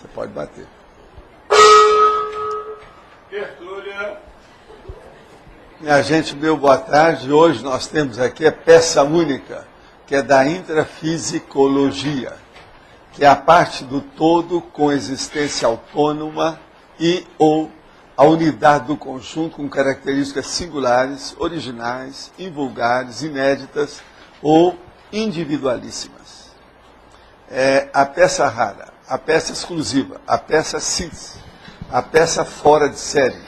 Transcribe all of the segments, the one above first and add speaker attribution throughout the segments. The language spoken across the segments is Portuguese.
Speaker 1: Você pode bater.
Speaker 2: Tertúlia.
Speaker 1: Minha gente, meu boa tarde. Hoje nós temos aqui a peça única, que é da intrafisicologia, que é a parte do todo com existência autônoma e ou a unidade do conjunto com características singulares, originais, invulgares, inéditas ou individualíssimas. É a peça rara, a peça exclusiva, a peça síntese, a peça fora de série,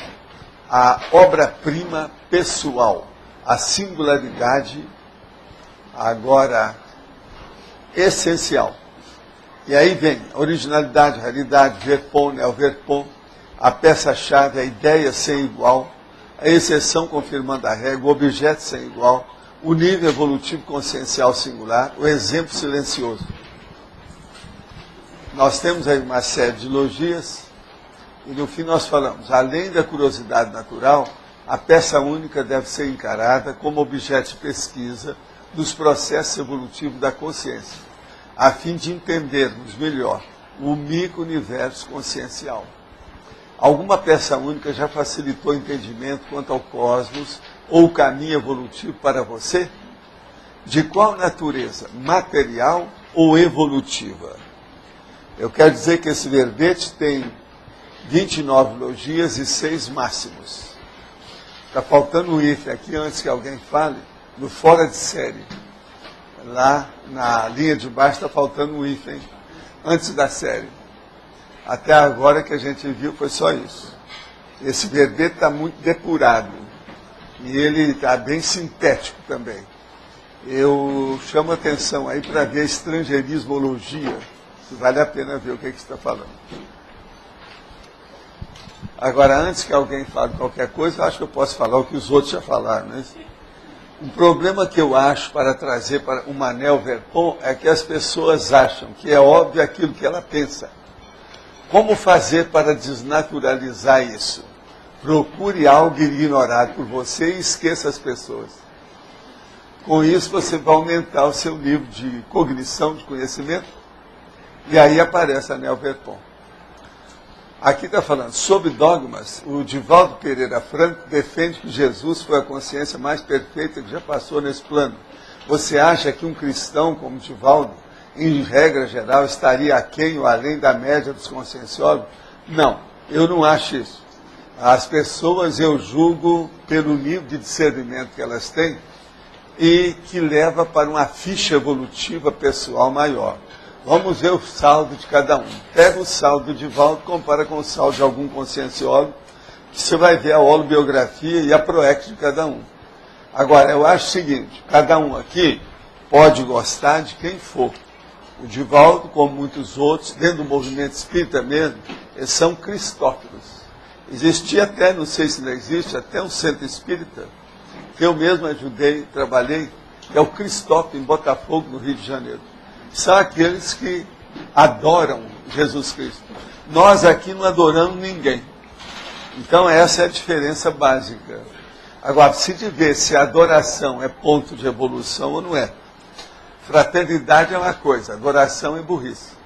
Speaker 1: a obra-prima pessoal, a singularidade, agora, essencial. E aí vem originalidade, raridade, verpon, neoverpon, a peça-chave, a ideia sem igual, a exceção confirmando a regra, o objeto sem igual, o nível evolutivo consciencial singular, o exemplo silencioso. Nós temos aí uma série de logias, e no fim nós falamos, além da curiosidade natural, a peça única deve ser encarada como objeto de pesquisa dos processos evolutivos da consciência, a fim de entendermos melhor o micro-universo consciencial. Alguma peça única já facilitou o entendimento quanto ao cosmos ou o caminho evolutivo para você? De qual natureza? Material ou evolutiva? Eu quero dizer que esse verbete tem 29 logias e 6 máximos. Está faltando um hífen aqui antes que alguém fale, no fora de série. Lá na linha de baixo está faltando um hífen antes da série. Até agora que a gente viu foi só isso. Esse verbete está muito depurado. E ele está bem sintético também. Eu chamo a atenção aí para ver a estrangeirismologia. Se vale a pena ver o que está falando. Agora, antes que alguém fale qualquer coisa, eu acho que eu posso falar o que os outros já falaram. Né? Um problema que eu acho para trazer para o Manel Verpon é que as pessoas acham que é óbvio aquilo que ela pensa. Como fazer para desnaturalizar isso? Procure algo ignorado por você e esqueça as pessoas. Com isso você vai aumentar o seu nível de cognição, de conhecimento, e aí aparece a Manel Verpon. Aqui está falando sobre dogmas. O Divaldo Pereira Franco defende que Jesus foi a consciência mais perfeita que já passou nesse plano. Você acha que um cristão como Divaldo, em regra geral, estaria aquém ou além da média dos conscienciólogos? Não, eu não acho isso. As pessoas eu julgo pelo nível de discernimento que elas têm e que leva para uma ficha evolutiva pessoal maior. Vamos ver o saldo de cada um. Pega o saldo do Divaldo, compara com o saldo de algum conscienciólogo, que você vai ver a holobiografia e a proex de cada um. Agora, eu acho o seguinte, cada um aqui pode gostar de quem for. O Divaldo, como muitos outros, dentro do movimento espírita mesmo, eles são cristófilos. Existia até, não sei se ainda existe, até um centro espírita, que eu mesmo ajudei, trabalhei, que é o Cristófilo, em Botafogo, no Rio de Janeiro. São aqueles que adoram Jesus Cristo. Nós aqui não adoramos ninguém. Então essa é a diferença básica. Agora, se de ver se a adoração é ponto de evolução ou não é. Fraternidade é uma coisa, adoração é burrice.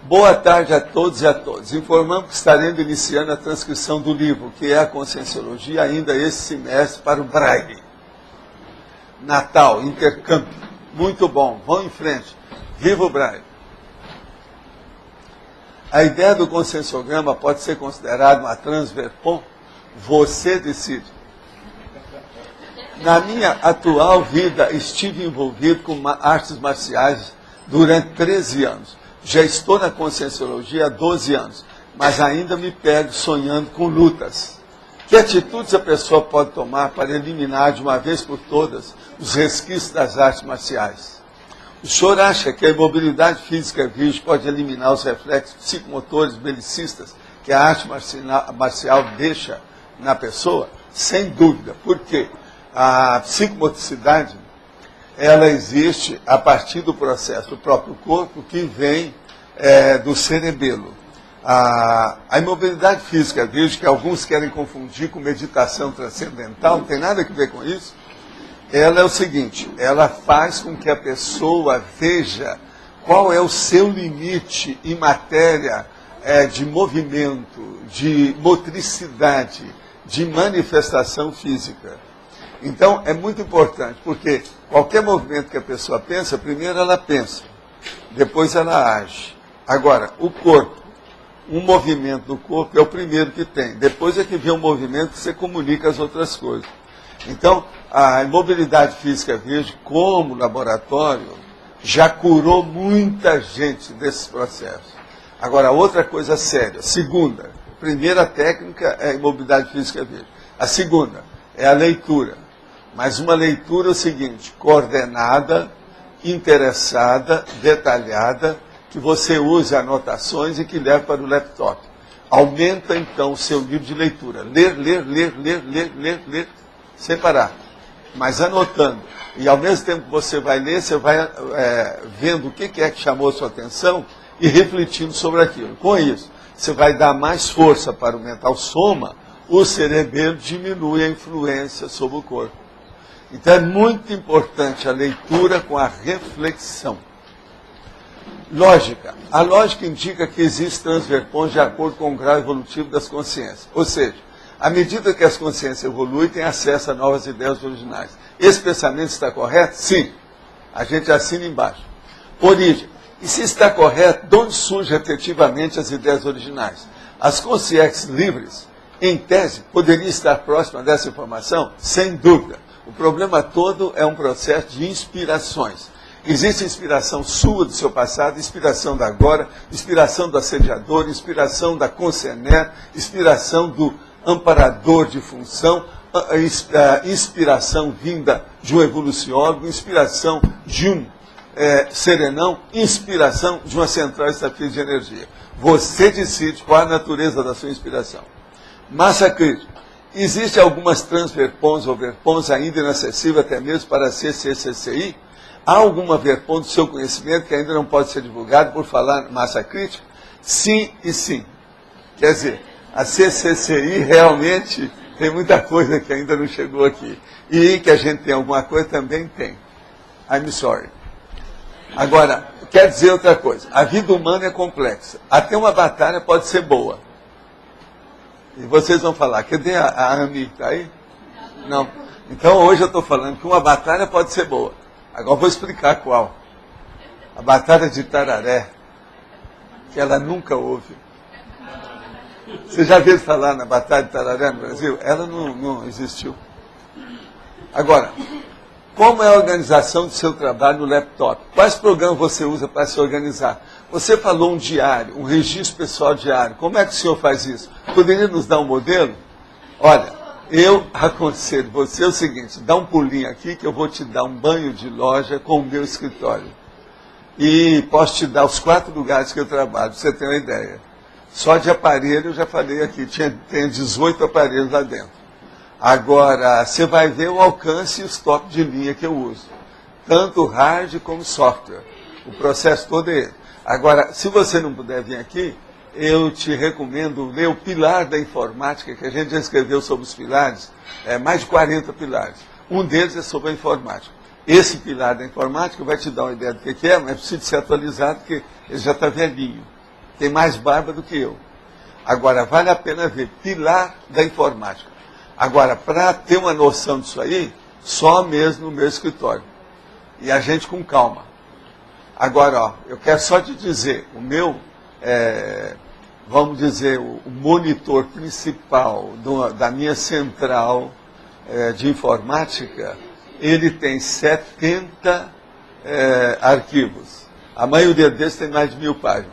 Speaker 1: Boa tarde a todos e a todas. Informamos que estaremos iniciando a transcrição do livro, que é a Conscienciologia, ainda esse semestre para o Braille. Natal, intercâmbio. Muito bom, vão em frente. Viva o Braille. A ideia do conscienciograma pode ser considerada uma transverpon? Você decide. Na minha atual vida, estive envolvido com artes marciais durante 13 anos. Já estou na conscienciologia há 12 anos, mas ainda me pego sonhando com lutas. Que atitudes a pessoa pode tomar para eliminar de uma vez por todas os resquícios das artes marciais? O senhor acha que a imobilidade física virgem pode eliminar os reflexos psicomotores belicistas que a arte marcial deixa na pessoa? Sem dúvida. Por quê? A psicomotricidade, ela existe a partir do processo do próprio corpo que vem do cerebelo. A imobilidade física virgem, que alguns querem confundir com meditação transcendental, não tem nada a ver com isso. Ela é o seguinte, ela faz com que a pessoa veja qual é o seu limite em matéria de movimento, de motricidade, de manifestação física. Então, é muito importante, porque qualquer movimento que a pessoa pensa, primeiro ela pensa, depois ela age. Agora, o corpo, um movimento do corpo é o primeiro que tem. Depois é que vem um movimento que você comunica as outras coisas. Então, a imobilidade física verde, como laboratório, já curou muita gente desses processos. Agora, outra coisa séria. Segunda, a primeira técnica é a imobilidade física verde. A segunda é a leitura. Mas uma leitura é o seguinte, coordenada, interessada, detalhada, que você use anotações e que leve para o laptop. Aumenta, então, o seu nível de leitura. Ler, sem parar. Mas anotando. E, ao mesmo tempo que você vai ler, você vai vendo o que é que chamou a sua atenção e refletindo sobre aquilo. Com isso, você vai dar mais força para o mental soma, o cerebelo diminui a influência sobre o corpo. Então, é muito importante a leitura com a reflexão. Lógica. A lógica indica que existem transverpões de acordo com o grau evolutivo das consciências. Ou seja, à medida que as consciências evoluem, tem acesso a novas ideias originais. Esse pensamento está correto? Sim. A gente assina embaixo. Origem. E se está correto, de onde surgem efetivamente as ideias originais? As consciências livres, em tese, poderiam estar próximas dessa informação? Sem dúvida. O problema todo é um processo de inspirações. Existe inspiração sua do seu passado, inspiração da agora, inspiração do assediador, inspiração da concernere, inspiração do amparador de função, inspiração vinda de um evoluciólogo, inspiração de um serenão, inspiração de uma central estatística de energia. Você decide qual a natureza da sua inspiração. Massa crítica. Existem algumas transverpons ou verpons ainda inacessíveis até mesmo para a CCCI? Há alguma verpon do seu conhecimento que ainda não pode ser divulgado por falar massa crítica? Sim e sim. Quer dizer, a CCCI realmente tem muita coisa que ainda não chegou aqui. E que a gente tem alguma coisa também tem. I'm sorry. Agora, quer dizer outra coisa. A vida humana é complexa. Até uma batalha pode ser boa. E vocês vão falar, cadê a Ami? Está aí? Não. Então hoje eu estou falando que uma batalha pode ser boa. Agora eu vou explicar qual. A batalha de Tararé, que ela nunca houve. Você já viu falar na batalha de Tararé no Brasil? Ela não existiu. Agora, como é a organização do seu trabalho no laptop? Quais programas você usa para se organizar? Você falou um diário, um registro pessoal diário. Como é que o senhor faz isso? Poderia nos dar um modelo? Olha, eu aconselho você o seguinte, dá um pulinho aqui que eu vou te dar um banho de loja com o meu escritório. E posso te dar os 4 lugares que eu trabalho, para você ter uma ideia. Só de aparelho, eu já falei aqui, tem 18 aparelhos lá dentro. Agora, você vai ver o alcance e os top de linha que eu uso. Tanto hard como software. O processo todo é ele. Agora, se você não puder vir aqui, eu te recomendo ler o Pilar da Informática, que a gente já escreveu sobre os pilares, mais de 40 pilares. Um deles é sobre a informática. Esse Pilar da Informática vai te dar uma ideia do que é, mas precisa ser atualizado, porque ele já está velhinho. Tem mais barba do que eu. Agora, vale a pena ver. Pilar da Informática. Agora, para ter uma noção disso aí, só mesmo no meu escritório. E a gente com calma. Agora, ó, eu quero só te dizer, o meu, vamos dizer, o monitor principal da minha central de informática, ele tem 70 arquivos. A maioria deles tem mais de 1000 páginas.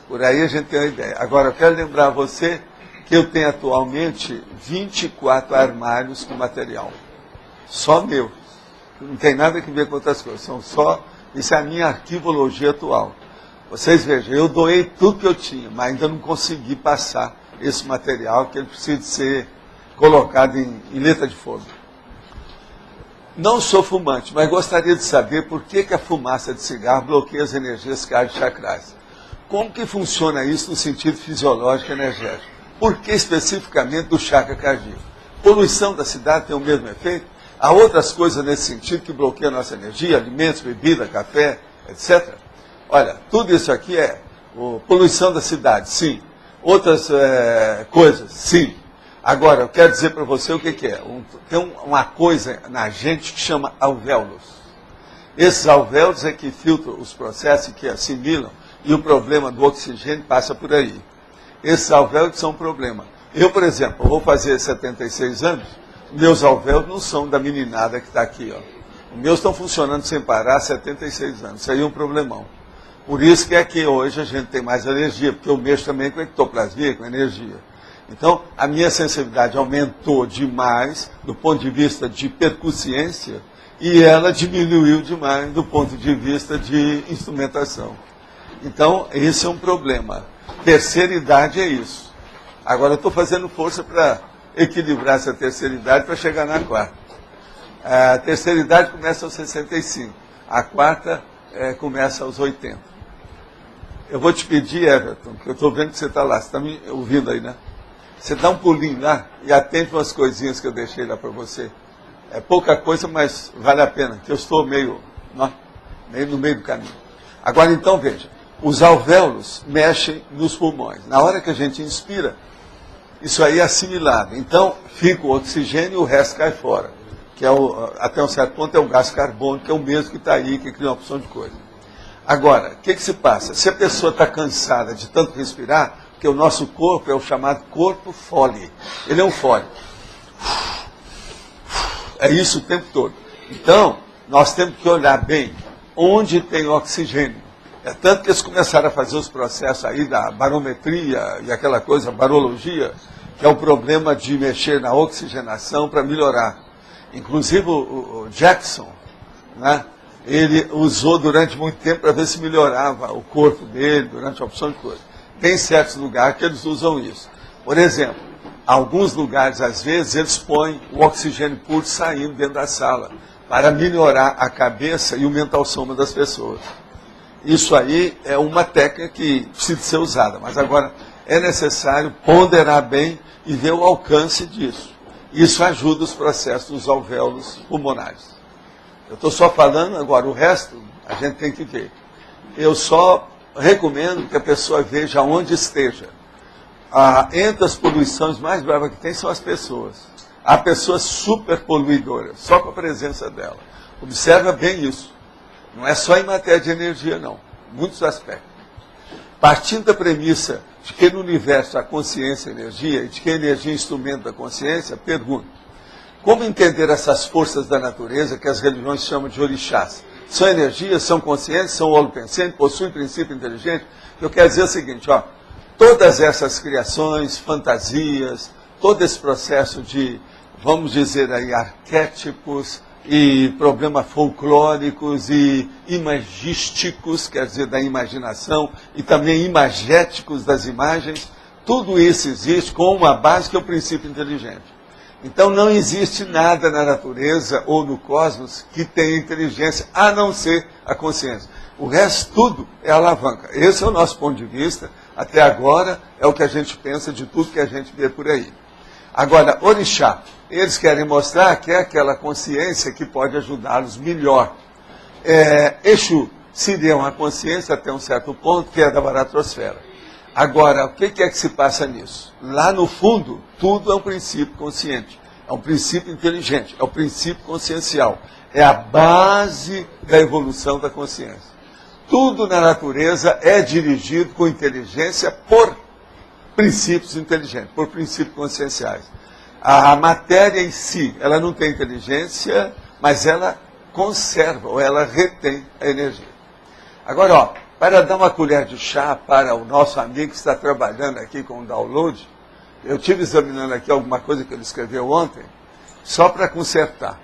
Speaker 1: Por aí a gente tem uma ideia. Agora, eu quero lembrar a você que eu tenho atualmente 24 armários com material. Só meu. Não tem nada a ver com outras coisas. São só... Isso é a minha arquivologia atual. Vocês vejam, eu doei tudo que eu tinha, mas ainda não consegui passar esse material, que ele precisa ser colocado em letra de fogo. Não sou fumante, mas gostaria de saber por que a fumaça de cigarro bloqueia as energias cardio-chacrais. Como que funciona isso no sentido fisiológico e energético? Por que especificamente do chakra cardíaco? Poluição da cidade tem o mesmo efeito? Há outras coisas nesse sentido que bloqueiam a nossa energia, alimentos, bebida, café, etc. Olha, tudo isso aqui é poluição da cidade, sim. Outras coisas, sim. Agora, eu quero dizer para você o que é. Tem uma coisa na gente que chama alvéolos. Esses alvéolos é que filtram os processos que assimilam e o problema do oxigênio passa por aí. Esses alvéolos são um problema. Eu, por exemplo, vou fazer 76 anos, meus alvéolos não são da meninada que está aqui, ó. Os meus estão funcionando sem parar há 76 anos. Isso aí é um problemão. Por isso que aqui hoje a gente tem mais alergia, porque eu mexo também com ectoplasmia, com energia. Então, a minha sensibilidade aumentou demais do ponto de vista de percussiência e ela diminuiu demais do ponto de vista de instrumentação. Então, esse é um problema. Terceira idade é isso. Agora, eu estou fazendo força para equilibrar essa terceira idade para chegar na quarta. A terceira idade começa aos 65. A quarta começa aos 80. Eu vou te pedir, Everton, que eu estou vendo que você está lá. Você está me ouvindo aí, né? Você dá um pulinho lá e atende umas coisinhas que eu deixei lá para você. É pouca coisa, mas vale a pena, que eu estou meio no meio do caminho. Agora, então, veja. Os alvéolos mexem nos pulmões. Na hora que a gente inspira, isso aí é assimilado. Então, fica o oxigênio e o resto cai fora. Que é até um certo ponto é o gás carbônico, que é o mesmo que está aí, que cria uma opção de coisa. Agora, o que se passa? Se a pessoa está cansada de tanto respirar, porque o nosso corpo é o chamado corpo Foley. Ele é um Foley. É isso o tempo todo. Então, nós temos que olhar bem onde tem oxigênio. É tanto que eles começaram a fazer os processos aí da barometria e aquela coisa, barologia, que é o problema de mexer na oxigenação para melhorar. Inclusive o Jackson, né, ele usou durante muito tempo para ver se melhorava o corpo dele, durante a opção de coisa. Tem certos lugares que eles usam isso. Por exemplo, alguns lugares, às vezes, eles põem o oxigênio puro saindo dentro da sala, para melhorar a cabeça e o mental soma das pessoas. Isso aí é uma técnica que precisa ser usada, mas agora é necessário ponderar bem e ver o alcance disso. Isso ajuda os processos dos alvéolos pulmonares. Eu estou só falando, agora o resto a gente tem que ver. Eu só recomendo que a pessoa veja onde esteja. Entre as poluições mais bravas que tem são as pessoas. Há pessoas super poluidoras, só com a presença dela. Observa bem isso. Não é só em matéria de energia, não. Muitos aspectos. Partindo da premissa de que no universo há consciência e energia, e de que a energia é instrumento da consciência, pergunto, como entender essas forças da natureza que as religiões chamam de orixás? São energias, são conscientes, são holopensentes, possuem princípio inteligente? Eu quero dizer o seguinte, todas essas criações, fantasias, todo esse processo de, vamos dizer aí, arquétipos, e problemas folclóricos e imagísticos, quer dizer, da imaginação, e também imagéticos das imagens, tudo isso existe com uma base que é o princípio inteligente. Então não existe nada na natureza ou no cosmos que tenha inteligência, a não ser a consciência. O resto tudo é alavanca. Esse é o nosso ponto de vista, até agora é o que a gente pensa de tudo que a gente vê por aí. Agora, orixá, eles querem mostrar que é aquela consciência que pode ajudá-los melhor. Exu seria uma consciência até um certo ponto, que é da baratrosfera. Agora, o que é que se passa nisso? Lá no fundo, tudo é um princípio consciente, é um princípio inteligente, é o princípio consciencial, é a base da evolução da consciência. Tudo na natureza é dirigido com inteligência por princípios inteligentes, por princípios conscienciais. A matéria em si, ela não tem inteligência, mas ela conserva, ou ela retém a energia. Agora, para dar uma colher de chá para o nosso amigo que está trabalhando aqui com o download, eu estive examinando aqui alguma coisa que ele escreveu ontem, só para consertar.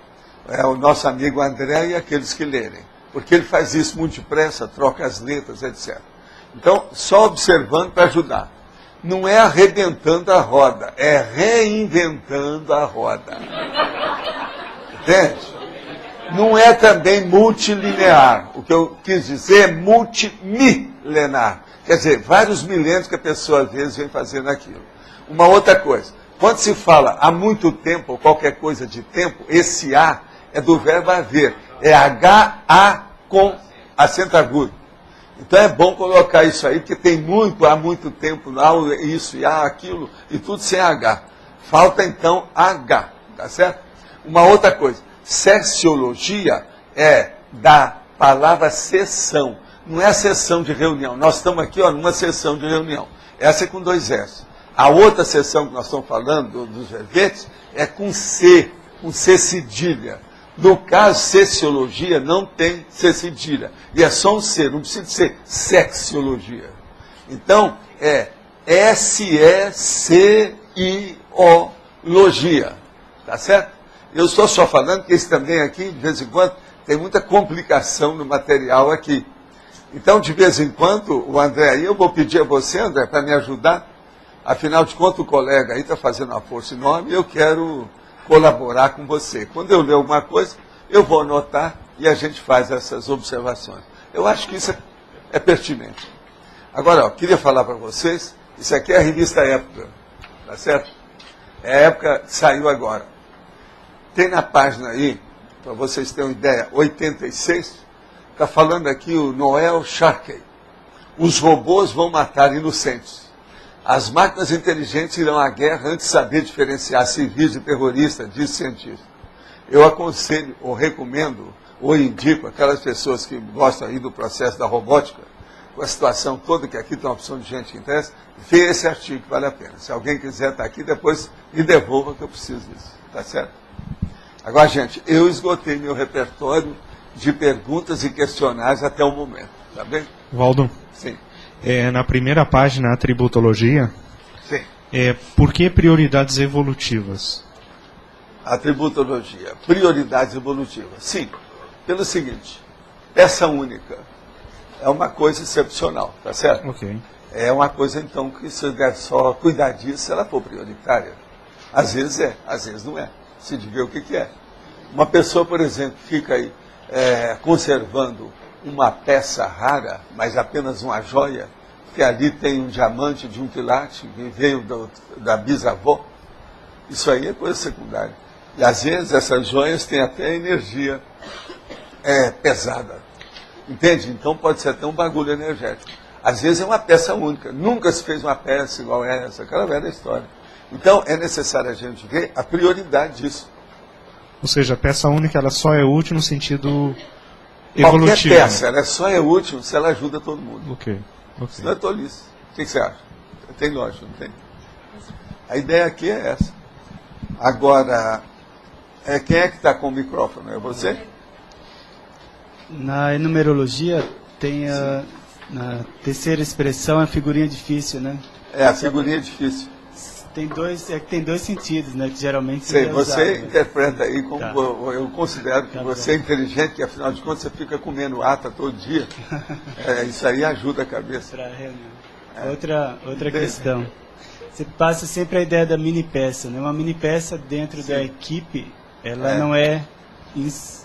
Speaker 1: O nosso amigo André e aqueles que lerem, porque ele faz isso muito depressa, troca as letras, etc. Então, só observando para ajudar. Não é arrebentando a roda, é reinventando a roda. Entende? Não é também multilinear. O que eu quis dizer é multimilenar. Quer dizer, vários milênios que a pessoa às vezes vem fazendo aquilo. Uma outra coisa, quando se fala há muito tempo, ou qualquer coisa de tempo, esse A é do verbo haver. É H-A com acento agudo. Então é bom colocar isso aí, porque tem muito, há muito tempo, há isso e há aquilo, e tudo sem H. Falta então H, tá certo? Uma outra coisa, sexologia é da palavra sessão, não é sessão de reunião. Nós estamos aqui numa sessão de reunião, essa é com 2 S. A outra sessão que nós estamos falando, dos verbetes, é com C cedilha. No caso, sexologia não tem C cedilha. E é só um C, não precisa ser sexologia. Então, é S-E-C-I-O-logia. Tá certo? Eu estou só falando que esse também aqui, de vez em quando, tem muita complicação no material aqui. Então, de vez em quando, o André aí, eu vou pedir a você, André, para me ajudar. Afinal de contas, o colega aí está fazendo uma força enorme e eu quero colaborar com você. Quando eu ler alguma coisa, eu vou anotar e a gente faz essas observações. Eu acho que isso é pertinente. Agora, queria falar para vocês, isso aqui é a revista Época, tá certo? É a Época que saiu agora. Tem na página aí, para vocês terem uma ideia, 86, está falando aqui o Noel Sharkey. Os robôs vão matar inocentes. As máquinas inteligentes irão à guerra antes de saber diferenciar civis de terroristas, diz cientista. Eu aconselho, ou recomendo, ou indico aquelas pessoas que gostam aí do processo da robótica, com a situação toda, que aqui tem uma opção de gente que interessa, vê esse artigo que vale a pena. Se alguém quiser estar aqui, depois me devolva que eu preciso disso. Tá certo? Agora, gente, eu esgotei meu repertório de perguntas e questionários até o momento. Tá bem?
Speaker 3: Valdo.
Speaker 1: Sim.
Speaker 3: Na primeira página, a tributologia,
Speaker 1: Sim.
Speaker 3: Por que prioridades evolutivas?
Speaker 1: A tributologia, prioridades evolutivas. Sim, pelo seguinte, peça única é uma coisa excepcional, tá certo?
Speaker 3: Ok.
Speaker 1: É uma coisa, então, que você deve só cuidar disso se ela for prioritária. Às vezes é, às vezes não é. Se de ver o que é. Uma pessoa, por exemplo, fica aí conservando uma peça rara, mas apenas uma joia, que ali tem um diamante de um quilate que veio da bisavó, isso aí é coisa secundária. E às vezes essas joias têm até energia pesada. Entende? Então pode ser até um bagulho energético. Às vezes é uma peça única. Nunca se fez uma peça igual essa, aquela velha história. Então é necessário a gente ver a prioridade disso.
Speaker 3: Ou seja, a peça única ela só é útil no sentido evolutivo.
Speaker 1: Qualquer peça, ela só é útil se ela ajuda todo mundo.
Speaker 3: Ok.
Speaker 1: Isso não é tolice. O que você acha? Tem lógica, não tem? A ideia aqui é essa. Agora, quem é que está com o microfone? É você?
Speaker 4: Na enumerologia tem na terceira expressão a figurinha difícil, né?
Speaker 1: É, a figurinha difícil.
Speaker 4: Tem dois sentidos, né? Que geralmente
Speaker 1: Sei,
Speaker 4: é
Speaker 1: você
Speaker 4: usado,
Speaker 1: interpreta aí como
Speaker 4: Tá.
Speaker 1: eu considero que
Speaker 4: Tá
Speaker 1: você é inteligente, que afinal de contas você fica comendo ata todo dia. Isso aí ajuda a cabeça.
Speaker 4: Para reunião. Outra questão. Você passa sempre a ideia da mini peça, né? Uma mini peça dentro da equipe, ela não é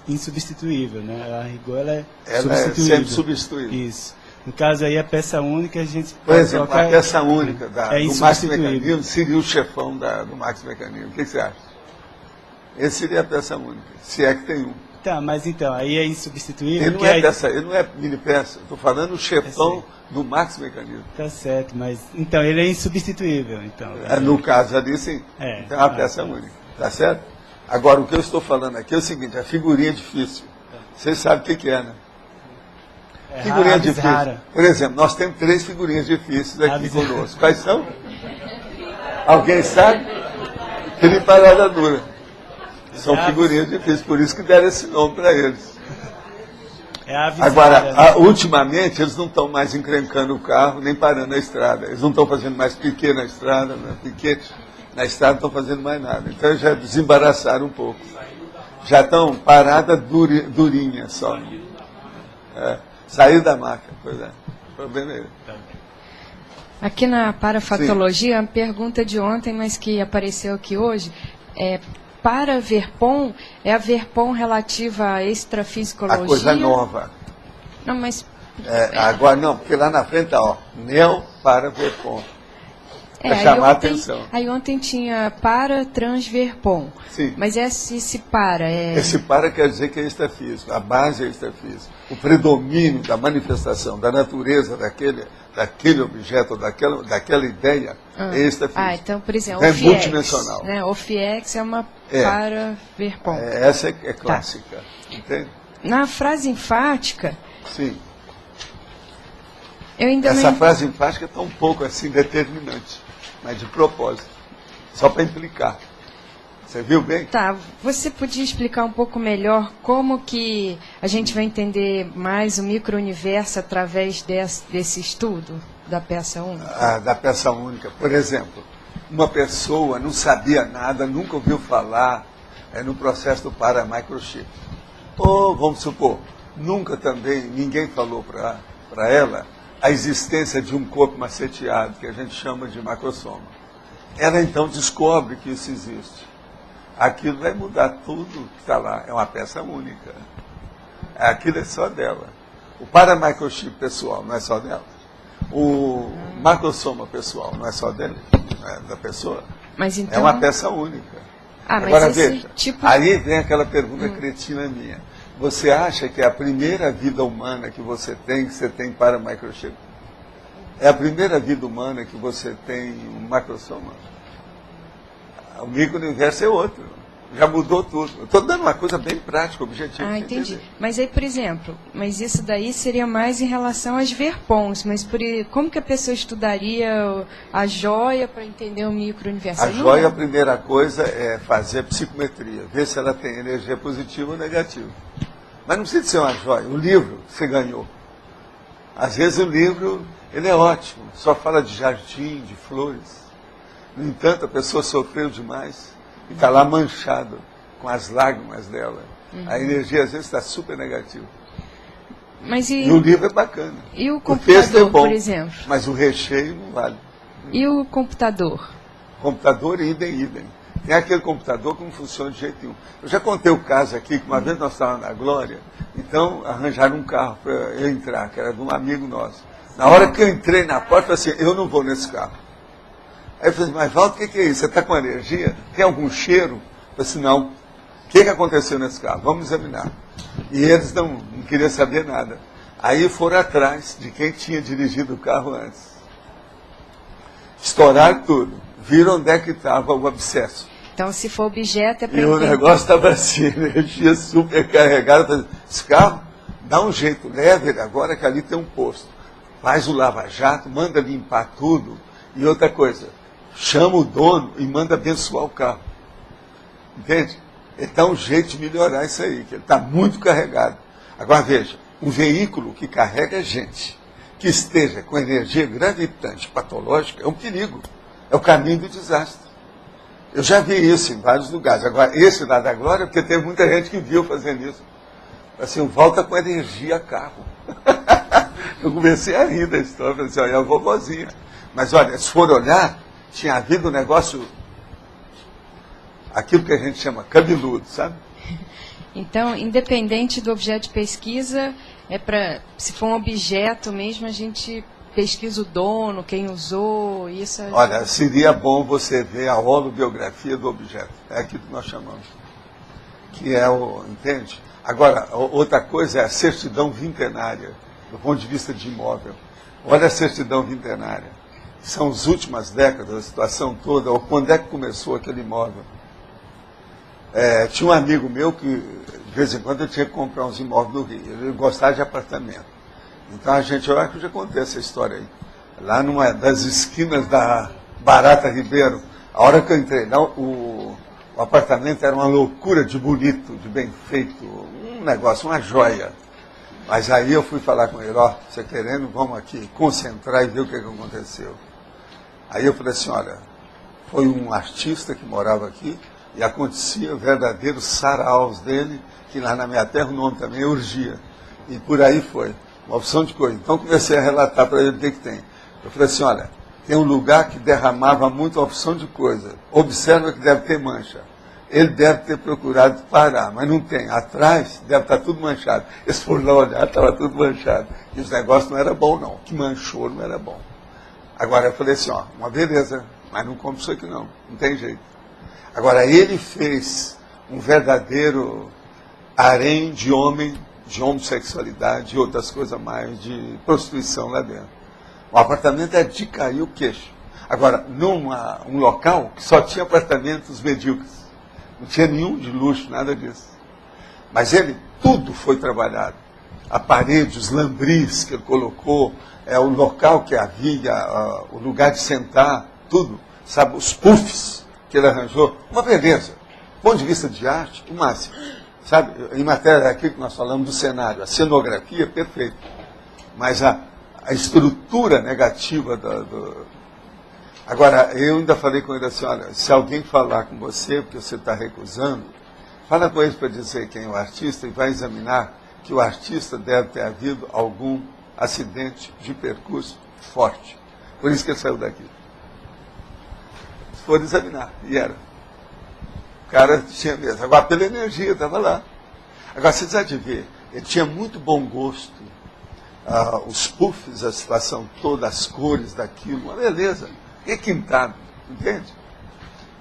Speaker 4: insubstituível, né? A rigor ela é substituível.
Speaker 1: É sempre substituível.
Speaker 4: Isso. No caso aí, a peça única, a gente
Speaker 1: Por
Speaker 4: pode
Speaker 1: exemplo,
Speaker 4: colocar...
Speaker 1: a peça única do Max
Speaker 4: insubstituível.
Speaker 1: Mecanismo seria o chefão do Max Mecanismo. O que você acha? Esse seria a peça única, se é que tem um.
Speaker 4: Tá, mas então, aí é insubstituível.
Speaker 1: Ele não
Speaker 4: porque
Speaker 1: ele não é mini peça. Estou falando o chefão do Max Mecanismo.
Speaker 4: Tá certo, mas então ele é insubstituível, então.
Speaker 1: No caso ali, sim.
Speaker 4: É.
Speaker 1: Então é uma peça única. Tá certo? Agora, o que eu estou falando aqui é o seguinte, a figurinha difícil. Vocês sabem o que é, né? Figurinha difícil.
Speaker 4: Rara.
Speaker 1: Por exemplo, nós temos 3 figurinhas difíceis aqui
Speaker 4: Aves
Speaker 1: conosco. Quais são? Alguém sabe? Triparada dura. São figurinhas difíceis, por isso que deram esse nome para eles.
Speaker 4: É a aves
Speaker 1: Agora,
Speaker 4: rara, né?
Speaker 1: ultimamente, eles não estão mais encrencando o carro, nem parando na estrada. Eles não estão fazendo mais piquete na estrada, piquete na estrada, não estão fazendo mais nada. Então, eles já desembaraçaram um pouco. Já estão parada durinha só. Sair da máquina, pois é. O problema é ele.
Speaker 5: Aqui na parafatologia, a pergunta de ontem, mas que apareceu aqui hoje, para Verpon, é a Verpon relativa à extrafisicologia?
Speaker 1: A coisa nova.
Speaker 5: Não, mas...
Speaker 1: Agora não, porque lá na frente está, Neo para Verpon. para chamar a atenção.
Speaker 5: Aí ontem tinha para, trans, ver, pom.
Speaker 1: Sim.
Speaker 5: Mas esse para é...
Speaker 1: Esse para quer dizer que é extrafísico, a base é extrafísica. O predomínio da manifestação, da natureza daquele objeto, daquela ideia, é extrafísico.
Speaker 5: Então, por exemplo,
Speaker 1: é
Speaker 5: o FIEX,
Speaker 1: multidimensional.
Speaker 5: né? O FIEX é uma para, ver, pom.
Speaker 1: Essa é clássica, entende?
Speaker 5: Na frase enfática...
Speaker 1: Sim.
Speaker 5: Eu ainda
Speaker 1: Essa
Speaker 5: não...
Speaker 1: frase enfática está um pouco assim determinante, mas de propósito, só para implicar. Você viu bem?
Speaker 5: Tá, você podia explicar um pouco melhor como que a gente vai entender mais o micro-universo através desse estudo da peça única?
Speaker 1: Da peça única. Por exemplo, uma pessoa não sabia nada, nunca ouviu falar no processo do para-microchip. Ou, vamos supor, nunca também, ninguém falou para ela a existência de um corpo maceteado, que a gente chama de macrosoma. Ela então descobre que isso existe. Aquilo vai mudar tudo que está lá. É uma peça única. Aquilo é só dela. O para-microchip pessoal não é só dela. O macrosoma pessoal não é só dele, da pessoa.
Speaker 5: Mas então...
Speaker 1: É uma peça única.
Speaker 5: Mas
Speaker 1: agora
Speaker 5: esse
Speaker 1: veja,
Speaker 5: tipo...
Speaker 1: aí vem aquela pergunta cretina minha. Você acha que é a primeira vida humana que você tem para microchip? É a primeira vida humana que você tem um macrosoma? O micro-universo é outro. Já mudou tudo. Eu estou dando uma coisa bem prática, objetiva.
Speaker 5: Entendi.
Speaker 1: Entender.
Speaker 5: Mas aí, por exemplo, isso daí seria mais em relação às verpons, mas como que a pessoa estudaria a joia para entender o micro-universo?
Speaker 1: A joia, a primeira coisa é fazer psicometria, ver se ela tem energia positiva ou negativa. Mas não precisa ser uma joia. O livro que você ganhou. Às vezes o livro ele é ótimo, só fala de jardim, de flores. No entanto, a pessoa sofreu demais e está lá manchado com as lágrimas dela. A energia às vezes está super negativa.
Speaker 5: Mas
Speaker 1: e o livro é bacana.
Speaker 5: E o
Speaker 1: texto
Speaker 5: computador,
Speaker 1: é bom,
Speaker 5: por exemplo?
Speaker 1: mas o recheio não vale.
Speaker 5: E o computador?
Speaker 1: Computador, idem. Tem aquele computador que não funciona de jeito nenhum. Eu já contei o caso aqui, que uma vez nós estávamos na Glória, então arranjaram um carro para eu entrar, que era de um amigo nosso. Na hora que eu entrei na porta, eu falei assim, eu não vou nesse carro. Aí eu falei, mas Walter, o que é isso? Você está com alergia? Tem algum cheiro? Eu falei assim, não. O que aconteceu nesse carro? Vamos examinar. E eles não queriam saber nada. Aí foram atrás de quem tinha dirigido o carro antes. Estouraram tudo. Viram onde é que estava o abscesso.
Speaker 5: Então, se for objeto, é para
Speaker 1: E o negócio estava assim, energia super carregada. Esse carro, dá um jeito, leva ele agora que ali tem um posto. Faz o lava-jato, manda limpar tudo. E outra coisa, chama o dono e manda abençoar o carro. Entende? Ele dá um jeito de melhorar isso aí, que ele está muito carregado. Agora veja, um veículo que carrega gente, que esteja com energia gravitante, patológica, é um perigo. É o caminho do desastre. Eu já vi isso em vários lugares. Agora, esse lá da Glória, porque tem muita gente que viu fazendo isso. Assim, volta com energia a carro. Eu comecei a rir da história, falei assim, olha, é a vovozinha. Mas olha, se for olhar, tinha havido um negócio, aquilo que a gente chama cabeludo, sabe?
Speaker 5: Então, independente do objeto de pesquisa, se for um objeto mesmo, a gente pesquisa o dono, quem usou, isso...
Speaker 1: Olha, seria bom você ver a holobiografia do objeto. É aquilo que nós chamamos. Que é o... Entende? Agora, outra coisa é a certidão vintenária, do ponto de vista de imóvel. Olha a certidão vintenária. São as últimas décadas, a situação toda, ou quando é que começou aquele imóvel. Tinha um amigo meu que, de vez em quando, eu tinha que comprar uns imóveis no Rio. Ele gostava de apartamento. Então a gente, eu acho que já contei essa história aí. Lá numa das esquinas da Barata Ribeiro, a hora que eu entrei lá, o apartamento era uma loucura de bonito, de bem feito, um negócio, uma joia. Mas aí eu fui falar com ele, você querendo, vamos aqui concentrar e ver o que aconteceu. Aí eu falei assim, olha, foi um artista que morava aqui e acontecia verdadeiros saraus dele, que lá na minha terra o nome também é Urgia. E por aí foi. Uma opção de coisa. Então comecei a relatar para ele o que tem. Eu falei assim, olha, tem um lugar que derramava muita opção de coisa. Observa que deve ter mancha. Ele deve ter procurado parar, mas não tem. Atrás deve estar tudo manchado. Eles foram lá olhar, estava tudo manchado. E os negócios não eram bons, não. O que manchou não era bom. Agora eu falei assim, ó, uma beleza, mas não compro isso aqui não tem jeito. Agora ele fez um verdadeiro harém de homem, de homossexualidade e outras coisas mais, de prostituição lá dentro. O apartamento é de cair o queixo. Agora, um local que só tinha apartamentos medíocres. Não tinha nenhum de luxo, nada disso. Mas tudo foi trabalhado. A parede, os lambris que ele colocou, o local que havia, o lugar de sentar, tudo. Sabe, os puffs que ele arranjou. Uma beleza. Do ponto de vista de arte, o máximo. Sabe, em matéria daquilo que nós falamos do cenário, a cenografia, perfeita. Mas a estrutura negativa Agora, eu ainda falei com ele assim, olha, se alguém falar com você, porque você está recusando, fala com ele para dizer quem é o artista e vai examinar que o artista deve ter havido algum acidente de percurso forte. Por isso que ele saiu daqui. Foram examinar, e era. O cara tinha mesmo. Agora, pela energia, estava lá. Agora, vocês há de ver, ele tinha muito bom gosto. Os puffs, a situação toda, as cores daquilo, uma beleza. Requintado, entende?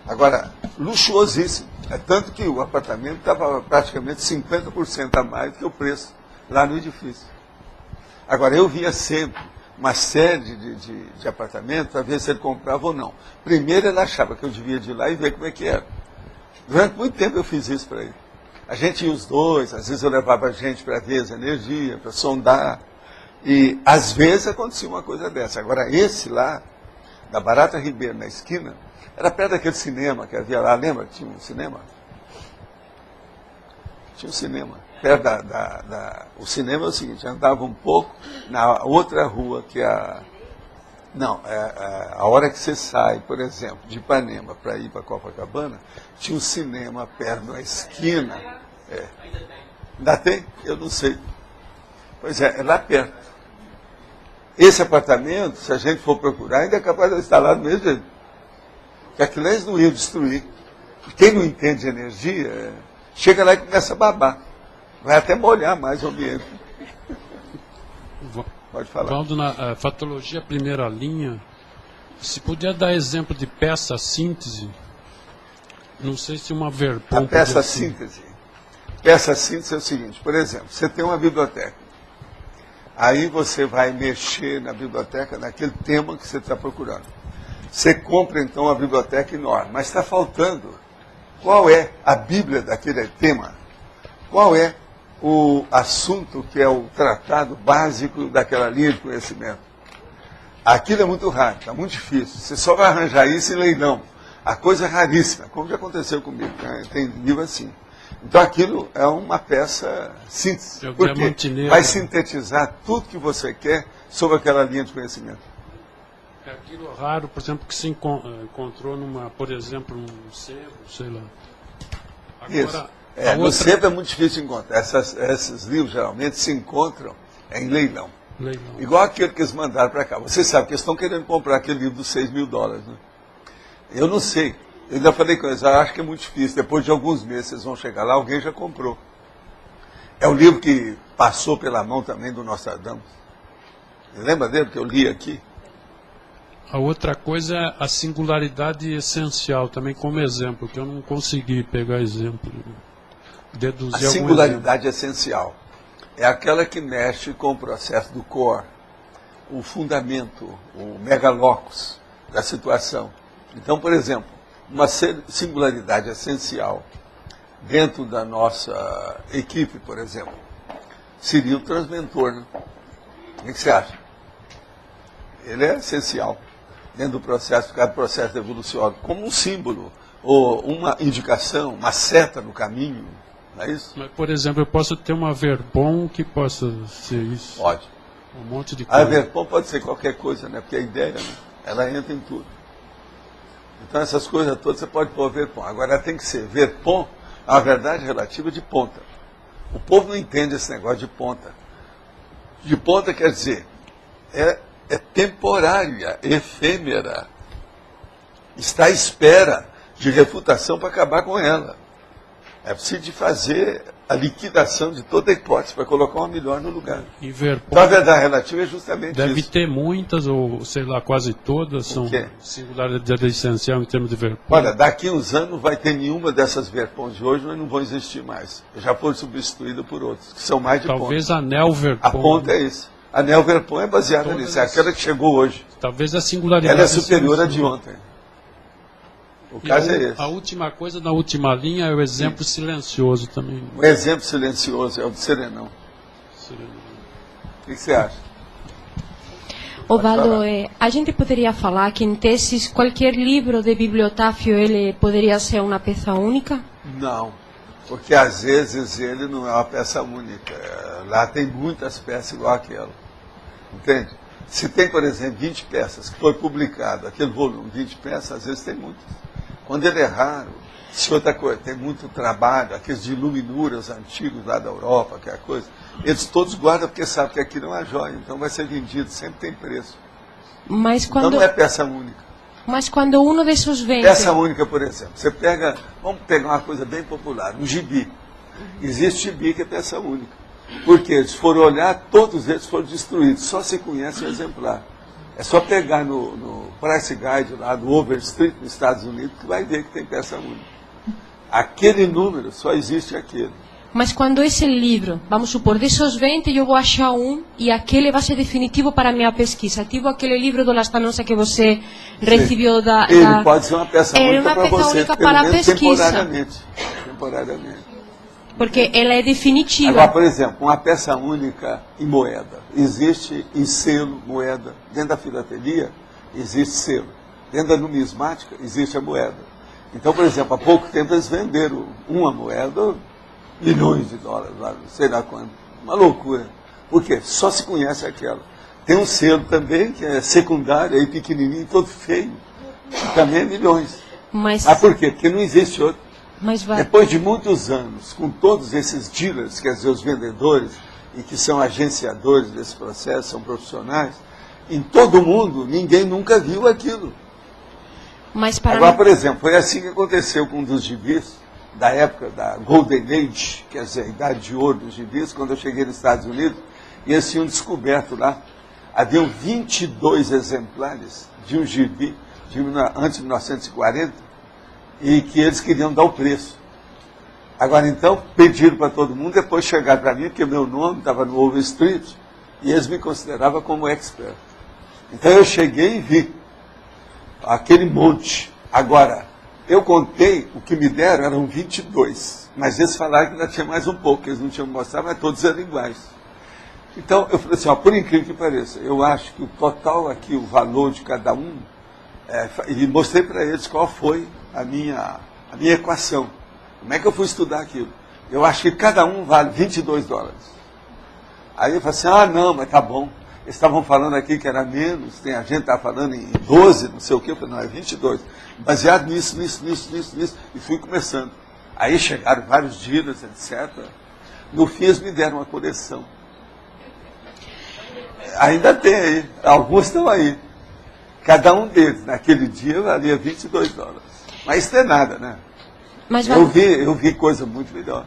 Speaker 1: Agora, luxuosíssimo. É tanto que o apartamento estava praticamente 50% a mais do que o preço lá no edifício. Agora, eu via sempre uma série de apartamentos para ver se ele comprava ou não. Primeiro ele achava que eu devia ir lá e ver como é que era. Durante muito tempo eu fiz isso para ele. A gente ia os dois, às vezes eu levava a gente para ver as energias, para sondar. E às vezes acontecia uma coisa dessa. Agora, esse lá, da Barata Ribeiro, na esquina, era perto daquele cinema que havia lá, lembra? Tinha um cinema? Tinha um cinema. Perto o cinema é o seguinte, andava um pouco na outra rua, que é a hora que você sai, por exemplo, de Ipanema para ir para Copacabana, tinha um cinema perto da esquina. Ainda tem? Eu não sei. Pois é lá perto. Esse apartamento, se a gente for procurar, ainda é capaz de estar lá do mesmo jeito. Porque aquilo eles não iam destruir. Quem não entende de energia, chega lá e começa a babar. Vai até molhar mais o ambiente. Pode falar.
Speaker 6: Valdo, na fatologia primeira linha, se puder dar exemplo de peça síntese, não sei se uma Verpon...
Speaker 1: A peça síntese. Peça síntese é o seguinte, por exemplo, você tem uma biblioteca. Aí você vai mexer na biblioteca, naquele tema que você está procurando. Você compra, então, a biblioteca enorme, mas está faltando. Qual é a Bíblia daquele tema? Qual é o assunto que é o tratado básico daquela linha de conhecimento? Aquilo é muito raro, está muito difícil. Você só vai arranjar isso em leilão. A coisa é raríssima, como já aconteceu comigo. Né? Tem livro assim. Então aquilo é uma peça síntese, porque vai sintetizar tudo que você quer sobre aquela linha de conhecimento.
Speaker 6: É aquilo raro, por exemplo, que se encontrou por exemplo, num sebo, sei lá. Agora,
Speaker 1: isso. No sebo é muito difícil de encontrar. Esses livros geralmente se encontram em leilão. Igual aquele que eles mandaram para cá. Você sabe que eles estão querendo comprar aquele livro dos $6 mil, né? Eu não sei. Eu ainda falei com eles, acho que é muito difícil. Depois de alguns meses vocês vão chegar lá, alguém já comprou. É o livro que passou pela mão também do Nostradamus. Lembra dele que eu li aqui?
Speaker 6: A outra coisa é a singularidade essencial, também como exemplo, que eu não consegui pegar exemplo. Deduzir
Speaker 1: a singularidade essencial é aquela que mexe com o processo do core, o fundamento, o megalocus da situação. Então, por exemplo, uma singularidade essencial dentro da nossa equipe, por exemplo, seria o transmentor. Né? O que você acha? Ele é essencial dentro do processo, cada processo evolucionário, como um símbolo, ou uma indicação, uma seta no caminho, não é isso?
Speaker 6: Mas, por exemplo, eu posso ter uma Verpon que possa ser isso?
Speaker 1: Pode.
Speaker 6: Um monte de coisa.
Speaker 1: A Verpon pode ser qualquer coisa, né? Porque a ideia, né? Ela entra em tudo. Então essas coisas todas você pode pôr Verpon. Agora tem que ser Verpon, a verdade relativa de ponta. O povo não entende esse negócio de ponta. De ponta quer dizer, é temporária, efêmera. Está à espera de refutação para acabar com ela. É preciso de fazer a liquidação de toda a hipótese para colocar uma melhor no lugar.
Speaker 6: E Verpont
Speaker 1: Então a verdade relativa é justamente
Speaker 6: deve
Speaker 1: isso.
Speaker 6: ter muitas, ou sei lá, quase todas, são
Speaker 1: quê?
Speaker 6: singularidade essencial em termos de Verpont.
Speaker 1: Olha, daqui uns anos não vai ter nenhuma dessas Verponts de hoje, mas não vão existir mais. Já foram substituídas por outras, que são mais de
Speaker 6: Talvez
Speaker 1: ponta.
Speaker 6: a Neo Verpont.
Speaker 1: A ponta é isso. A Neo Verpont é baseada
Speaker 6: Todas
Speaker 1: nisso, é aquela que chegou hoje.
Speaker 6: Talvez a singularidade.
Speaker 1: Ela é superior à de
Speaker 6: essencial.
Speaker 1: ontem. O
Speaker 6: E
Speaker 1: caso é esse.
Speaker 6: a última coisa, na última linha, é o exemplo silencioso também.
Speaker 1: O exemplo silencioso é o de Serenão. O que você acha?
Speaker 5: Ovaldo, a gente poderia falar que em teses qualquer livro de bibliotafio ele poderia ser uma peça única?
Speaker 1: Não, porque às vezes ele não é uma peça única. Lá tem muitas peças igual aquela. Entende? Se tem, por exemplo, 20 peças que foi publicado, aquele volume, 20 peças, às vezes tem muitas. Quando ele é raro, se outra coisa, tem muito trabalho, aqueles de iluminuras antigos lá da Europa, que é a coisa, eles todos guardam porque sabem que aquilo é uma joia, então vai ser vendido, sempre tem preço.
Speaker 5: Mas
Speaker 1: Então
Speaker 5: quando,
Speaker 1: não é peça única.
Speaker 5: mas quando um desses vende...
Speaker 1: Peça única, por exemplo, você pega, vamos pegar uma coisa bem popular, um gibi. Existe gibi que é peça única. Porque eles foram olhar, todos eles foram destruídos, só se conhece o exemplar. É só pegar no Price Guide lá do Overstreet, nos Estados Unidos, que vai ver que tem peça única. Aquele número, só existe aquele.
Speaker 5: Mas quando esse livro, vamos supor, desses 20 eu vou achar um e aquele vai ser definitivo para a minha pesquisa. Tipo aquele livro do Lastanonça que você recebeu da...
Speaker 1: Ele pode ser uma peça única para você,
Speaker 5: única
Speaker 1: pelo
Speaker 5: para a
Speaker 1: menos
Speaker 5: pesquisa.
Speaker 1: temporariamente.
Speaker 5: Porque ela é definitiva.
Speaker 1: Agora, por exemplo, uma peça única em moeda. Existe em selo, moeda. Dentro da filatelia, existe selo. Dentro da numismática, existe a moeda. Então, por exemplo, há pouco tempo eles venderam uma moeda, milhões de dólares, lá, não sei lá quanto. Uma loucura. Por quê? Só se conhece aquela. Tem um selo também, que é secundário, aí pequenininho, todo feio. Que também é milhões.
Speaker 5: Mas
Speaker 1: por quê? Porque não existe outro.
Speaker 5: vai...
Speaker 1: Depois de muitos anos, com todos esses dealers, quer dizer, os vendedores, e que são agenciadores desse processo, são profissionais, em todo o mundo, ninguém nunca viu aquilo.
Speaker 5: Mas para
Speaker 1: Agora, por exemplo, foi assim que aconteceu com um dos gibis, da época da Golden Age, quer dizer, a idade de ouro dos gibis, quando eu cheguei nos Estados Unidos, e eles tinham descoberto lá, haviam 22 exemplares de um gibi antes de 1940, e que eles queriam dar o preço. Agora, então, pediram para todo mundo, depois chegaram para mim, porque meu nome estava no Overstreet, e eles me consideravam como expert. Então, eu cheguei e vi aquele monte. Agora, eu contei, o que me deram eram 22, mas eles falaram que ainda tinha mais um pouco, que eles não tinham mostrado, mas todos eram iguais. Então, eu falei assim, ó, por incrível que pareça, eu acho que o total aqui, o valor de cada um, e mostrei para eles qual foi a minha equação. Como é que eu fui estudar aquilo? Eu acho que cada um vale 22 dólares. Aí eu falei assim, não, mas tá bom. Eles estavam falando aqui que era menos, tem a gente está falando em 12, não sei o quê. Eu falei, não, é 22. Baseado nisso. E fui começando. Aí chegaram vários dealers, etc. No fim, eles me deram uma coleção. Ainda tem aí, alguns estão aí. Cada um deles, naquele dia, valia 22 dólares. Mas isso não é nada, né?
Speaker 5: Mas
Speaker 1: eu vi coisa muito melhor.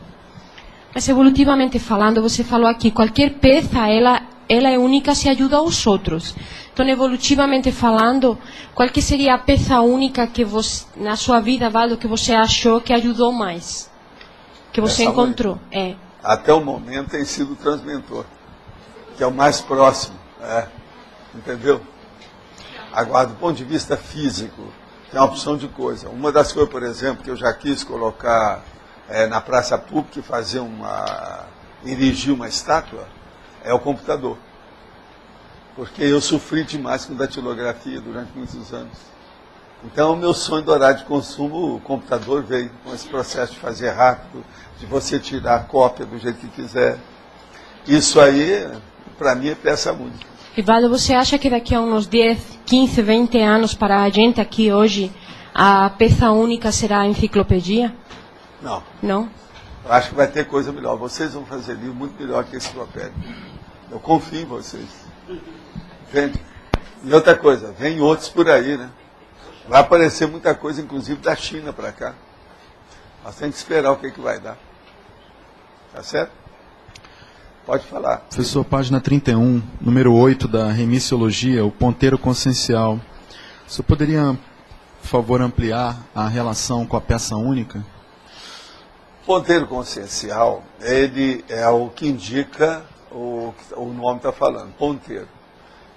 Speaker 5: Mas evolutivamente falando, você falou aqui, qualquer peça, ela é única se ajuda aos outros. Então, evolutivamente falando, qual que seria a peça única que você, na sua vida, Valdo, que você achou que ajudou mais? Que você
Speaker 1: peça
Speaker 5: encontrou?
Speaker 1: Única. Até o momento tem sido o transmentor, que é o mais próximo. Entendeu? Agora, do ponto de vista físico, tem uma opção de coisa. Uma das coisas, por exemplo, que eu já quis colocar na praça pública e erigir uma estátua, é o computador. Porque eu sofri demais com datilografia durante muitos anos. Então, o meu sonho do horário de consumo, o computador veio com esse processo de fazer rápido, de você tirar a cópia do jeito que quiser. Isso aí, para mim, é peça única.
Speaker 5: Rivaldo, você acha que daqui a uns 10, 15, 20 anos para a gente aqui hoje, a peça única será a enciclopedia?
Speaker 1: Não.
Speaker 5: Não?
Speaker 1: Eu acho que vai ter coisa melhor. Vocês vão fazer livro muito melhor que a enciclopédia. Eu confio em vocês. Entende? E outra coisa, vem outros por aí, né? Vai aparecer muita coisa, inclusive da China para cá. Nós temos que esperar o que vai dar. Tá certo? Pode falar.
Speaker 7: Professor, página 31, número 8 da Remissiologia, o ponteiro consciencial. O senhor poderia, por favor, ampliar a relação com a peça única?
Speaker 1: O ponteiro consciencial, ele é o que indica o nome está falando, ponteiro.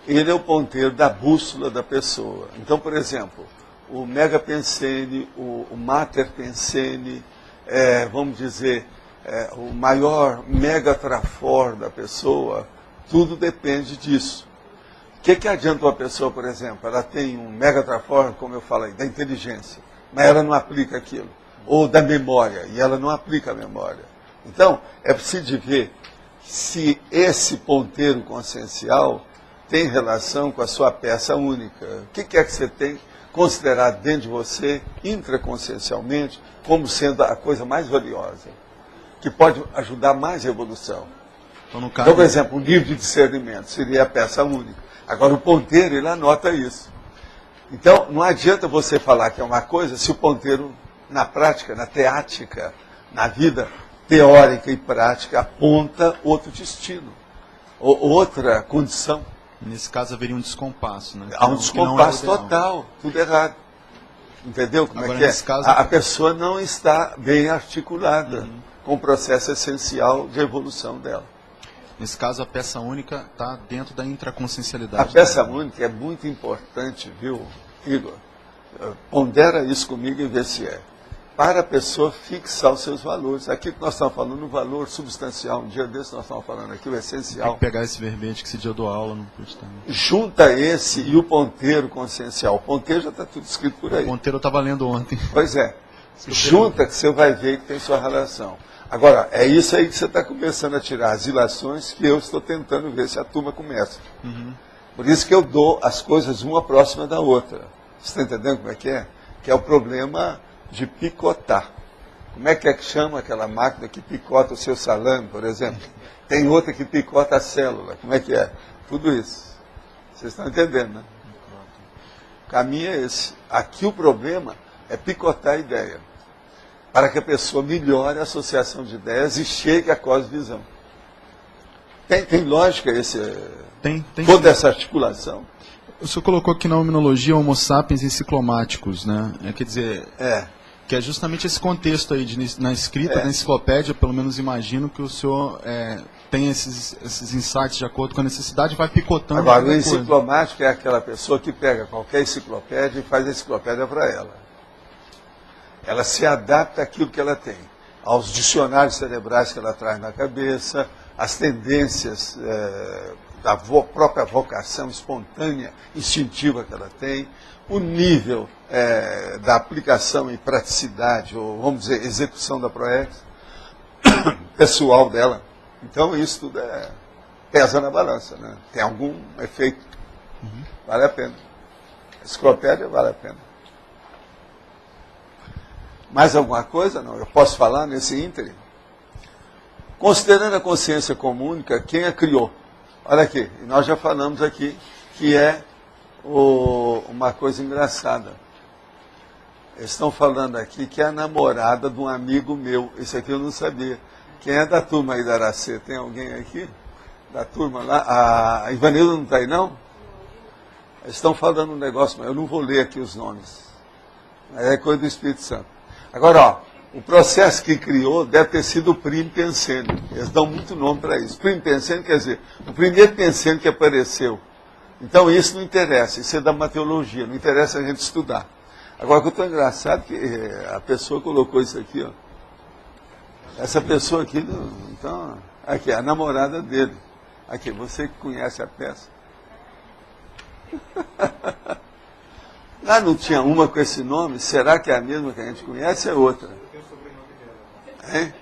Speaker 1: Ele é o ponteiro da bússola da pessoa. Então, por exemplo, o mega pensene, o mater pensene, vamos dizer, o maior mega trafor da pessoa, tudo depende disso. O que adianta uma pessoa, por exemplo, ela tem um mega trafor, como eu falei, da inteligência, mas ela não aplica aquilo, ou da memória, e ela não aplica a memória. Então, é preciso ver se esse ponteiro consciencial tem relação com a sua peça única. O que é que você tem considerado dentro de você, intraconsciencialmente, como sendo a coisa mais valiosa, que pode ajudar mais a evolução. Então, por exemplo, o nível de discernimento seria a peça única. Agora, o ponteiro, ele anota isso. Então, não adianta você falar que é uma coisa se o ponteiro, na prática, na teática, na vida teórica e prática, aponta outro destino, ou outra condição.
Speaker 7: Nesse caso, haveria um descompasso, né?
Speaker 1: Há um descompasso total, tudo errado. Entendeu como
Speaker 7: agora,
Speaker 1: é que
Speaker 7: nesse caso...
Speaker 1: A pessoa não está bem articulada com o processo essencial de evolução dela.
Speaker 7: Nesse caso, a peça única está dentro da intraconsciencialidade.
Speaker 1: A peça única é muito importante, viu, Igor? Pondera isso comigo e vê se é. Para a pessoa fixar os seus valores. Aqui que nós estamos falando, o valor substancial. Um dia desse nós estamos falando aqui, o essencial.
Speaker 7: Tem que pegar esse verbete que esse dia eu dou aula, não pude estar.
Speaker 1: Junta esse e o ponteiro consciencial. O ponteiro já está tudo escrito por aí.
Speaker 7: O ponteiro eu estava lendo ontem.
Speaker 1: Pois é. Junta que você vai ver que tem sua relação. Agora, é isso aí que você está começando a tirar as ilações que eu estou tentando ver se a turma começa. Por isso que eu dou as coisas uma próxima da outra. Você está entendendo como é? Que é o problema de picotar. Como é que chama aquela máquina que picota o seu salame, por exemplo? Tem outra que picota a célula. Como é que é? Tudo isso. Vocês estão entendendo, né? O caminho é esse. Aqui o problema é picotar a ideia, para que a pessoa melhore a associação de ideias e chegue à cosvisão. Tem lógica
Speaker 7: tem
Speaker 1: toda essa articulação?
Speaker 7: O senhor colocou aqui na hominologia Homo sapiens enciclomáticos, né? Quer dizer, que é justamente esse contexto aí, na escrita da enciclopédia, pelo menos imagino que o senhor tem esses insights de acordo com a necessidade e vai picotando.
Speaker 1: Agora, o enciclomático é aquela pessoa que pega qualquer enciclopédia e faz a enciclopédia para ela. Ela se adapta àquilo que ela tem, aos dicionários cerebrais que ela traz na cabeça, às tendências da própria vocação espontânea, instintiva que ela tem, o nível da aplicação e praticidade, ou vamos dizer, execução da proex pessoal dela. Então isso tudo pesa na balança, né? Tem algum efeito. Vale a pena. A enciclopédia vale a pena. Mais alguma coisa? Não, eu posso falar nesse ínterim? Considerando a consciência comúnica, quem a criou? Olha aqui, nós já falamos aqui que é uma coisa engraçada. Eles estão falando aqui que é a namorada de um amigo meu. Isso aqui eu não sabia. Quem é da turma aí da Aracê? Tem alguém aqui? Da turma lá? A Ivanilda não está aí, não? Eles estão falando um negócio, mas eu não vou ler aqui os nomes. É coisa do Espírito Santo. Agora, ó, o processo que criou deve ter sido o primo pensene. Eles dão muito nome para isso. Primo pensene quer dizer, o primeiro pensene que apareceu. Então isso não interessa, isso é da mateologia, não interessa a gente estudar. Agora, o que eu estou engraçado é que a pessoa colocou isso aqui, ó. Essa pessoa aqui, então, aqui, a namorada dele. Aqui, você que conhece a peça. Lá não tinha uma com esse nome? Será que é a mesma que a gente conhece ou é outra? Hein?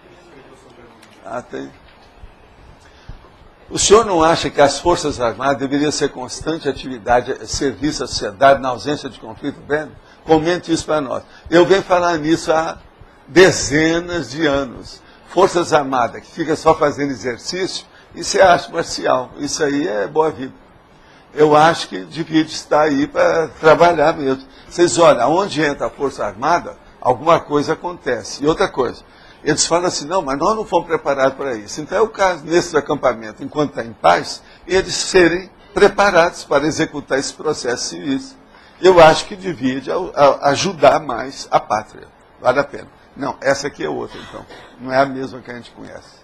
Speaker 1: Ah, tem. O senhor não acha que as Forças Armadas deveriam ser constante atividade, serviço à sociedade na ausência de conflito bélico? Comente isso para nós. Eu venho falar nisso há dezenas de anos. Forças Armadas que fica só fazendo exercício, isso é arte marcial. Isso aí é boa vida. Eu acho que devia estar aí para trabalhar mesmo. Vocês olham, onde entra a Força Armada, alguma coisa acontece. E outra coisa, Eles falam assim, não, mas nós não fomos preparados para isso. Então é o caso, nesses acampamentos, enquanto está em paz, eles serem preparados para executar esse processo civil. Eu acho que devia ajudar mais a pátria. Vale a pena. Não, essa aqui é outra, então. Não é a mesma que a gente conhece.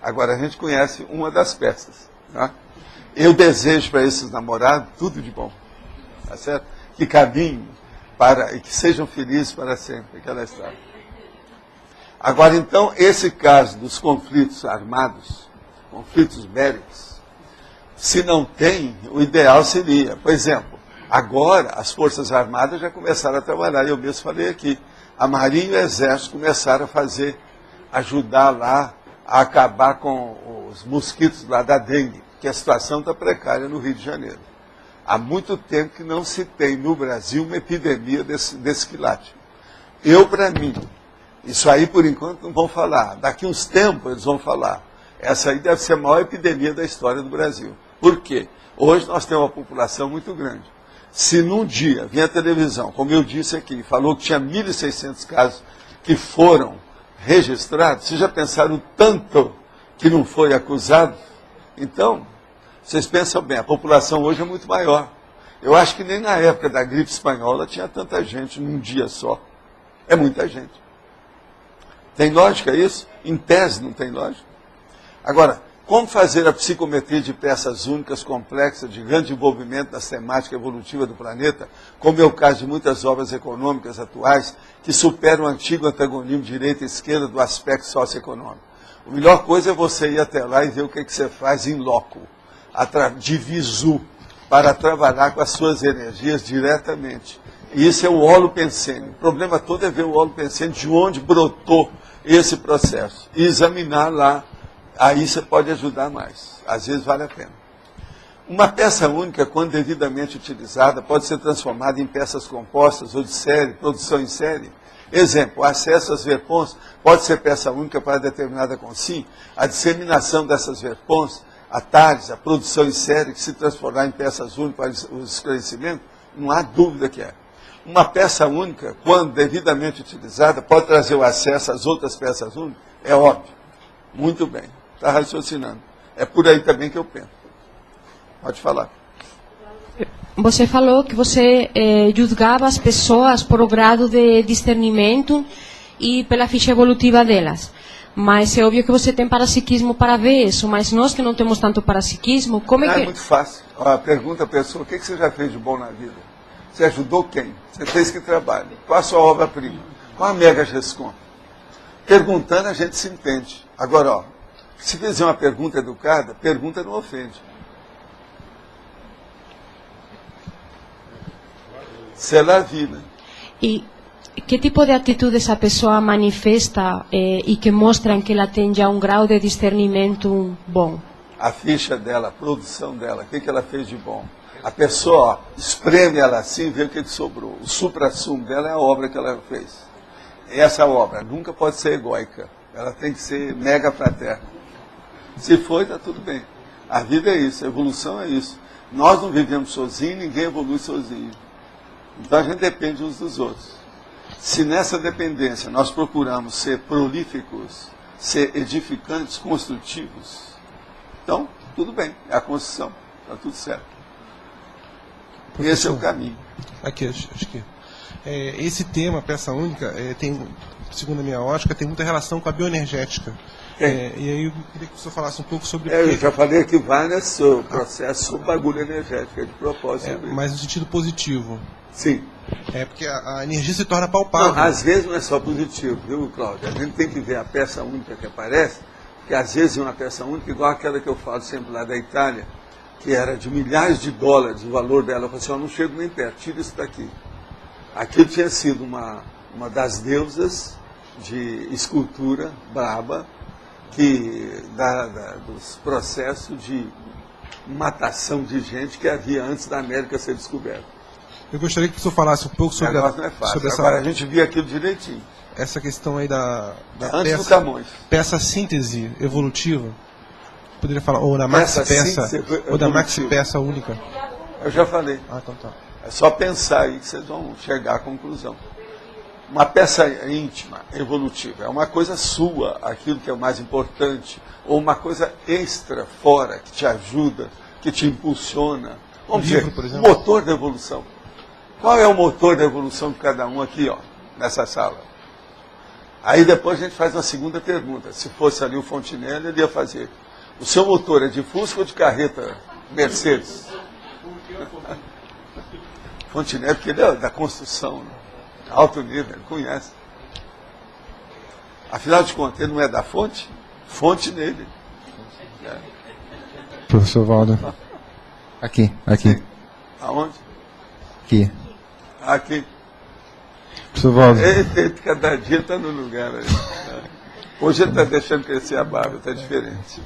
Speaker 1: Agora, a gente conhece uma das peças. Tá? Eu desejo para esses namorados tudo de bom. Tá certo? Que caminhem e que sejam felizes para sempre, aquela história. Agora, então, esse caso dos conflitos armados, conflitos bélicos, se não tem, o ideal seria, por exemplo, agora as Forças Armadas já começaram a trabalhar, eu mesmo falei aqui, a Marinha e o Exército começaram a ajudar lá a acabar com os mosquitos lá da dengue, que a situação está precária no Rio de Janeiro. Há muito tempo que não se tem no Brasil uma epidemia desse quilate. Para mim, isso aí por enquanto não vão falar, daqui uns tempos eles vão falar. Essa aí deve ser a maior epidemia da história do Brasil. Por quê? Hoje nós temos uma população muito grande. Se num dia vinha a televisão, como eu disse aqui, falou que tinha 1.600 casos que foram registrados, vocês já pensaram o tanto que não foi acusado? Então, vocês pensam bem, a população hoje é muito maior. Eu acho que nem na época da gripe espanhola tinha tanta gente num dia só. É muita gente. Tem lógica isso? Em tese não tem lógica. Agora, como fazer a psicometria de peças únicas, complexas, de grande envolvimento da temática evolutiva do planeta, como é o caso de muitas obras econômicas atuais, que superam o antigo antagonismo direita e esquerda do aspecto socioeconômico? A melhor coisa é você ir até lá e ver o que você faz em loco, de visu, para trabalhar com as suas energias diretamente. E isso é o holopensene. O problema todo é ver o holopensene, de onde brotou esse processo, e examinar lá. Aí você pode ajudar mais. Às vezes vale a pena. Uma peça única, quando devidamente utilizada, pode ser transformada em peças compostas ou de série, produção em série. Exemplo, acesso às verpons pode ser peça única para determinada consim. A disseminação dessas verpons, atalhos, a produção em série, que se transformar em peças únicas para o esclarecimento, não há dúvida que é. Uma peça única, quando devidamente utilizada, pode trazer o acesso às outras peças únicas? É óbvio. Muito bem. Está raciocinando. É por aí também que eu penso. Pode falar.
Speaker 5: Você falou que você julgava as pessoas por o grado de discernimento e pela ficha evolutiva delas. Mas é óbvio que você tem parapsiquismo para ver isso. Mas nós que não temos tanto parapsiquismo, como é que...
Speaker 1: É muito fácil. Pergunta a pessoa, o que você já fez de bom na vida? Você ajudou quem? Você fez que trabalho? Qual a sua obra-prima? Qual a mega gescom? Perguntando a gente se entende. Agora, se fizer uma pergunta educada, pergunta não ofende. C'est la vie, né?
Speaker 5: E que tipo de atitude essa pessoa manifesta e que mostram que ela tem já um grau de discernimento bom?
Speaker 1: A ficha dela, a produção dela, o que ela fez de bom. A pessoa espreme ela assim e vê o que sobrou. O supra-sumo dela é a obra que ela fez. Essa obra nunca pode ser egóica. Ela tem que ser mega fraterna. Se for, está tudo bem. A vida é isso, a evolução é isso. Nós não vivemos sozinhos, ninguém evolui sozinho. Então a gente depende uns dos outros. Se nessa dependência nós procuramos ser prolíficos, ser edificantes, construtivos, então tudo bem, é a construção, está tudo certo. Esse é o caminho.
Speaker 8: Aqui, acho que esse tema, peça única, tem, segundo a minha ótica, tem muita relação com a bioenergética. E aí eu queria que o senhor falasse um pouco sobre...
Speaker 1: Eu já falei que vai nesse processo sobre bagulho energético, de propósito.
Speaker 8: Mas no sentido positivo.
Speaker 1: Sim.
Speaker 8: Porque a energia se torna palpável.
Speaker 1: Não, às vezes não é só positivo, viu, Cláudio? A gente tem que ver a peça única que aparece, porque às vezes é uma peça única, igual aquela que eu falo sempre lá da Itália, que era de milhares de dólares o valor dela. Eu falei assim, eu não chego nem perto, tira isso daqui. Aquilo tinha sido uma das deusas de escultura braba, dos processos de matação de gente que havia antes da América ser descoberta.
Speaker 8: Eu gostaria que o senhor falasse um pouco sobre,
Speaker 1: não é fácil.
Speaker 8: sobre essa...
Speaker 1: Agora a gente via aquilo direitinho.
Speaker 8: Essa questão aí da
Speaker 1: antes do Camões.
Speaker 8: Peça síntese evolutiva. Poderia falar, ou da maxi-peça, ou da maxi-peça única.
Speaker 1: Eu já falei.
Speaker 8: Então tá.
Speaker 1: É só pensar aí que vocês vão chegar à conclusão. uma peça íntima, evolutiva, é uma coisa sua, aquilo que é o mais importante, ou uma coisa extra, fora, que te ajuda, que te impulsiona. Vamos dizer, o motor da evolução. Qual é o motor da evolução de cada um aqui, ó, nessa sala? Aí depois a gente faz uma segunda pergunta. Se fosse ali o Fontenelle, ele ia fazer: o seu motor é de Fusca ou de carreta Mercedes? Fontenelle, porque ele é da construção, né? Alto nível, ele conhece. Afinal de contas, ele não é da fonte? Fonte nele. É.
Speaker 9: Professor Valdo. Aqui.
Speaker 1: Sim. Aonde?
Speaker 9: Aqui.
Speaker 1: Aqui.
Speaker 9: Professor Valdo.
Speaker 1: Cada dia está no lugar aí. Hoje ele está deixando crescer a barba, está diferente.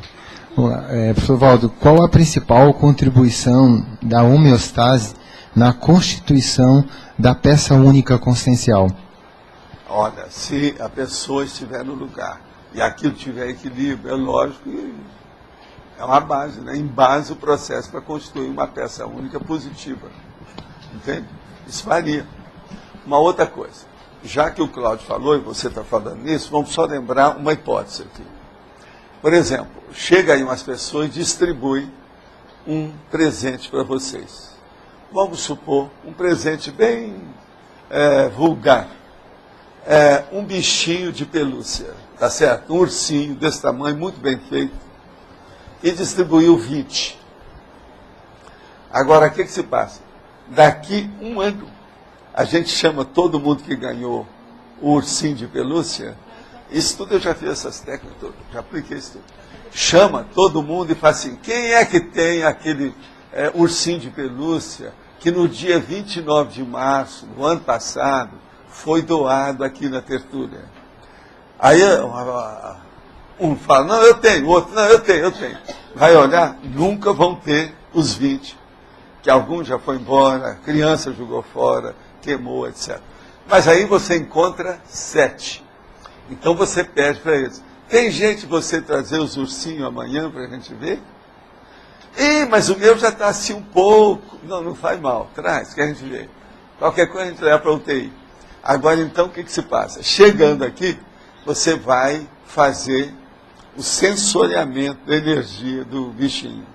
Speaker 9: Vamos lá. Professor Valdo, qual a principal contribuição da homeostase na constituição da peça única consciencial?
Speaker 1: Olha, se a pessoa estiver no lugar e aquilo tiver equilíbrio, é lógico que é uma base, né? Em base o processo para constituir uma peça única positiva. Entende? Isso varia. Uma outra coisa, já que o Cláudio falou e você está falando nisso, vamos só lembrar uma hipótese aqui. Por exemplo, chega aí umas pessoas e distribuem um presente para vocês. Vamos supor, um presente bem vulgar. Um bichinho de pelúcia, tá certo? Um ursinho desse tamanho, muito bem feito. E distribuiu 20. Agora, o que se passa? Daqui um ano, a gente chama todo mundo que ganhou o ursinho de pelúcia. Isso tudo eu já fiz essas técnicas todas, já apliquei isso tudo. Chama todo mundo e fala assim: quem é que tem aquele ursinho de pelúcia que no dia 29 de março do ano passado foi doado aqui na Tertúlia? Aí um fala: não, eu tenho. O outro: não, eu tenho. Vai olhar, nunca vão ter os 20. Que algum já foi embora, a criança jogou fora, queimou, etc. Mas aí você encontra 7. Então você pede para eles: tem gente você trazer os ursinhos amanhã para a gente ver? Mas o meu já está assim um pouco. Não faz mal, traz, que a gente vê. Qualquer coisa a gente leva para a UTI. Agora então o que se passa? Chegando aqui, você vai fazer o sensoriamento da energia do bichinho.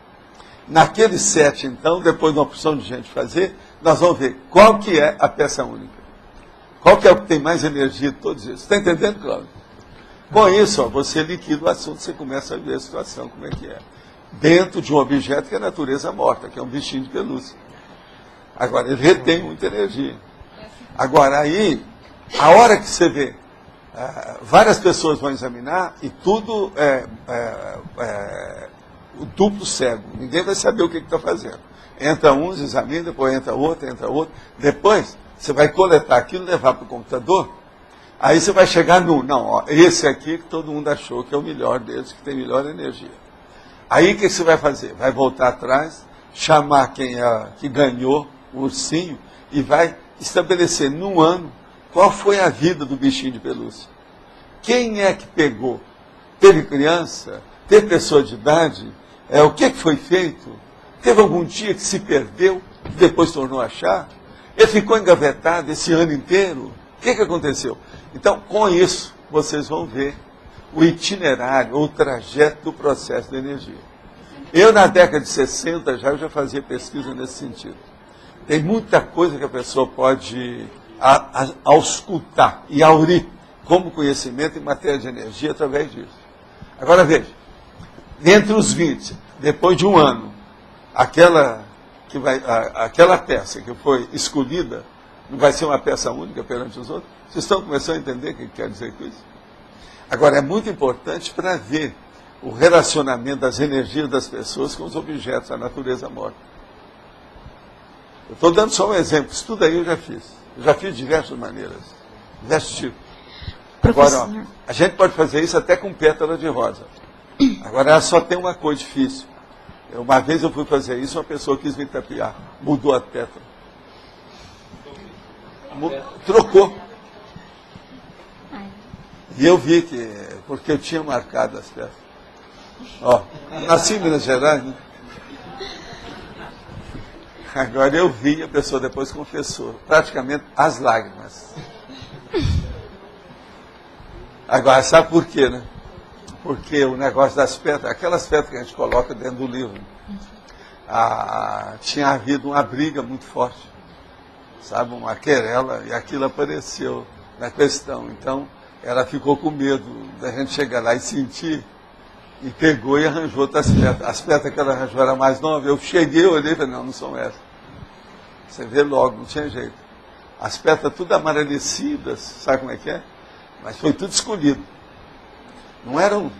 Speaker 1: Naqueles 7, então, depois de uma opção de gente fazer, nós vamos ver qual que é a peça única. Qual que é o que tem mais energia de todos esses. Está entendendo, Cláudio? Com isso, você liquida o assunto, você começa a ver a situação, como é que é. Dentro de um objeto que é a natureza morta, que é um bichinho de pelúcia. Agora, ele retém muita energia. Agora, aí, a hora que você vê, várias pessoas vão examinar e tudo o duplo cego. Ninguém vai saber o que está fazendo. Entra uns, examina, depois entra outro. Depois, você vai coletar aquilo, levar para o computador. Aí você vai chegar esse aqui que todo mundo achou que é o melhor deles, que tem melhor energia. Aí o que você vai fazer? Vai voltar atrás, chamar quem que ganhou o ursinho e vai estabelecer num ano qual foi a vida do bichinho de pelúcia. Quem é que pegou? Teve criança? Teve pessoa de idade? O que foi feito? Teve algum dia que se perdeu, que depois tornou a achar? Ele ficou engavetado esse ano inteiro? O que aconteceu? Então, com isso, vocês vão ver o itinerário, ou o trajeto do processo da energia. Eu, na década de 60, eu já fazia pesquisa nesse sentido. Tem muita coisa que a pessoa pode auscultar e aurir como conhecimento em matéria de energia através disso. Agora, veja, entre os 20, depois de um ano, aquela peça que foi escolhida não vai ser uma peça única perante os outros? Vocês estão começando a entender o que quer dizer com isso? Agora, é muito importante para ver o relacionamento das energias das pessoas com os objetos da natureza morta. Eu estou dando só um exemplo. Isso tudo aí eu já fiz. Eu já fiz de diversas maneiras, diversos tipos. Agora, a gente pode fazer isso até com pétala de rosa. Agora, ela só tem uma coisa difícil. Uma vez eu fui fazer isso, uma pessoa quis me tapear. Mudou a pétala. Trocou. E eu vi que, porque eu tinha marcado as peças. Nasci em Minas Gerais, né? Agora eu vi, a pessoa depois confessou, praticamente as lágrimas. Agora, sabe por quê, né? Porque o negócio das pedras, aquelas pedras que a gente coloca dentro do livro, tinha havido uma briga muito forte, sabe, uma querela, e aquilo apareceu na questão. Então, ela ficou com medo da gente chegar lá e sentir, e pegou e arranjou outras pedras. As pedras que ela arranjou eram mais novas. Eu cheguei, olhei e falei, não são essas. Você vê logo, não tinha jeito. As pedras tudo amarelecidas, sabe como é que é? Mas foi tudo escolhido. Não era um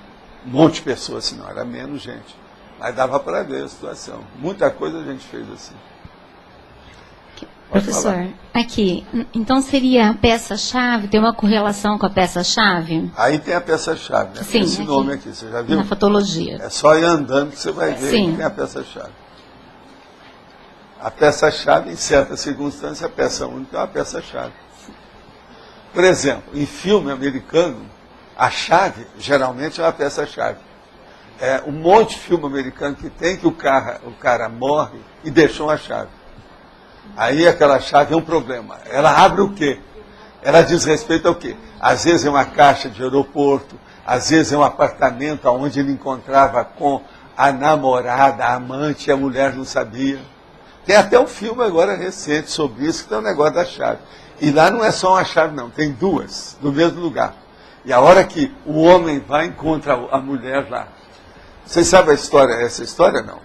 Speaker 1: monte de pessoas assim, não, era menos gente. Mas dava para ver a situação. Muita coisa a gente fez assim.
Speaker 10: Professor, aqui, então seria a peça-chave, tem uma correlação com a peça-chave?
Speaker 1: Aí tem a peça-chave, né?
Speaker 10: Sim,
Speaker 1: esse nome aqui, você já viu?
Speaker 10: Na fotologia.
Speaker 1: É só ir andando que você vai ver que tem a peça-chave. A peça-chave, em certas circunstâncias, a peça única é uma peça-chave. Por exemplo, em filme americano, a chave geralmente é uma peça-chave. É um monte de filme americano que tem que o cara morre e deixou uma chave. Aí aquela chave é um problema. Ela abre o quê? Ela diz respeito ao quê? Às vezes é uma caixa de aeroporto, às vezes é um apartamento onde ele encontrava com a namorada, a amante, e a mulher não sabia. Tem até um filme agora recente sobre isso, que tem um negócio da chave. E lá não é só uma chave, não, tem duas, no mesmo lugar. E a hora que o homem vai encontra a mulher lá. Vocês sabem a história? Essa história não.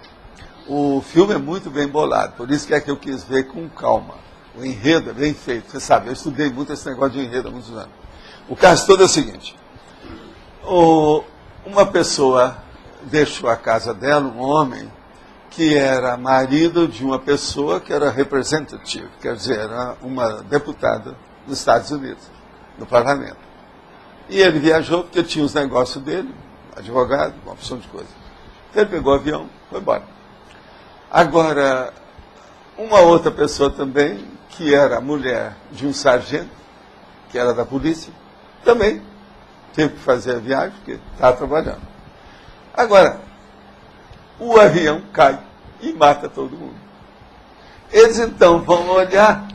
Speaker 1: O filme é muito bem bolado, por isso que é que eu quis ver com calma. O enredo é bem feito. Você sabe, eu estudei muito esse negócio de enredo há muitos anos. O caso todo é o seguinte. Uma pessoa deixou a casa dela, um homem, que era marido de uma pessoa que era representative, quer dizer, era uma deputada nos Estados Unidos, no parlamento. E ele viajou porque tinha os negócios dele, advogado, uma opção de coisa. Ele pegou o avião, foi embora. Agora, uma outra pessoa também, que era mulher de um sargento, que era da polícia, também teve que fazer a viagem, porque estava trabalhando. Agora, o avião cai e mata todo mundo. Eles então vão olhar,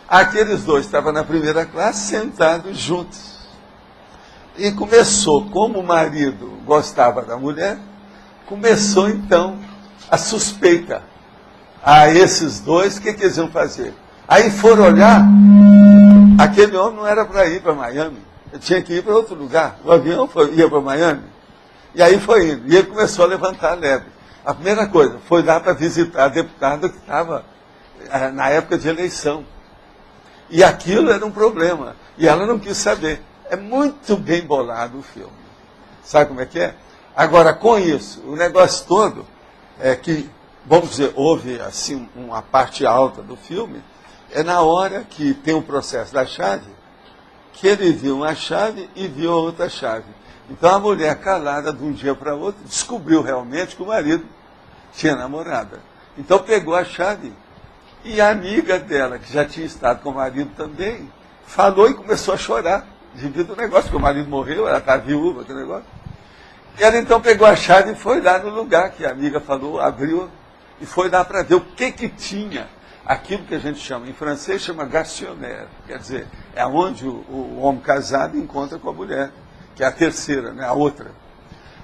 Speaker 1: aqueles dois estavam na primeira classe, sentados juntos. E começou, como o marido gostava da mulher, começou então a suspeita a esses dois, o que eles iam fazer? Aí foram olhar, aquele homem não era para ir para Miami, ele tinha que ir para outro lugar. O avião ia para Miami, e aí foi indo. E ele começou a levantar a lebre. A primeira coisa foi lá para visitar a deputada que estava na época de eleição. E aquilo era um problema. E ela não quis saber. É muito bem bolado o filme. Sabe como é que é? Agora, com isso, o negócio todo é que, vamos dizer, houve assim uma parte alta do filme, é na hora que tem o processo da chave, que ele viu uma chave e viu a outra chave. Então a mulher, calada de um dia para outro, descobriu realmente que o marido tinha namorada. Então pegou a chave e a amiga dela, que já tinha estado com o marido também, falou e começou a chorar devido ao negócio, que o marido morreu, ela está viúva, aquele negócio. E ela então pegou a chave e foi lá no lugar que a amiga falou, abriu e foi lá para ver o que tinha. Aquilo que a gente chama, em francês, chama garçonnière, quer dizer, é onde o homem casado encontra com a mulher, que é a terceira, né, a outra.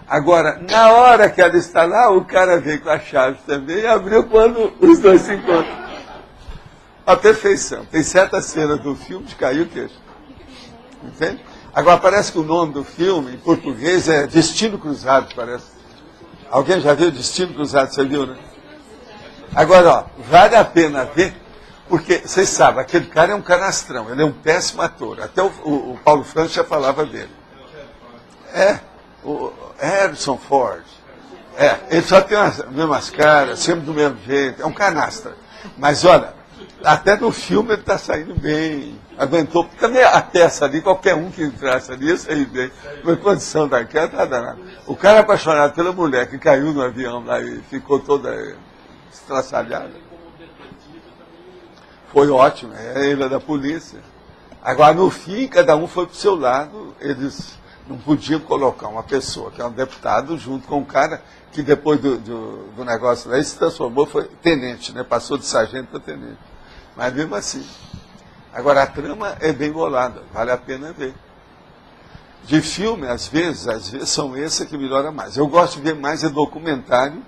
Speaker 1: Agora, na hora que ela está lá, o cara veio com a chave também e abriu quando os dois se encontram. A perfeição. Tem certa cena do filme de cair o queixo. Entende? Agora, parece que o nome do filme, em português, é Destino Cruzado, parece. Alguém já viu Destino Cruzado? Você viu, né? Agora, ó, vale a pena ver, porque, vocês sabem, aquele cara é um canastrão, ele é um péssimo ator. Até o Paulo Franco já falava dele. O Harrison Ford. Ele só tem as mesmas caras, sempre do mesmo jeito, é um canastra. Mas, olha, até no filme ele está saindo bem, aguentou. Também a peça ali, qualquer um que entrasse ali ia sair bem. A condição daquela tá danada. O cara apaixonado pela mulher que caiu no avião lá e ficou toda estraçalhada. Foi ótimo, ele é da polícia. Agora, no fim, cada um foi para o seu lado, eles não podiam colocar uma pessoa que é um deputado junto com um cara que depois do negócio lá, ele se transformou, foi tenente, né? Passou de sargento para tenente. Mas mesmo assim. Agora, a trama é bem bolada, vale a pena ver. De filme, às vezes são esses que melhoram mais. Eu gosto de ver mais documentário,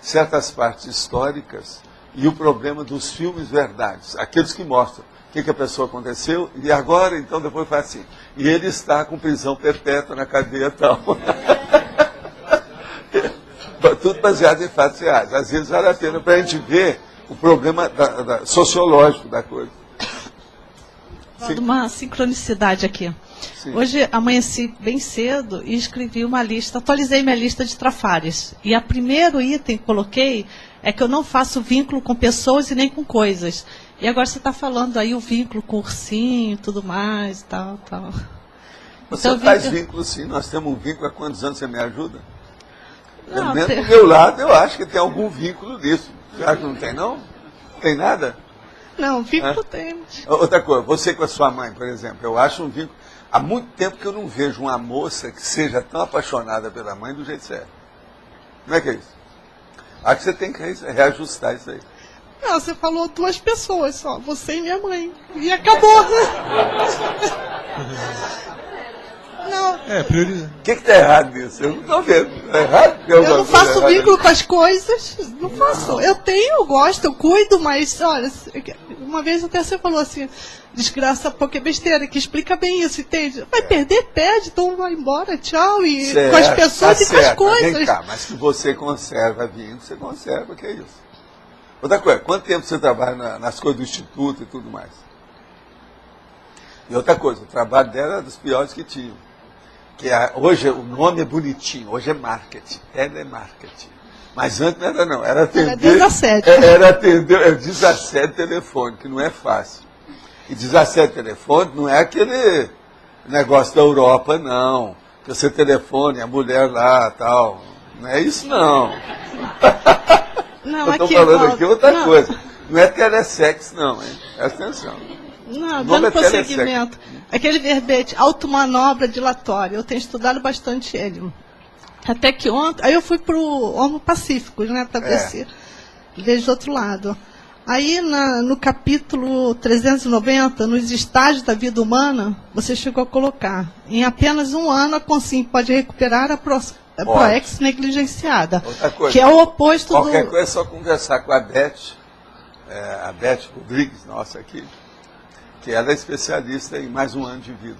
Speaker 1: certas partes históricas, e o problema dos filmes verdades, aqueles que mostram o que a pessoa aconteceu, e agora, então, depois faz assim. E ele está com prisão perpétua na cadeia e tal. Tudo baseado em fatos reais. Às vezes vale a pena para a gente ver o problema sociológico da coisa.
Speaker 11: Uma sincronicidade aqui.
Speaker 1: Sim.
Speaker 11: Hoje amanheci bem cedo e escrevi uma lista, atualizei minha lista de trafares. E o primeiro item que coloquei é que eu não faço vínculo com pessoas e nem com coisas. E agora você está falando aí o vínculo com o ursinho e tudo mais, tal.
Speaker 1: Você
Speaker 11: então,
Speaker 1: faz vínculo sim, nós temos um vínculo. Há quantos anos você me ajuda?
Speaker 11: Não,
Speaker 1: do meu lado, eu acho que tem algum vínculo nisso. Você acha que não tem, não? Tem nada?
Speaker 11: Não, vínculo temos.
Speaker 1: Outra coisa, você com a sua mãe, por exemplo, eu acho um vínculo. Há muito tempo que eu não vejo uma moça que seja tão apaixonada pela mãe do jeito certo. Como é que é isso? Acho que você tem que reajustar isso aí.
Speaker 11: Não, você falou 2 pessoas só, você e minha mãe. E acabou. Não.
Speaker 8: Prioridade.
Speaker 1: O que está errado nisso? Eu não estou vendo. Está errado?
Speaker 11: Eu não faço vínculo com as coisas. Não faço. Eu gosto, eu cuido, mas, olha, uma vez até você falou assim, desgraça, porque besteira, que explica bem isso, entende? Vai perder, perde, então vai embora, tchau, e
Speaker 1: certo,
Speaker 11: com as pessoas
Speaker 1: tá
Speaker 11: e com as
Speaker 1: certo.
Speaker 11: coisas.
Speaker 1: Vem cá, mas se você conserva vindo, você conserva, que é isso? Outra coisa, quanto tempo você trabalha nas coisas do Instituto e tudo mais? E outra coisa, o trabalho dela era dos piores que tinham. Hoje o nome é bonitinho, hoje é marketing, telemarketing. Mas antes não era não, era atender... Era atender desassédio telefônico, que não é fácil. E desassédio telefônico não é aquele negócio da Europa, não. Que você telefone, a mulher lá, tal. Não é isso, não.
Speaker 11: Não,
Speaker 1: eu estou falando aqui outra coisa. Não é telesex, não, hein? Presta atenção.
Speaker 11: Não, dando prosseguimento. Aquele verbete, automanobra dilatória, eu tenho estudado bastante ele. Até que ontem, aí eu fui para o Homo Pacífico, né, para ver se vejo do outro lado. Aí no capítulo 390, nos estágios da vida humana, você chegou a colocar, em apenas 1 ano a consciência pode recuperar a proex negligenciada, que é o oposto
Speaker 1: Qualquer coisa é só conversar com a Beth Rodrigues, nossa aqui, que ela é especialista em mais 1 ano de vida.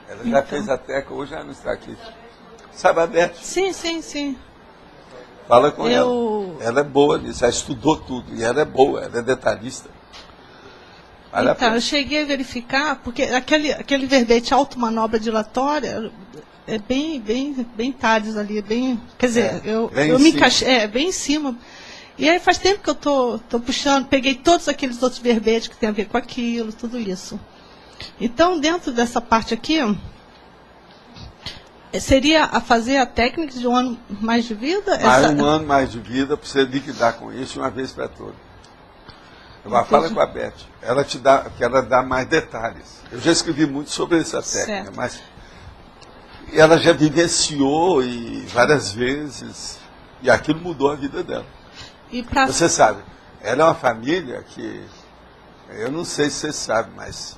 Speaker 1: Ela já fez a teca, hoje ela não está aqui. Sabe a Beth?
Speaker 11: Sim.
Speaker 1: Fala com ela. Ela é boa nisso, ela estudou tudo. E ela é boa, ela é detalhista.
Speaker 11: Então, eu cheguei a verificar, porque aquele verbete automanobra dilatória é bem Tales ali, bem. Quer dizer, eu me encaixei, bem em cima. E aí faz tempo que eu tô puxando, peguei todos aqueles outros verbetes que tem a ver com aquilo, tudo isso. Então, dentro dessa parte aqui, seria a fazer a técnica de 1 ano mais de vida?
Speaker 1: Mais 1 ano mais de vida, para você liquidar com isso de uma vez para todas. Fala com a Beth, ela te dá, que ela dá mais detalhes. Eu já escrevi muito sobre essa técnica, mas ela já vivenciou várias vezes, e aquilo mudou a vida dela. Você sabe, ela é uma família que, eu não sei se você sabe, mas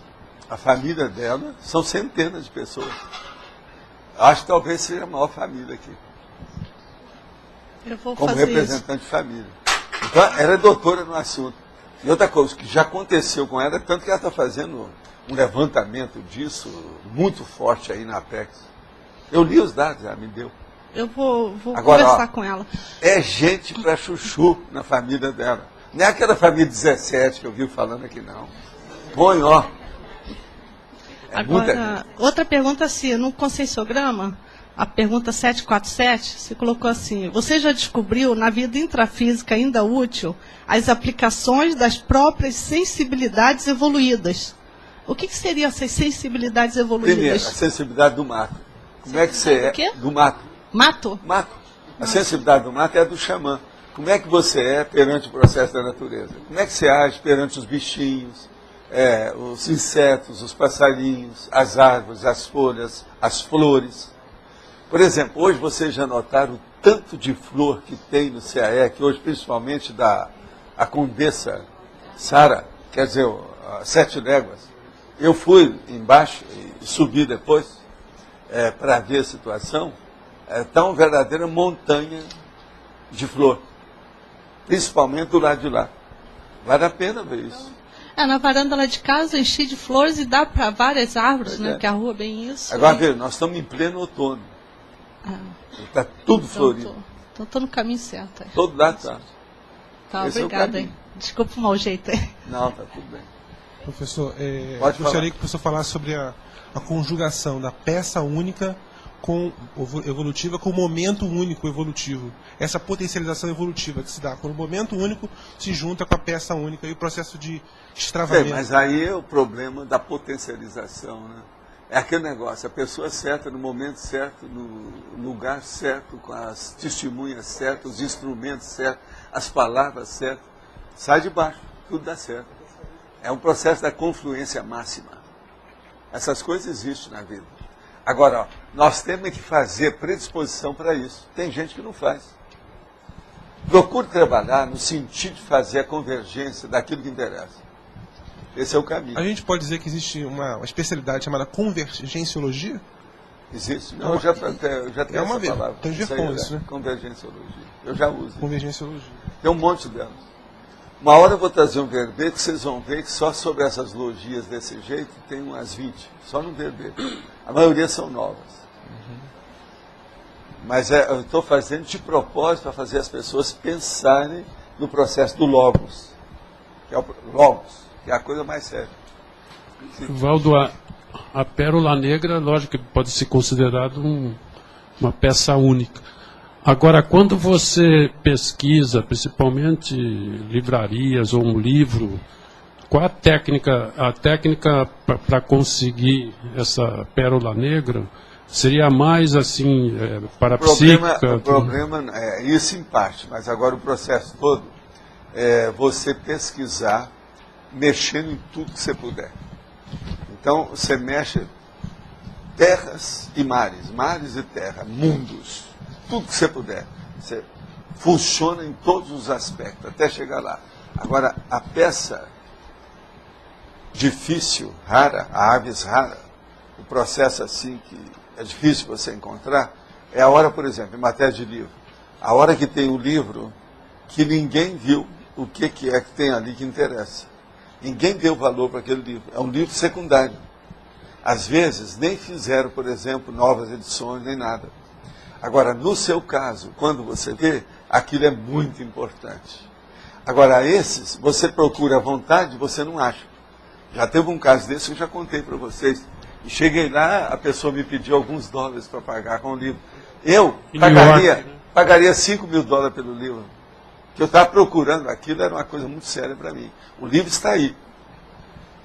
Speaker 1: a família dela são centenas de pessoas. Acho que talvez seja a maior família aqui.
Speaker 11: Eu vou
Speaker 1: como
Speaker 11: fazer
Speaker 1: representante de família. Então, ela é doutora no assunto. E outra coisa que já aconteceu com ela, tanto que ela está fazendo um levantamento disso muito forte aí na Apex. Eu li os dados, ela me deu.
Speaker 11: Eu vou conversar com ela.
Speaker 1: É gente para chuchu na família dela. Não é aquela família 17 que eu vi falando aqui, não. Põe, ó.
Speaker 11: Agora, outra pergunta assim, no conscienciograma, a pergunta 747, você colocou assim, você já descobriu na vida intrafísica ainda útil as aplicações das próprias sensibilidades evoluídas? O que seriam essas sensibilidades evoluídas?
Speaker 1: Primeiro, a sensibilidade do mato. Como é que você é?
Speaker 11: Quê?
Speaker 1: Do mato.
Speaker 11: Mato?
Speaker 1: Mato. A sensibilidade do mato é a do xamã. Como é que você é perante o processo da natureza? Como é que você age perante os bichinhos, os insetos, os passarinhos, as árvores, as folhas, as flores? Por exemplo, hoje vocês já notaram o tanto de flor que tem no CAE, que hoje principalmente a Condessa Sara, quer dizer, 7 léguas. Eu fui embaixo e subi depois. para ver a situação, está uma verdadeira montanha de flor. Principalmente do lado de lá. Vale a pena ver isso.
Speaker 11: Na varanda lá de casa, enchi de flores e dá para várias árvores, né? Que a rua é bem isso.
Speaker 1: Agora, veja, nós estamos em pleno outono. Está tudo florido.
Speaker 11: Então estou no caminho certo.
Speaker 1: Todo lado está.
Speaker 11: Tá, obrigada. Desculpa o mau jeito.
Speaker 1: Não, está tudo bem.
Speaker 8: Professor, gostaria que o professor falasse sobre a conjugação da peça única evolutiva com o momento único evolutivo. Essa potencialização evolutiva que se dá quando o momento único se junta com a peça única e o processo de extravamento.
Speaker 1: Mas aí é o problema da potencialização, né? É aquele negócio, a pessoa certa, no momento certo, no lugar certo, com as testemunhas certas, os instrumentos certos, as palavras certas, sai de baixo, tudo dá certo. É um processo da confluência máxima. Essas coisas existem na vida. Agora, nós temos que fazer predisposição para isso. Tem gente que não faz. Procure trabalhar no sentido de fazer a convergência daquilo que interessa. Esse é o caminho.
Speaker 8: A gente pode dizer que existe uma especialidade chamada convergenciologia?
Speaker 1: Existe. Não, eu já tenho essa palavra.
Speaker 8: Tem a ver com isso, né?
Speaker 1: Convergenciologia. Eu já uso.
Speaker 8: Convergenciologia.
Speaker 1: Tem um monte delas. Uma hora eu vou trazer um verbete que vocês vão ver que só sobre essas logias desse jeito tem umas 20. Só no verbete. A maioria são novas. Mas eu estou fazendo de propósito para fazer as pessoas pensarem no processo do logos. Que é o logos, que é a coisa mais séria.
Speaker 6: Valdo, a Pérola Negra, lógico que pode ser considerado uma peça única. Agora, quando você pesquisa, principalmente livrarias ou um livro, qual a técnica para conseguir essa Pérola Negra? Seria mais assim, parapsíquica?
Speaker 1: O problema é isso em parte, mas agora o processo todo é você pesquisar, mexendo em tudo que você puder. Então, você mexe terras e mares, mares e terra, mundos, tudo que você puder. Você funciona em todos os aspectos, até chegar lá. Agora, a peça difícil, rara, a aves rara, o processo assim que é difícil você encontrar, é a hora, por exemplo, em matéria de livro, a hora que tem um livro que ninguém viu o que é que tem ali que interessa. Ninguém deu valor para aquele livro. É um livro secundário. Às vezes, nem fizeram, por exemplo, novas edições, nem nada. Agora, no seu caso, quando você vê, aquilo é muito importante. Agora, esses, você procura à vontade, você não acha. Já teve um caso desse que eu já contei para vocês. E cheguei lá, a pessoa me pediu alguns dólares para pagar com o livro. Eu pagaria $5.000 pelo livro. Que eu estava procurando aquilo, era uma coisa muito séria para mim. O livro está aí.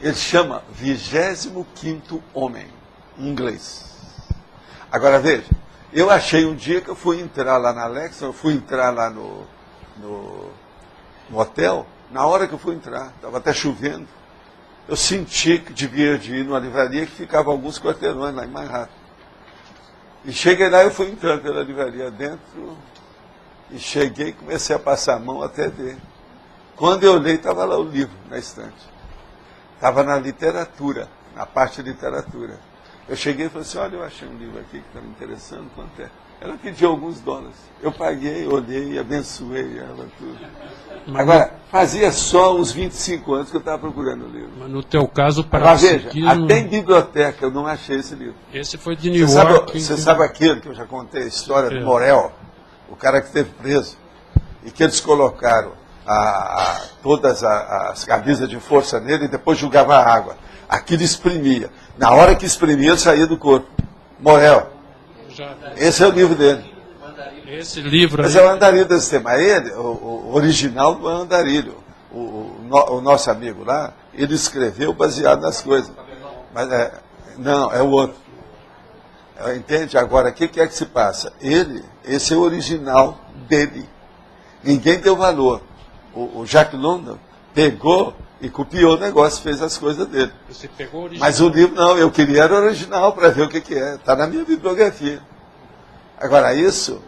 Speaker 1: Ele chama 25º Homem, em inglês. Agora veja, eu achei um dia que eu fui entrar lá na Alexa, eu fui entrar lá no hotel, na hora que eu fui entrar, estava até chovendo, eu senti que devia de ir numa livraria que ficava alguns quarteirões lá em Manhattan. E cheguei lá, eu fui entrando pela livraria dentro, e cheguei e comecei a passar a mão até ver. Quando eu olhei, estava lá o livro na estante. Estava na literatura, na parte de literatura. Eu cheguei e falei assim, olha, eu achei um livro aqui que está me interessando, quanto é? Ela pediu alguns dólares. Eu paguei, olhei, abençoei ela, tudo. Agora, fazia só uns 25 anos que eu estava procurando o livro.
Speaker 6: Mas no teu caso,
Speaker 1: para veja, até em biblioteca eu não achei esse livro.
Speaker 6: Esse foi de New York.
Speaker 1: Você sabe aquele que eu já contei, a história do Morel, o cara que esteve preso, e que eles colocaram todas as camisas de força nele e depois jogava água. Aquilo exprimia. Na hora que exprimia, saía do corpo. Morel. Esse é o livro dele.
Speaker 6: Esse livro
Speaker 1: Mas é o Andarilho desse tema. Ele, o original do Andarilho, o nosso amigo lá, ele escreveu baseado nas coisas. Mas não, é o outro. Entende? Agora, o que é que se passa? Esse é o original dele. Ninguém deu valor. O Jack London pegou e copiou o negócio, fez as coisas dele.
Speaker 6: Você pegou o original?
Speaker 1: Mas o livro não, eu queria era o original para ver o que é. Está na minha bibliografia. Agora, isso,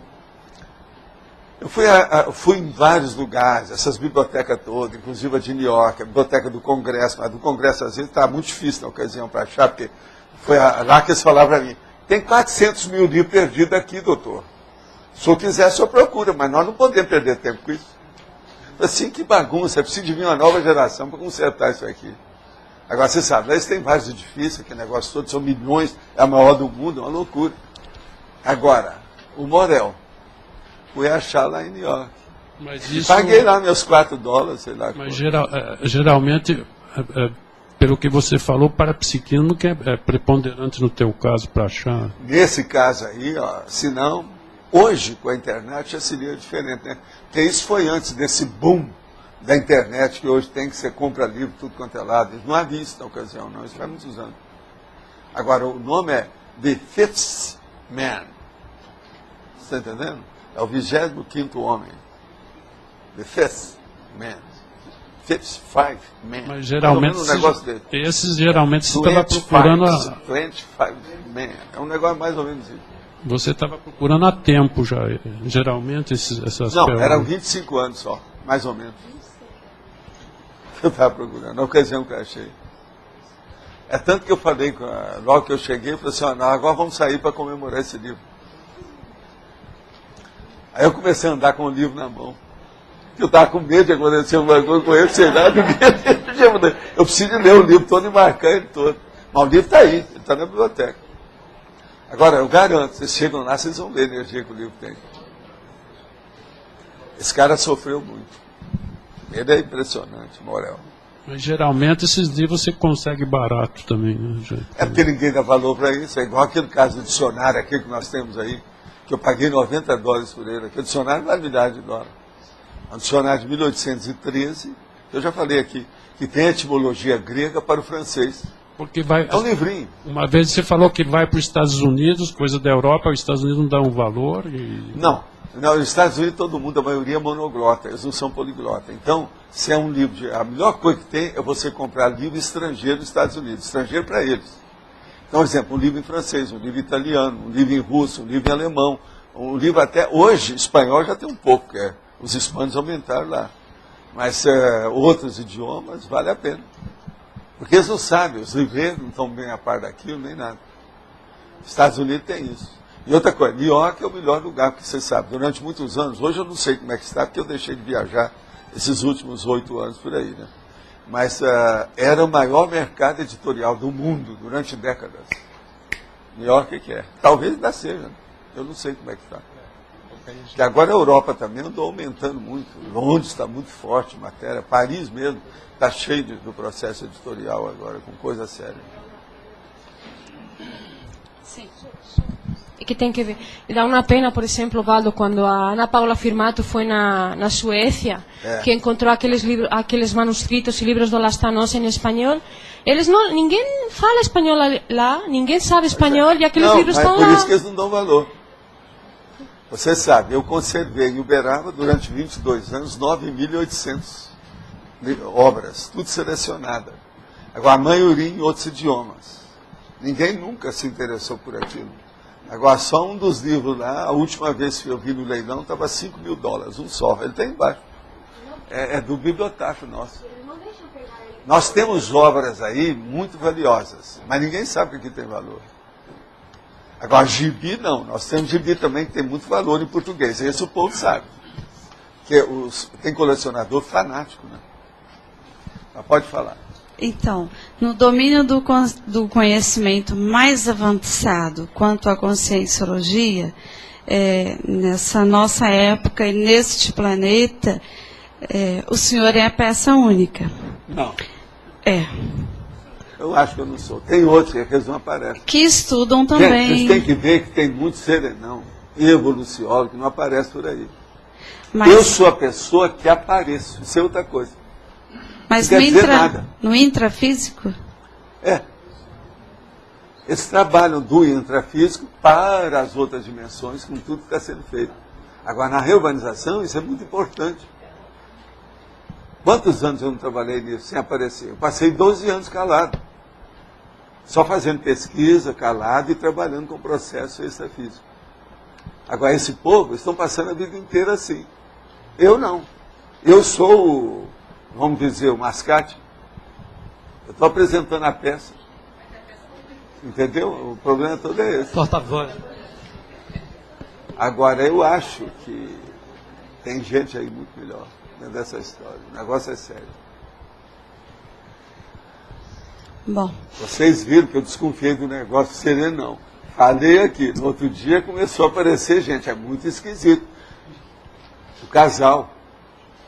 Speaker 1: eu fui em vários lugares, essas bibliotecas todas, inclusive a de New York, a biblioteca do Congresso, mas do Congresso às vezes está muito difícil na ocasião para achar, porque foi lá que eles falaram para mim, Tem 400 mil livros perdidos aqui, doutor. Se eu quiser, o senhor procura, mas nós não podemos perder tempo com isso. Assim, que bagunça, é preciso vir uma nova geração para consertar isso aqui. Agora, você sabe, lá eles têm vários edifícios, aquele negócio todo, são milhões, é a maior do mundo, é uma loucura. Agora, o Morel, fui achar lá em New York.
Speaker 6: Mas isso...
Speaker 1: Paguei lá meus $4, sei lá.
Speaker 6: Mas geralmente, pelo que você falou, parapsiquismo que é preponderante no teu caso para achar.
Speaker 1: Nesse caso aí, ó, se não, hoje com a internet já seria diferente, né? Porque isso foi antes desse boom da internet que hoje tem, que você compra livro, tudo quanto é lado. Não havia isso na ocasião, não, isso faz muitos anos. Agora, o nome é The Fifth Man. Você está entendendo? É o 25º homem. The Fifth Man. Five Man.
Speaker 6: Mas geralmente,
Speaker 1: um negócio dele.
Speaker 6: Esses geralmente você estava procurando...
Speaker 1: 25 Man. É um negócio mais ou menos isso.
Speaker 6: Você estava procurando há tempo já, geralmente, essas
Speaker 1: Não,
Speaker 6: perguntas.
Speaker 1: eram 25 anos só, mais ou menos. Eu estava procurando, na ocasião que eu achei. É tanto que eu falei, logo que eu cheguei, eu falei assim, não, agora vamos sair para comemorar esse livro. Aí eu comecei a andar com o livro na mão. Eu estava com medo de acontecer alguma coisa com ele, sei lá. Eu preciso de ler o livro todo e marcar ele todo. Mas o livro está aí, ele está na biblioteca. Agora, eu garanto, vocês chegam lá, vocês vão ver a energia que o livro tem. Esse cara sofreu muito. Ele é impressionante, Morel.
Speaker 6: Mas geralmente esses livros você consegue barato também, né?
Speaker 1: É porque ninguém dá valor para isso. É igual aquele caso do dicionário aqui que nós temos aí, que eu paguei $90 por ele. Aquele dicionário vale $1 milhão. É um dicionário de 1813, que eu já falei aqui, que tem a etimologia grega para o francês.
Speaker 6: Porque vai,
Speaker 1: é um livrinho.
Speaker 6: Uma vez você falou que vai para os Estados Unidos, coisa da Europa, os Estados Unidos não dão valor.
Speaker 1: Não, nos Estados Unidos todo mundo, a maioria é monoglota, eles não são poliglota. Então, se é um livro, a melhor coisa que tem é você comprar livro estrangeiro nos Estados Unidos, estrangeiro para eles. Então, por exemplo, um livro em francês, um livro italiano, um livro em russo, um livro em alemão, um livro até, hoje, espanhol já tem um pouco, os hispanos aumentaram lá. Mas outros idiomas, vale a pena. Porque eles não sabem, os livreiros não estão bem a par daquilo, nem nada. Estados Unidos tem isso. E outra coisa, New York é o melhor lugar, porque você sabe, durante muitos anos, hoje eu não sei como é que está, porque eu deixei de viajar esses últimos 8 anos por aí, né? Mas era o maior mercado editorial do mundo durante décadas. New York que é. Talvez ainda seja, eu não sei como é que está. Que agora a Europa também andou aumentando muito. Londres está muito forte em matéria, Paris mesmo está cheio do processo editorial agora, com coisa séria.
Speaker 5: Sim. E que tem que ver. E dá uma pena, por exemplo, Valdo, quando a Ana Paula Firmato foi na Suécia, que encontrou aqueles manuscritos e livros do Lastanosa em espanhol. Eles não, ninguém fala espanhol lá, ninguém sabe espanhol e aqueles livros estão lá.
Speaker 1: Por isso que eles não dão valor. Você sabe, eu conservei em Uberaba durante 22 anos 9.800 obras, tudo selecionada. Agora, a maioria em outros idiomas. Ninguém nunca se interessou por aquilo. Agora, só um dos livros lá, a última vez que eu vi no leilão, estava $5 mil, um só. Ele está embaixo. É do bibliotecário nosso. Nós temos obras aí muito valiosas, mas ninguém sabe que tem valor. Agora, gibi não. Nós temos gibi também que tem muito valor em português. Esse o povo sabe. Porque tem colecionador fanático, né? Mas pode falar.
Speaker 12: Então, no domínio do conhecimento mais avançado quanto à conscienciologia, nessa nossa época e neste planeta, o senhor é a peça única.
Speaker 1: Não.
Speaker 12: É.
Speaker 1: Eu acho que eu não sou. Tem outros que eles não aparecem.
Speaker 12: Que estudam também.
Speaker 1: Gente, vocês têm que ver que tem muito serenão e evoluciólogo que não aparece por aí.
Speaker 12: Mas...
Speaker 1: Eu sou a pessoa que apareço. Isso é outra coisa.
Speaker 12: Mas no intrafísico?
Speaker 1: Eles trabalham do intrafísico para as outras dimensões, com tudo que está sendo feito. Agora, na reurbanização, isso é muito importante. Quantos anos eu não trabalhei nisso sem aparecer? Eu passei 12 anos calado. Só fazendo pesquisa, calado e trabalhando com o processo extrafísico. Agora, esse povo estão passando a vida inteira assim. Eu não. Eu sou, vamos dizer, o mascate. Eu estou apresentando a peça. Entendeu? O problema todo é esse.
Speaker 13: Porta-voz.
Speaker 1: Agora, eu acho que tem gente aí muito melhor dentro dessa história. O negócio é sério.
Speaker 12: Bom.
Speaker 1: Vocês viram que eu desconfiei do negócio sereno, não. Falei aqui. No outro dia começou a aparecer gente. É muito esquisito. O casal.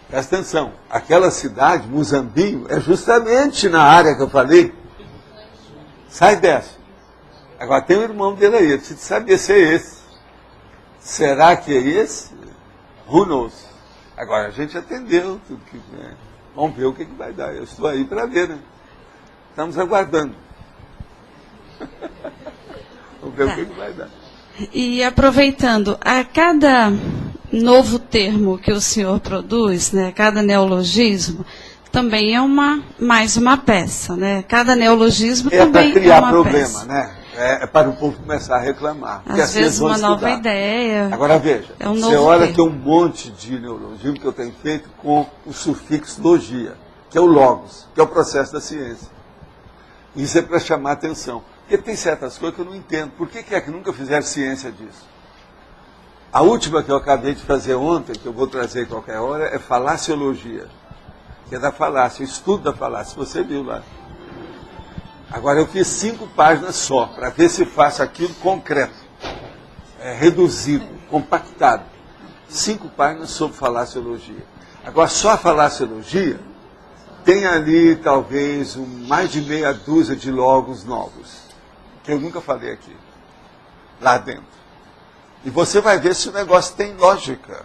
Speaker 1: Presta atenção. Aquela cidade, Muzambinho, é justamente na área que eu falei. Sai dessa. Agora tem um irmão dele aí. Eu preciso saber se é esse. Será que é esse? Who knows? Agora a gente atendeu tudo que vem. Vamos ver o que vai dar. Eu estou aí para ver, né? Estamos aguardando. Vamos ver o que vai dar.
Speaker 12: E aproveitando, a cada novo termo que o senhor produz, né, cada neologismo, também é mais uma peça, né? Cada neologismo também
Speaker 1: para criar
Speaker 12: é uma
Speaker 1: problema,
Speaker 12: peça.
Speaker 1: Né? É para o povo começar a reclamar.
Speaker 12: Às vezes uma nova ideia.
Speaker 1: Agora veja,
Speaker 12: é um
Speaker 1: você olha
Speaker 12: termo.
Speaker 1: que é um monte de neologismo que eu tenho feito com o sufixo logia, que é o logos, que é o processo da ciência. Isso é para chamar a atenção. Porque tem certas coisas que eu não entendo. Por que é que nunca fizeram ciência disso? A última que eu acabei de fazer ontem, que eu vou trazer qualquer hora, é falaciologia. Que é da falácia, o estudo da falácia. Você viu lá. Agora eu fiz 5 páginas só, para ver se faço aquilo concreto. Reduzido, compactado. 5 páginas sobre falaciologia. Agora só a falaciologia tem ali talvez mais de meia dúzia de logos novos, que eu nunca falei aqui, lá dentro. E você vai ver se o negócio tem lógica,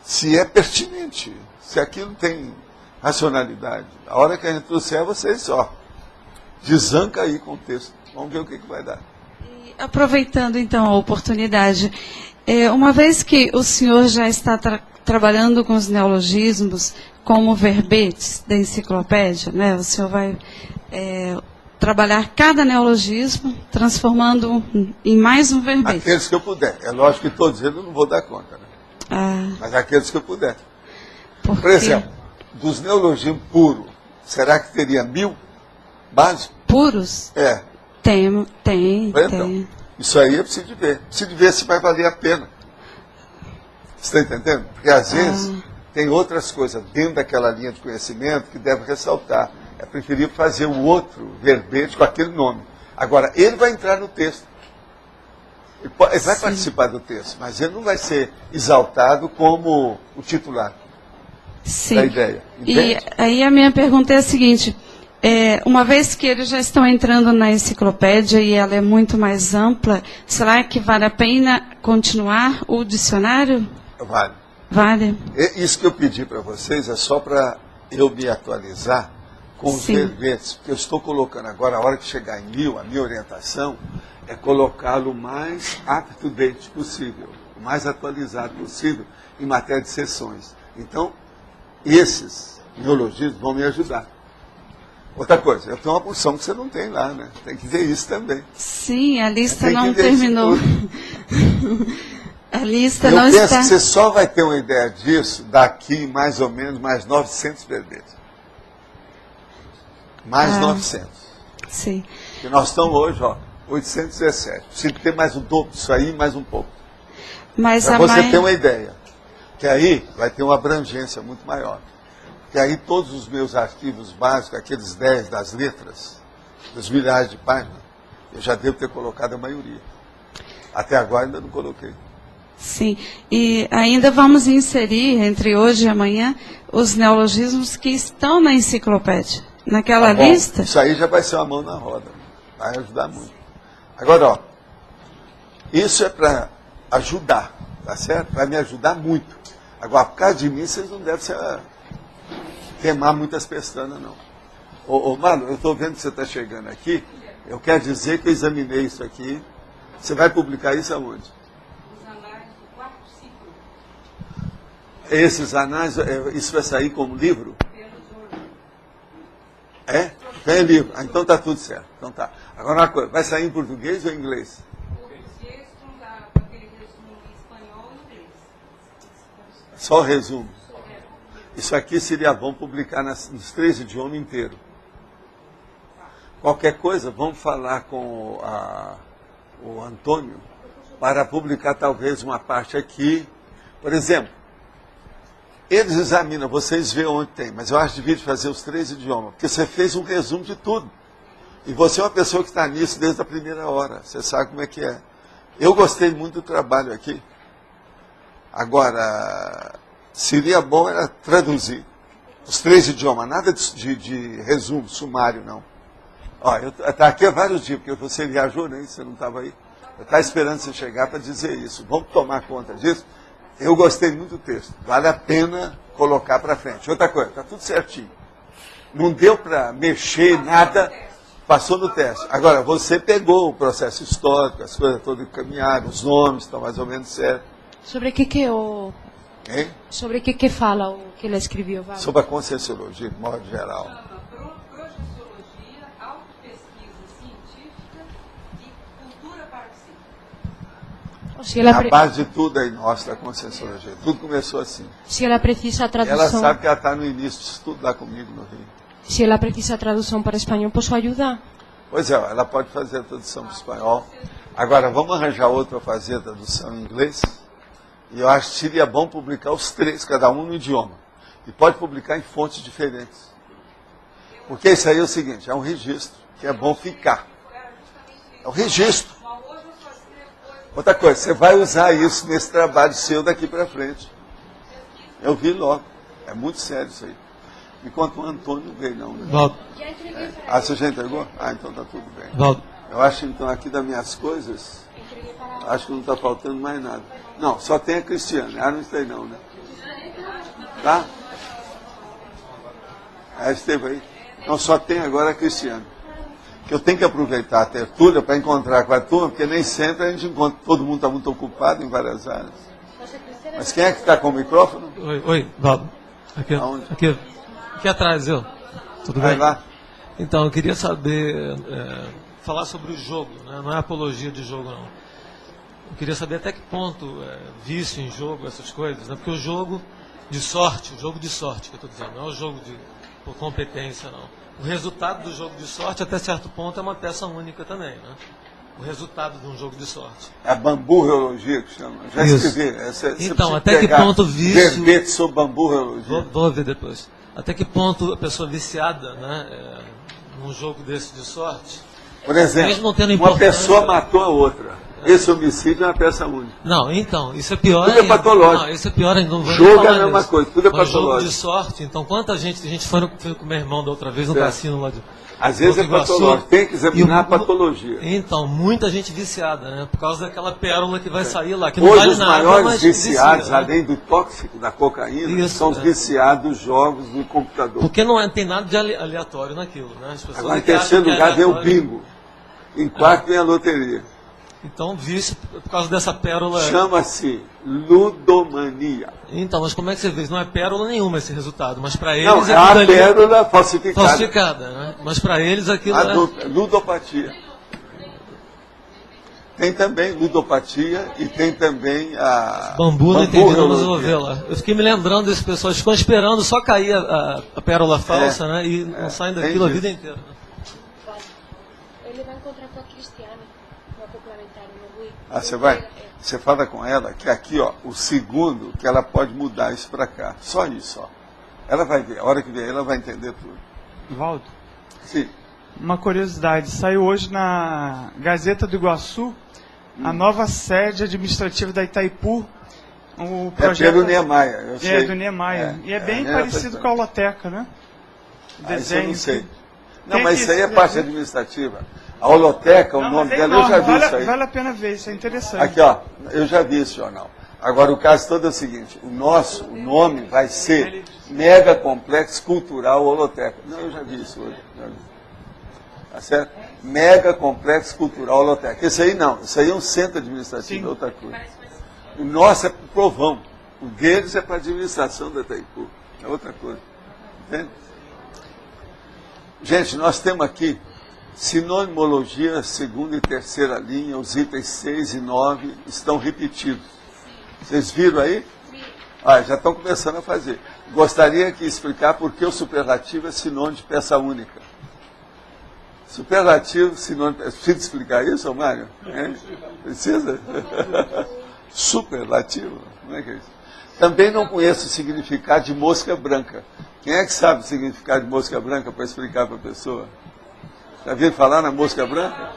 Speaker 1: se é pertinente, se aquilo tem racionalidade. A hora que a gente trouxer, vocês só desanca aí com o texto. Vamos ver o que vai dar.
Speaker 12: E aproveitando então a oportunidade, uma vez que o senhor já está trabalhando com os neologismos como verbetes da enciclopédia, né? O senhor vai trabalhar cada neologismo, transformando em mais um verbete.
Speaker 1: Aqueles que eu puder. É lógico que todos eles eu não vou dar conta, né? Mas aqueles que eu puder. Por exemplo, dos neologismos puros, será que teria 1000 básicos?
Speaker 12: Puros? Tem.
Speaker 1: Então, isso aí eu preciso de ver. Preciso de ver se vai valer a pena. Você está entendendo? Porque às vezes tem outras coisas dentro daquela linha de conhecimento que deve ressaltar. É preferível fazer o outro verbete com aquele nome. Agora, ele vai entrar no texto. Ele vai participar do texto, mas ele não vai ser exaltado como o titular da ideia. Entende?
Speaker 12: E aí a minha pergunta é a seguinte: uma vez que eles já estão entrando na enciclopédia e ela é muito mais ampla, será que vale a pena continuar o dicionário?
Speaker 1: Vale.
Speaker 12: Vale.
Speaker 1: Isso que eu pedi para vocês é só para eu me atualizar com os verbetes, porque eu estou colocando agora, a hora que chegar em 1000, a minha orientação é colocá-lo o mais up-to-date possível, o mais atualizado possível em matéria de sessões. Então, esses neologismos vão me ajudar. Outra coisa, eu tenho uma porção que você não tem lá, né? Tem que ver isso também.
Speaker 12: Sim, a lista não terminou. A lista não
Speaker 1: está... Eu
Speaker 12: está...
Speaker 1: penso que você só vai ter uma ideia disso daqui mais ou menos mais 900 verbetes. Mais 900.
Speaker 12: Sim.
Speaker 1: E nós estamos hoje, 817. Preciso ter mais o dobro disso aí, mais um pouco. Para você ter uma ideia. Que aí vai ter uma abrangência muito maior. Que aí todos os meus arquivos básicos, aqueles 10 das letras, dos milhares de páginas, eu já devo ter colocado a maioria. Até agora ainda não coloquei.
Speaker 12: Sim, e ainda vamos inserir, entre hoje e amanhã, os neologismos que estão na enciclopédia. Naquela lista?
Speaker 1: Isso aí já vai ser uma mão na roda. Vai ajudar muito. Agora, isso é para ajudar, tá certo? Vai me ajudar muito. Agora, por causa de mim, vocês não devem queimar muitas pestanas, não. Mano, eu estou vendo que você está chegando aqui. Eu quero dizer que eu examinei isso aqui. Você vai publicar isso aonde?
Speaker 12: Os anais do quarto ciclo.
Speaker 1: Esses anais, isso vai sair como livro? Tem livro. Então está tudo certo. Então tá. Agora uma coisa, vai sair em português ou em inglês?
Speaker 12: Português com aquele resumo em espanhol e inglês.
Speaker 1: Só o resumo. Isso aqui seria bom publicar nos 3 idiomas inteiros. qualquer coisa, vamos falar com o Antônio para publicar talvez uma parte aqui. Por exemplo, eles examinam, vocês veem onde tem, mas eu acho que devia fazer os 3 idiomas, porque você fez um resumo de tudo. E você é uma pessoa que está nisso desde a primeira hora, você sabe como é que é. Eu gostei muito do trabalho aqui. Agora, seria bom era traduzir os 3 idiomas, nada de resumo, sumário, não. Está aqui há vários dias, porque você viajou, né? Você não estava aí. Eu estava esperando você chegar para dizer isso. Vamos tomar conta disso? Eu gostei muito do texto. Vale a pena colocar para frente. Outra coisa, está tudo certinho. Não deu para mexer nada, passou no teste. Agora, você pegou o processo histórico, as coisas todas encaminhadas, os nomes estão mais ou menos certos.
Speaker 5: Sobre Sobre que fala o que ele escreveu? Vale?
Speaker 1: Sobre a conscienciologia, de modo geral.
Speaker 13: Projeciologia, autopesquisa científica e cultura participativa.
Speaker 1: A base de tudo aí, nossa, da conscienciologia. Tudo começou assim.
Speaker 5: Se ela precisa a tradução...
Speaker 1: Ela sabe que ela está no início de estudo lá comigo no Rio.
Speaker 5: Se ela precisa a tradução para espanhol, posso ajudar?
Speaker 1: Pois é, ela pode fazer a tradução para o espanhol. Agora, vamos arranjar outra para fazer a tradução em inglês? E eu acho que seria bom publicar os 3, cada um no idioma. E pode publicar em fontes diferentes. Porque isso aí é o seguinte, é um registro que é bom ficar. É um registro. Outra coisa, você vai usar isso nesse trabalho seu daqui para frente. Eu vi logo. É muito sério isso aí. Enquanto o Antônio veio, não. Né?
Speaker 14: Valdo.
Speaker 1: Você já entregou? Então tá tudo bem.
Speaker 14: Valdo.
Speaker 1: Eu acho então aqui das minhas coisas, acho que não está faltando mais nada. Não, só tem a Cristiane. Não está aí não, né? Tá? Esteve aí. Não, só tem agora a Cristiane. Que eu tenho que aproveitar a tertúlia para encontrar com a turma, porque nem sempre a gente encontra, todo mundo está muito ocupado em várias áreas. Mas quem é que está com o microfone?
Speaker 14: Oi, Valdo. Aqui atrás, eu. Tudo bem?
Speaker 1: Vai lá.
Speaker 14: Então, eu queria saber, falar sobre o jogo, né? Não é apologia de jogo, não. Eu queria saber até que ponto vício em jogo, essas coisas, né? Porque o jogo de sorte que eu estou dizendo, não é o jogo por competência, não. O resultado do jogo de sorte, até certo ponto, é uma peça única também, né? O resultado de um jogo de sorte.
Speaker 1: É a bamburreologia que chama. Já escrevi.
Speaker 14: Então, até que ponto o vício...
Speaker 1: Verbete sobre bamburreologia.
Speaker 14: Vou ver depois. Até que ponto a pessoa viciada, né, num jogo desse de sorte...
Speaker 1: Por exemplo, uma pessoa matou a outra. Esse homicídio é uma peça única.
Speaker 14: Não, então, isso é pior
Speaker 1: ainda. Tudo é patológico.
Speaker 14: Não, isso é pior ainda.
Speaker 1: Jogo é a mesma coisa, tudo é patológico.
Speaker 14: Jogo de sorte, então, quanta gente... A gente foi com meu irmão da outra vez no cassino lá de...
Speaker 1: Às vezes é patológico, tem que examinar a patologia.
Speaker 14: Então, muita gente viciada, né? Por causa daquela pérola que vai sair lá, que não
Speaker 1: hoje
Speaker 14: vale
Speaker 1: os
Speaker 14: nada,
Speaker 1: maiores viciados,
Speaker 14: vicia,
Speaker 1: além do tóxico, da cocaína, são os viciados dos jogos do computador.
Speaker 14: Porque não tem nada de aleatório naquilo, né? As pessoas
Speaker 1: agora, em terceiro lugar vem o bingo. Em quarto vem a loteria.
Speaker 14: Então, vício, por causa dessa pérola...
Speaker 1: Chama-se ludomania.
Speaker 14: Então, mas como é que você vê? Não é pérola nenhuma esse resultado, mas para eles...
Speaker 1: Não, é uma pérola falsificada.
Speaker 14: Falsificada, né? Mas para eles aquilo é...
Speaker 1: Ludopatia. Tem também ludopatia e tem também a...
Speaker 14: Bambu, não entendi, não, mas eu vou ver lá. Eu fiquei me lembrando dessas pessoas, ficam esperando só cair a pérola falsa, né? E não saem daquilo a vida inteira.
Speaker 5: Ele vai encontrar com a Cristiane.
Speaker 1: Você vai? Você fala com ela que aqui, ó, o segundo, que ela pode mudar isso para cá. Só isso, ó. Ela vai ver, a hora que vier, ela vai entender tudo.
Speaker 15: Valdo?
Speaker 1: Sim.
Speaker 15: Uma curiosidade, saiu hoje na Gazeta do Iguaçu a nova sede administrativa da Itaipu. O projeto...
Speaker 1: É pelo Niemeyer, eu sei.
Speaker 15: É, do Niemeyer. E é bem parecido com a holoteca, né? O desenho.
Speaker 1: Eu não sei. Não, mas isso aí é parte administrativa. A holoteca, o nome dela, eu já vi isso aí.
Speaker 15: Vale a pena ver, isso é interessante.
Speaker 1: Aqui, ó, eu já vi esse jornal. Agora, o caso todo é o seguinte, o nome vai ser Mega Complexo Cultural Holoteca. Não, eu já vi isso hoje. Tá certo? Mega Complexo Cultural Holoteca. Esse aí não, isso aí é um centro administrativo, é outra coisa. O nosso é para o povão, o deles é para a administração da Itaipu, é outra coisa. Entende? Gente, nós temos aqui sinonimologia, segunda e terceira linha, os itens 6 e 9 estão repetidos. Vocês viram aí? Já estão começando a fazer. Gostaria que explicar por que o superlativo é sinônimo de peça única. Superlativo, sinônimo. Precisa explicar isso, Mário? Precisa? Superlativo? Como é que é isso? Também não conheço o significado de mosca branca. Quem é que sabe o significado de mosca branca para explicar para a pessoa? Já viram falar na mosca branca?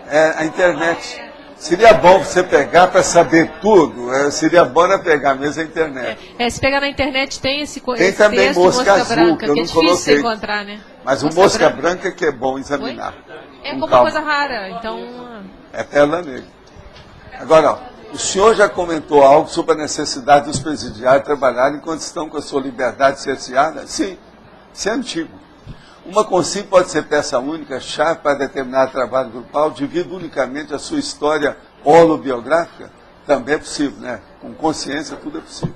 Speaker 1: É a internet. Seria bom você pegar para saber tudo. Seria bom pegar mesmo a internet.
Speaker 16: Se pegar na internet tem esse
Speaker 1: tem também
Speaker 16: texto,
Speaker 1: mosca azul,
Speaker 16: branca,
Speaker 1: que eu
Speaker 16: que é
Speaker 1: não
Speaker 16: difícil
Speaker 1: coloquei.
Speaker 16: encontrar, né?
Speaker 1: Mas o mosca branca que é bom examinar.
Speaker 16: É como uma coisa rara, então...
Speaker 1: É pérola negra. Agora, ó, o senhor já comentou algo sobre a necessidade dos presidiários trabalharem enquanto estão com a sua liberdade cerceada? Sim, isso é antigo. Uma consigo pode ser peça única, chave para determinado trabalho grupal, devido unicamente à sua história holobiográfica? Também é possível, né? Com consciência, tudo é possível.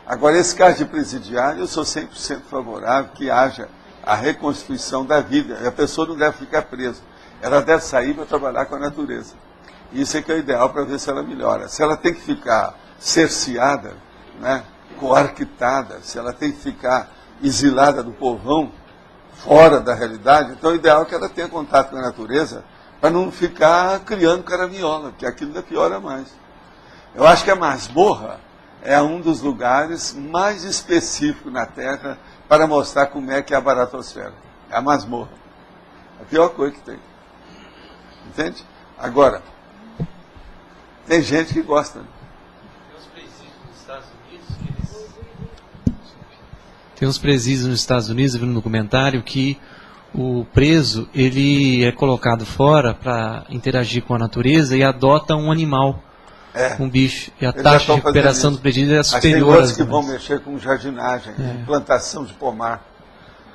Speaker 1: Agora, esse caso de presidiário, eu sou 100% favorável que haja a reconstituição da vida. E a pessoa não deve ficar presa. Ela deve sair para trabalhar com a natureza. Isso é que é o ideal para ver se ela melhora. Se ela tem que ficar cerceada, né, coarquitada, se ela tem que ficar exilada do povão, fora da realidade, então o ideal é que ela tenha contato com a natureza para não ficar criando caraminhola, porque aquilo ainda piora mais. Eu acho que a masmorra é um dos lugares mais específicos na Terra para mostrar como é que é a baratosfera. É a masmorra. A pior coisa que tem. Entende? Agora, tem gente que gosta. Né?
Speaker 17: Tem uns presídios nos Estados Unidos, eu vi no documentário, que o preso ele é colocado fora para interagir com a natureza e adota um animal, um bicho. E a taxa de recuperação do presídio é superior.
Speaker 1: Mas tem outros que vão mexer com jardinagem, plantação de pomar.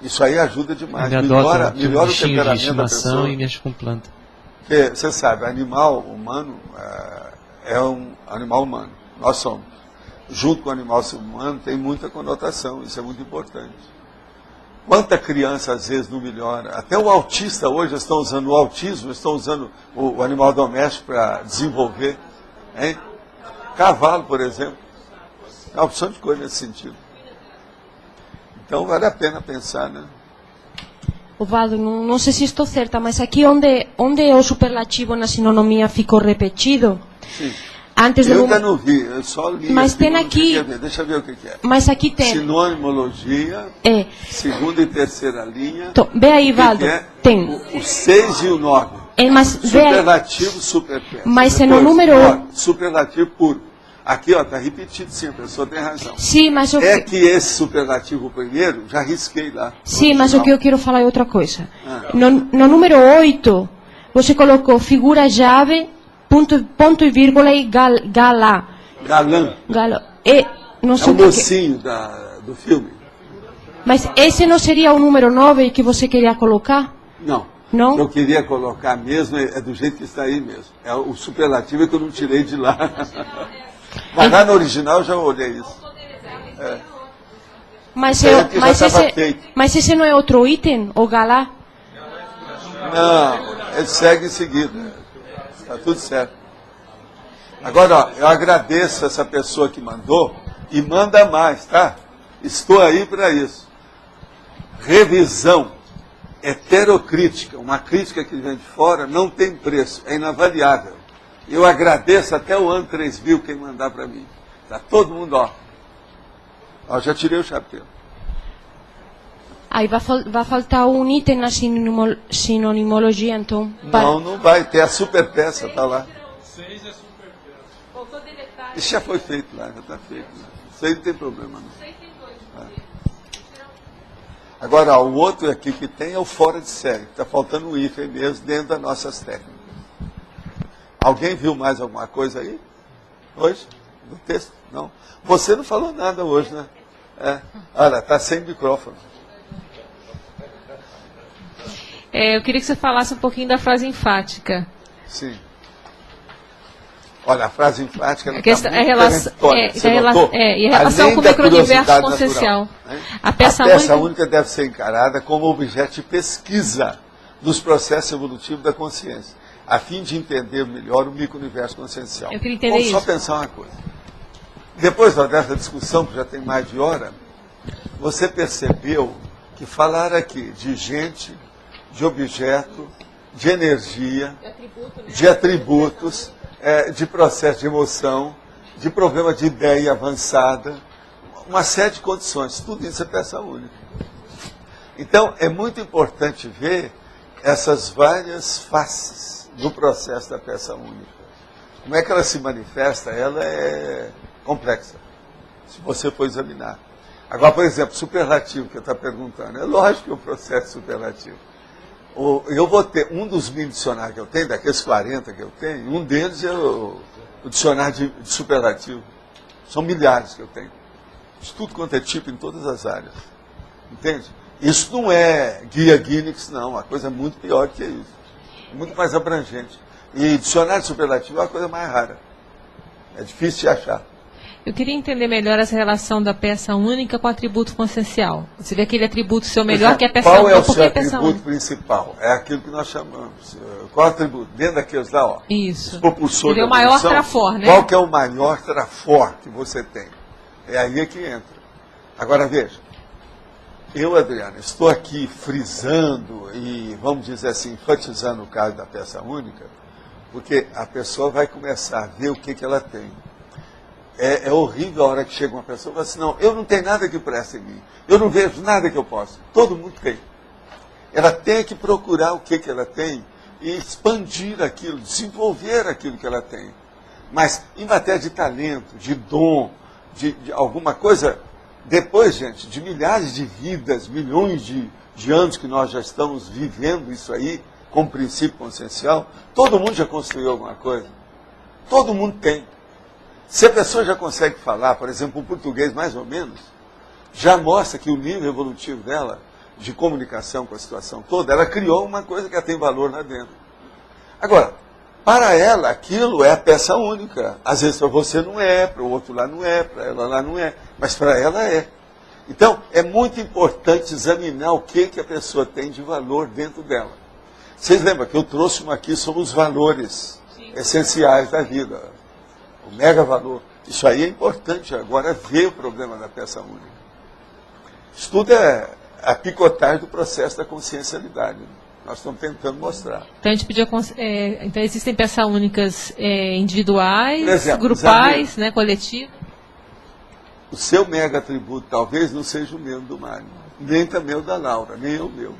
Speaker 1: Isso aí ajuda demais.
Speaker 17: Ele
Speaker 1: melhora
Speaker 17: adota um
Speaker 1: o
Speaker 17: bichinho de
Speaker 1: temperamento da
Speaker 17: estimação
Speaker 1: pessoa.
Speaker 17: e mexe com planta.
Speaker 1: Porque, você sabe, animal humano é um animal humano. Nós somos. Junto com o animal humano tem muita conotação, isso é muito importante. Quanta criança às vezes não melhora? Até o autista hoje estão usando o autismo, estão usando o animal doméstico para desenvolver. Hein? Cavalo, por exemplo. É uma opção de coisa nesse sentido. Então vale a pena pensar, né?
Speaker 5: Ovaldo, não sei se estou certa, mas aqui onde o superlativo na sinonomia ficou repetido,
Speaker 1: sim.
Speaker 5: Antes
Speaker 1: eu ainda não vi, eu só li.
Speaker 5: Mas tem aqui.
Speaker 1: Deixa eu ver o que é.
Speaker 5: Mas aqui tem.
Speaker 1: Sinonimologia, segunda e terceira linha.
Speaker 5: Vê aí, Valdo. Tem.
Speaker 1: O 6 e o 9.
Speaker 5: Mas
Speaker 1: superlativo, superpeça.
Speaker 5: Mas é no número 8.
Speaker 1: Superlativo puro. Aqui, ó, está repetido sim, a pessoa tem razão.
Speaker 5: Sim, mas
Speaker 1: é que esse superlativo primeiro, já risquei lá.
Speaker 5: Sim, mas o que eu quero falar é outra coisa. No número 8, você colocou figura-chave, ponto e vírgula e galã.
Speaker 1: Galã.
Speaker 5: Não sei
Speaker 1: o mocinho do filme.
Speaker 5: Mas esse não seria o número 9 que você queria colocar?
Speaker 1: Não.
Speaker 5: Não?
Speaker 1: Eu queria colocar mesmo, é do jeito que está aí mesmo. É o superlativo que eu não tirei de lá. Mas lá no original eu já olhei isso.
Speaker 5: Mas esse não é outro item, o galá?
Speaker 1: Não, ele segue em seguida. Está tudo certo. Agora, ó, eu agradeço essa pessoa que mandou e manda mais, tá? Estou aí para isso. Revisão heterocrítica, uma crítica que vem de fora, não tem preço, é inavaliável. Eu agradeço até o ano 3000 quem mandar para mim. Está todo mundo, ó. Já tirei o chapéu.
Speaker 5: Aí vai faltar um item na sinonimologia, então.
Speaker 1: Não vai ter. A superpeça está lá. 6 é superpeça. Isso já foi feito lá, já está feito. Né? Isso aí não tem problema, não. Agora, o outro aqui que tem é o fora de série. Está faltando um hífen mesmo dentro das nossas técnicas. Alguém viu mais alguma coisa aí? Hoje? No texto? Não. Você não falou nada hoje, né? Olha, está sem microfone.
Speaker 16: Eu queria que você falasse um pouquinho da frase enfática.
Speaker 1: Sim. Olha, a frase enfática ela
Speaker 16: está muito em relação com o micro-universo consciencial.
Speaker 1: A peça única deve ser encarada como objeto de pesquisa dos processos evolutivos da consciência, a fim de entender melhor o micro-universo consciencial.
Speaker 16: Eu queria entender isso.
Speaker 1: Vamos só pensar uma coisa. Depois dessa discussão, que já tem mais de hora, você percebeu que falar aqui de gente de objeto, de energia, de atributos, de processo de emoção, de problema de ideia avançada, uma série de condições. Tudo isso é peça única. Então, é muito importante ver essas várias faces do processo da peça única. Como é que ela se manifesta? Ela é complexa, se você for examinar. Agora, por exemplo, superlativo, que eu estou perguntando. É lógico que é um processo superlativo. Eu vou ter, um dos mini dicionários que eu tenho, daqueles 40 que eu tenho, um deles é o dicionário de superlativo. São milhares que eu tenho. De tudo quanto é tipo, em todas as áreas. Entende? Isso não é guia Guinness, não. A coisa é muito pior que isso. É muito mais abrangente. E dicionário superlativo é uma coisa mais rara. É difícil de achar.
Speaker 16: Eu queria entender melhor essa relação da peça única com o atributo consciencial. Você vê aquele atributo seu melhor que é a peça única.
Speaker 1: Qual é o seu atributo principal? É aquilo que nós chamamos. Qual é o atributo? Dentro daqueles lá, ó.
Speaker 16: Isso.
Speaker 1: Propulsor
Speaker 16: ele é o maior trafor, né?
Speaker 1: Qual que é o maior trafor que você tem? É aí que entra. Agora veja. Eu, Adriana, estou aqui frisando e, vamos dizer assim, enfatizando o caso da peça única, porque a pessoa vai começar a ver o que ela tem. É horrível a hora que chega uma pessoa e fala assim, não, eu não tenho nada que preste em mim, eu não vejo nada que eu possa. Todo mundo tem. Ela tem que procurar o que ela tem e expandir aquilo, desenvolver aquilo que ela tem. Mas em matéria de talento, de dom, de alguma coisa, depois, gente, de milhares de vidas, milhões de anos que nós já estamos vivendo isso aí, como princípio consciencial, todo mundo já construiu alguma coisa. Todo mundo tem. Se a pessoa já consegue falar, por exemplo, um português mais ou menos, já mostra que o nível evolutivo dela, de comunicação com a situação toda, ela criou uma coisa que ela tem valor lá dentro. Agora, para ela, aquilo é a peça única. Às vezes para você não é, para o outro lá não é, para ela lá não é, mas para ela é. Então, é muito importante examinar o que a pessoa tem de valor dentro dela. Vocês lembram que eu trouxe uma aqui sobre os valores essenciais da vida. O mega valor. Isso aí é importante agora ver o problema da peça única. Isso tudo é a picotagem do processo da consciencialidade. Nós estamos tentando mostrar.
Speaker 16: Então, a gente podia, então existem peças únicas individuais,
Speaker 1: por exemplo,
Speaker 16: grupais, né, coletivas.
Speaker 1: O seu mega atributo talvez não seja o mesmo do Mário, nem também o da Laura, nem o meu.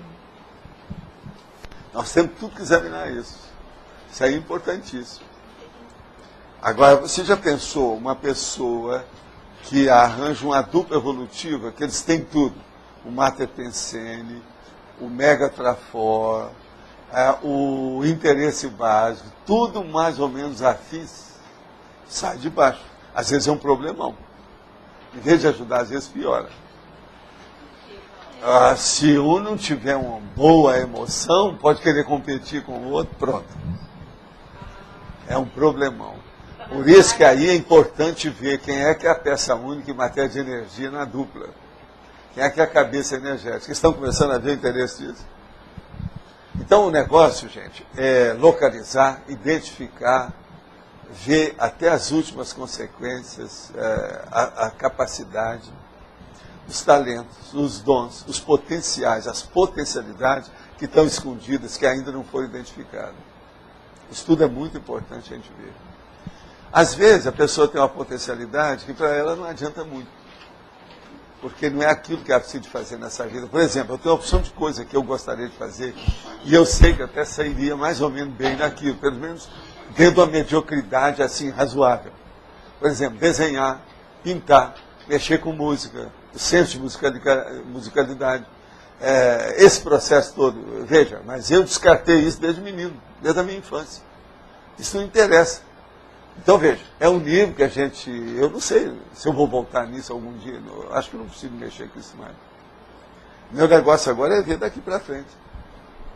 Speaker 1: Nós temos tudo que examinar isso. Isso aí é importantíssimo. Agora, você já pensou uma pessoa que arranja uma dupla evolutiva, que eles têm tudo? O Mater Pensene, o Mega Trafor, o interesse básico, tudo mais ou menos afins, sai de baixo. Às vezes é um problemão. Em vez de ajudar, às vezes piora. Se um não tiver uma boa emoção, pode querer competir com o outro, pronto. É um problemão. Por isso que aí é importante ver quem é que é a peça única em matéria de energia na dupla. Quem é que é a cabeça energética. Estão começando a ver o interesse disso? Então o negócio, gente, é localizar, identificar, ver até as últimas consequências, a capacidade, os talentos, os dons, os potenciais, as potencialidades que estão escondidas, que ainda não foram identificadas. Isso tudo é muito importante a gente ver. Às vezes a pessoa tem uma potencialidade que para ela não adianta muito, porque não é aquilo que ela precisa de fazer nessa vida. Por exemplo, eu tenho uma opção de coisa que eu gostaria de fazer e eu sei que até sairia mais ou menos bem naquilo, pelo menos dentro de uma mediocridade assim razoável. Por exemplo, desenhar, pintar, mexer com música, o senso de musicalidade, esse processo todo. Veja, mas eu descartei isso desde menino, desde a minha infância. Isso não interessa. Então, veja, é um nível que a gente... Eu não sei se eu vou voltar nisso algum dia. Acho que não preciso mexer com isso mais. Meu negócio agora é ver daqui para frente.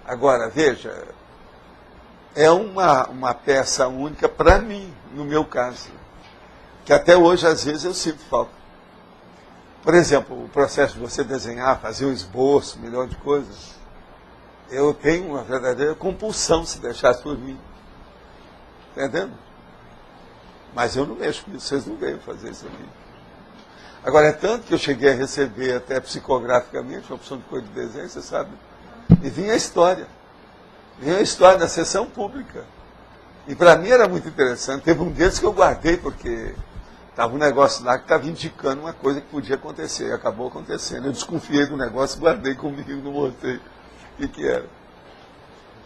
Speaker 1: Agora, veja, é uma peça única para mim, no meu caso, que até hoje, às vezes, eu sinto falta. Por exemplo, o processo de você desenhar, fazer um esboço, um milhão de coisas, eu tenho uma verdadeira compulsão se deixasse por mim. Está entendendo? Mas eu não mexo com isso, vocês não veem fazer isso aqui. Agora, é tanto que eu cheguei a receber até psicograficamente uma opção de coisa de desenho, você sabe, E vinha a história. Vinha a história na sessão pública. E para mim era muito interessante. Teve um deles que eu guardei, porque estava um negócio lá que estava indicando uma coisa que podia acontecer. E acabou acontecendo. Eu desconfiei do negócio, guardei comigo, não mostrei o que era.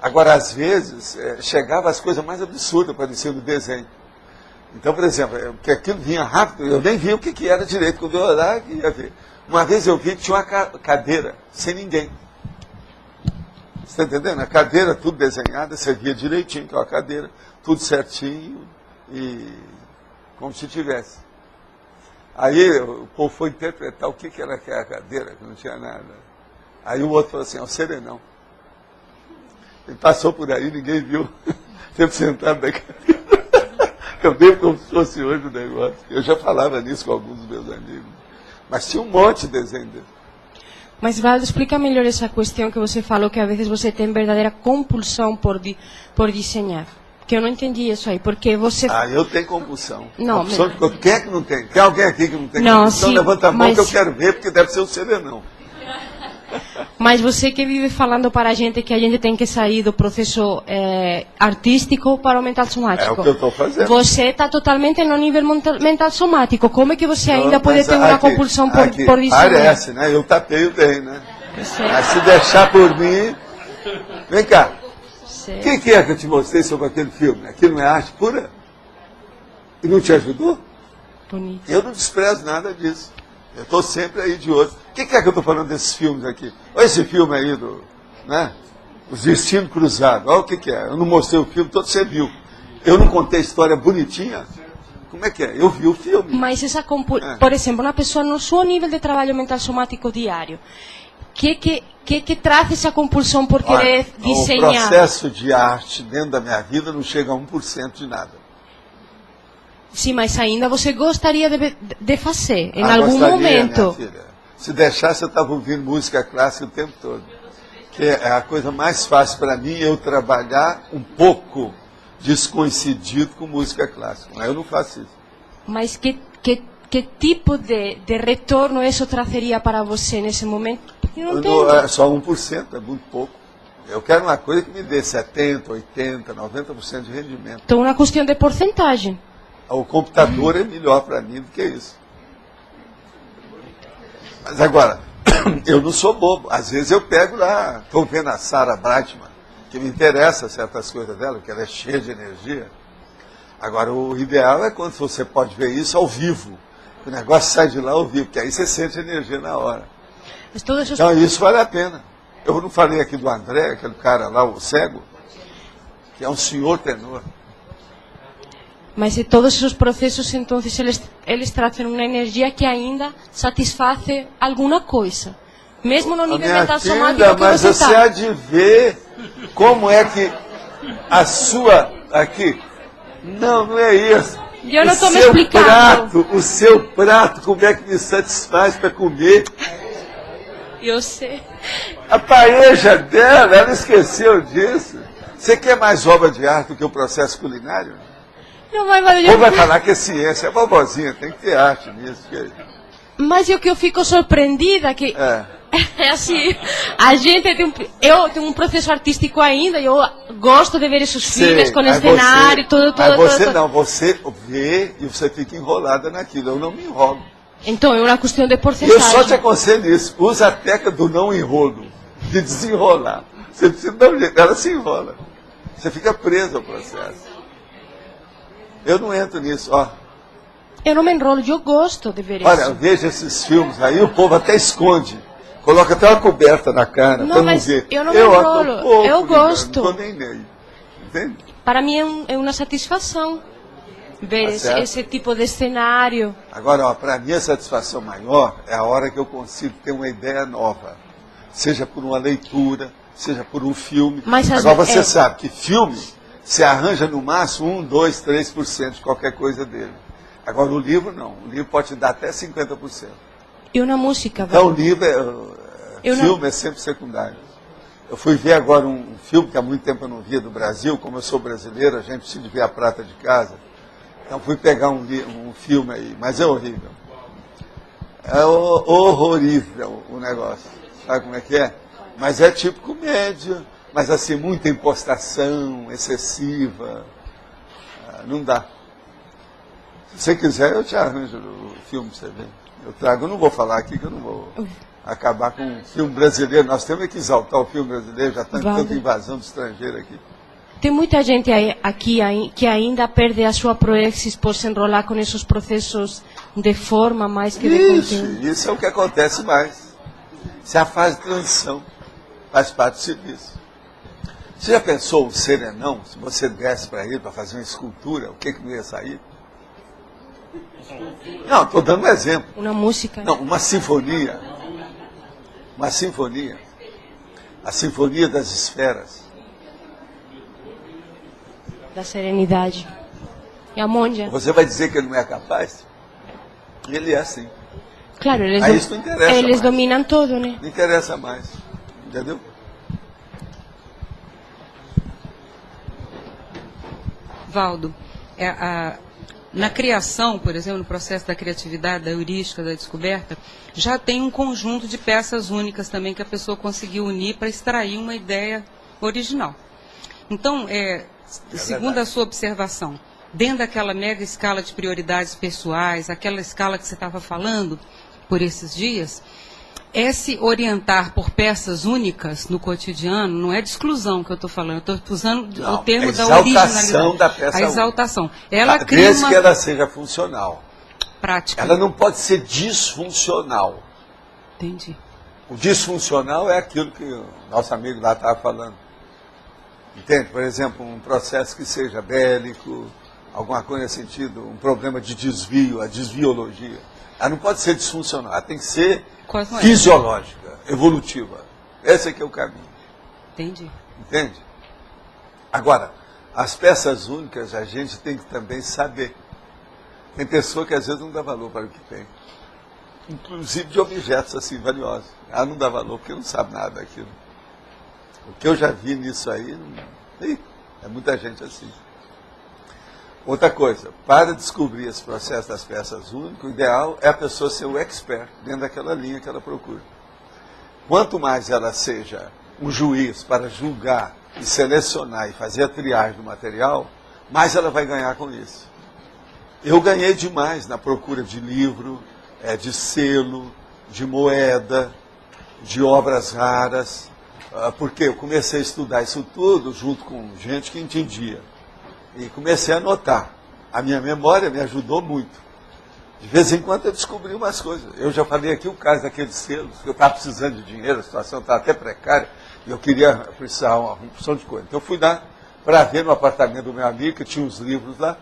Speaker 1: Agora, às vezes, chegava as coisas mais absurdas aparecendo no desenho. Então, por exemplo, porque aquilo vinha rápido, eu nem via o que era direito. Quando eu olhava, ia ver. Uma vez eu vi que tinha uma cadeira, sem ninguém. Você está entendendo? A cadeira, tudo desenhada, você via direitinho que é uma cadeira, tudo certinho, e como se tivesse. Aí o povo foi interpretar o que era aquela cadeira, que não tinha nada. Aí o outro falou assim, é o serenão. Ele passou por aí, ninguém viu. Sempre sentado na cadeira. Eu dei como se fosse hoje o negócio. Eu já falava nisso com alguns dos meus amigos. Mas tinha um monte de desenho dele.
Speaker 5: Mas, Valdo, explica melhor essa questão que você falou, que às vezes você tem verdadeira compulsão por desenhar. Que eu não entendi isso aí, porque você...
Speaker 1: eu tenho compulsão.
Speaker 5: Não,
Speaker 1: quem é que não tem? Tem alguém aqui que não tem compulsão? Sim, levanta a mão que eu quero ver, porque deve ser o serenão.
Speaker 5: Mas você que vive falando para a gente que a gente tem que sair do processo artístico para o mental somático.
Speaker 1: É o que eu estou fazendo.
Speaker 5: Você está totalmente no nível mental somático. Como é que você ainda pode ter uma compulsão por desenhar?
Speaker 1: Parece, né? Eu tapeio bem, né? Mas se deixar por mim... Vem cá. O que é que eu te mostrei sobre aquele filme? Aquilo não é arte pura? E não te ajudou?
Speaker 5: Bonito.
Speaker 1: Eu não desprezo nada disso. Eu estou sempre aí de olho. O que é que eu estou falando desses filmes aqui? Olha esse filme aí, Os Destinos Cruzados. Olha o que é. Eu não mostrei o filme, todo você viu. Eu não contei a história bonitinha. Como é que é? Eu vi o filme.
Speaker 5: Mas essa por exemplo, uma pessoa no seu nível de trabalho mental somático diário, que traz essa compulsão por querer desenhar?
Speaker 1: O processo de arte dentro da minha vida não chega a 1% de nada.
Speaker 5: Sim, mas ainda você gostaria de fazer, em algum momento.
Speaker 1: Minha filha. Se deixasse, eu estava ouvindo música clássica o tempo todo. Que é a coisa mais fácil para mim, eu trabalhar um pouco descoincidido com música clássica. Mas eu não faço isso.
Speaker 5: Mas que tipo de retorno isso trazeria para você nesse momento? Eu não tenho.
Speaker 1: É só 1%, é muito pouco. Eu quero uma coisa que me dê 70%, 80%, 90% de rendimento.
Speaker 5: Então, uma questão de porcentagem.
Speaker 1: O computador é melhor para mim do que isso. Mas agora, eu não sou bobo. Às vezes eu pego lá, estou vendo a Sarah Brightman, que me interessa certas coisas dela, que ela é cheia de energia. Agora, o ideal é quando você pode ver isso ao vivo. O negócio sai de lá ao vivo, porque aí você sente energia na hora. Então, isso vale a pena. Eu não falei aqui do André, aquele cara lá, o cego, que é um senhor tenor.
Speaker 5: Mas todos esses processos, então, eles trazem uma energia que ainda satisfaz alguma coisa. Mesmo no nível mental somático que
Speaker 1: mas
Speaker 5: você
Speaker 1: está. Mas você há de ver como é que a sua... Aqui. Não é isso.
Speaker 5: Eu não estou me explicando.
Speaker 1: O seu prato, como é que me satisfaz para comer?
Speaker 5: Eu sei.
Speaker 1: A paeja dela, ela esqueceu disso. Você quer mais obra de arte do que o processo culinário?
Speaker 5: Não vai
Speaker 1: falar que é ciência, é bobozinha, tem que ter arte nisso.
Speaker 5: Mas o que eu fico surpreendida que é assim, a gente eu tenho um processo artístico ainda, eu gosto de ver esses filmes com cenário, tudo.
Speaker 1: Você vê e você fica enrolada naquilo, eu não me enrolo.
Speaker 5: Então é uma questão de porcentagem.
Speaker 1: Eu só te aconselho isso, usa a técnica do não enrolo, de desenrolar. Você precisa dar um jeito, ela se enrola. Você fica preso ao processo. Eu não entro nisso,
Speaker 5: Eu não me enrolo, eu gosto de ver isso.
Speaker 1: Olha, veja esses filmes aí, o povo até esconde. Coloca até uma coberta na cara para não ver.
Speaker 5: Eu não me enrolo, eu gosto.
Speaker 1: Não estou nem nele. Entende?
Speaker 5: Para mim é uma satisfação ver esse tipo de cenário.
Speaker 1: Agora, para mim a satisfação maior é a hora que eu consigo ter uma ideia nova. Seja por uma leitura, seja por um filme. Agora você sabe que filme... Você arranja no máximo 1, 2, 3% de qualquer coisa dele. Agora o livro não. O livro pode te dar até 50%.
Speaker 5: E uma música?
Speaker 1: Então o livro filme é sempre secundário. Eu fui ver agora um filme que há muito tempo eu não via do Brasil. Como eu sou brasileiro, a gente precisa de ver a prata de casa. Então fui pegar um filme aí, mas é horrível. É horrorível o negócio. Sabe como é que é? Mas é tipo comédia. Mas assim, muita impostação excessiva. Não dá. Se você quiser, eu te arranjo o filme pra você ver. Eu não vou falar aqui que eu não vou acabar com o filme brasileiro. Nós temos que exaltar o filme brasileiro, já está tanta invasão do estrangeiro aqui.
Speaker 5: Tem muita gente aqui que ainda perde a sua proexis por se enrolar com esses processos de forma mais que de conteúdo.
Speaker 1: Isso é o que acontece mais. Isso é a fase de transição. Faz parte do serviço. Você já pensou um serenão, se você desse para ele para fazer uma escultura, o que não ia sair? Não, estou dando um exemplo.
Speaker 5: Uma música.
Speaker 1: Não, uma sinfonia. Uma sinfonia. A Sinfonia das Esferas.
Speaker 5: Da serenidade. E a Monja.
Speaker 1: Você vai dizer que ele não é capaz? Ele é sim.
Speaker 5: Claro,
Speaker 1: isso não interessa
Speaker 5: eles
Speaker 1: mais.
Speaker 5: dominam tudo, né?
Speaker 1: Não interessa mais. Entendeu?
Speaker 18: Valdo, na criação, por exemplo, no processo da criatividade, da heurística, da descoberta, já tem um conjunto de peças únicas também que a pessoa conseguiu unir para extrair uma ideia original. Então, segundo a sua observação, dentro daquela mega escala de prioridades pessoais, aquela escala que você estava falando por esses dias, se orientar por peças únicas no cotidiano não é de exclusão que eu estou falando, eu estou usando o termo da originalidade.
Speaker 1: Da peça
Speaker 18: a exaltação.
Speaker 1: Desde que ela seja funcional.
Speaker 18: Prática.
Speaker 1: Ela não pode ser disfuncional.
Speaker 18: Entendi.
Speaker 1: O disfuncional é aquilo que o nosso amigo lá estava falando. Entende? Por exemplo, um processo que seja bélico, alguma coisa nesse sentido, um problema de desvio, a desviologia. Ela não pode ser disfuncional, ela tem que ser fisiológica, evolutiva. Esse aqui é o caminho.
Speaker 18: Entendi.
Speaker 1: Entende? Agora, as peças únicas a gente tem que também saber. Tem pessoa que às vezes não dá valor para o que tem. Inclusive de objetos assim valiosos. Ela não dá valor porque não sabe nada daquilo. O que eu já vi nisso aí, é muita gente assim. Outra coisa, para descobrir esse processo das peças únicas, o ideal é a pessoa ser o expert dentro daquela linha que ela procura. Quanto mais ela seja um juiz para julgar e selecionar e fazer a triagem do material, mais ela vai ganhar com isso. Eu ganhei demais na procura de livro, de selo, de moeda, de obras raras, porque eu comecei a estudar isso tudo junto com gente que entendia. E comecei a anotar. A minha memória me ajudou muito. De vez em quando eu descobri umas coisas. Eu já falei aqui o caso daqueles selos, que eu estava precisando de dinheiro, a situação estava até precária, e eu queria precisar uma opção de coisa. Então eu fui lá para ver no apartamento do meu amigo, que tinha uns livros lá,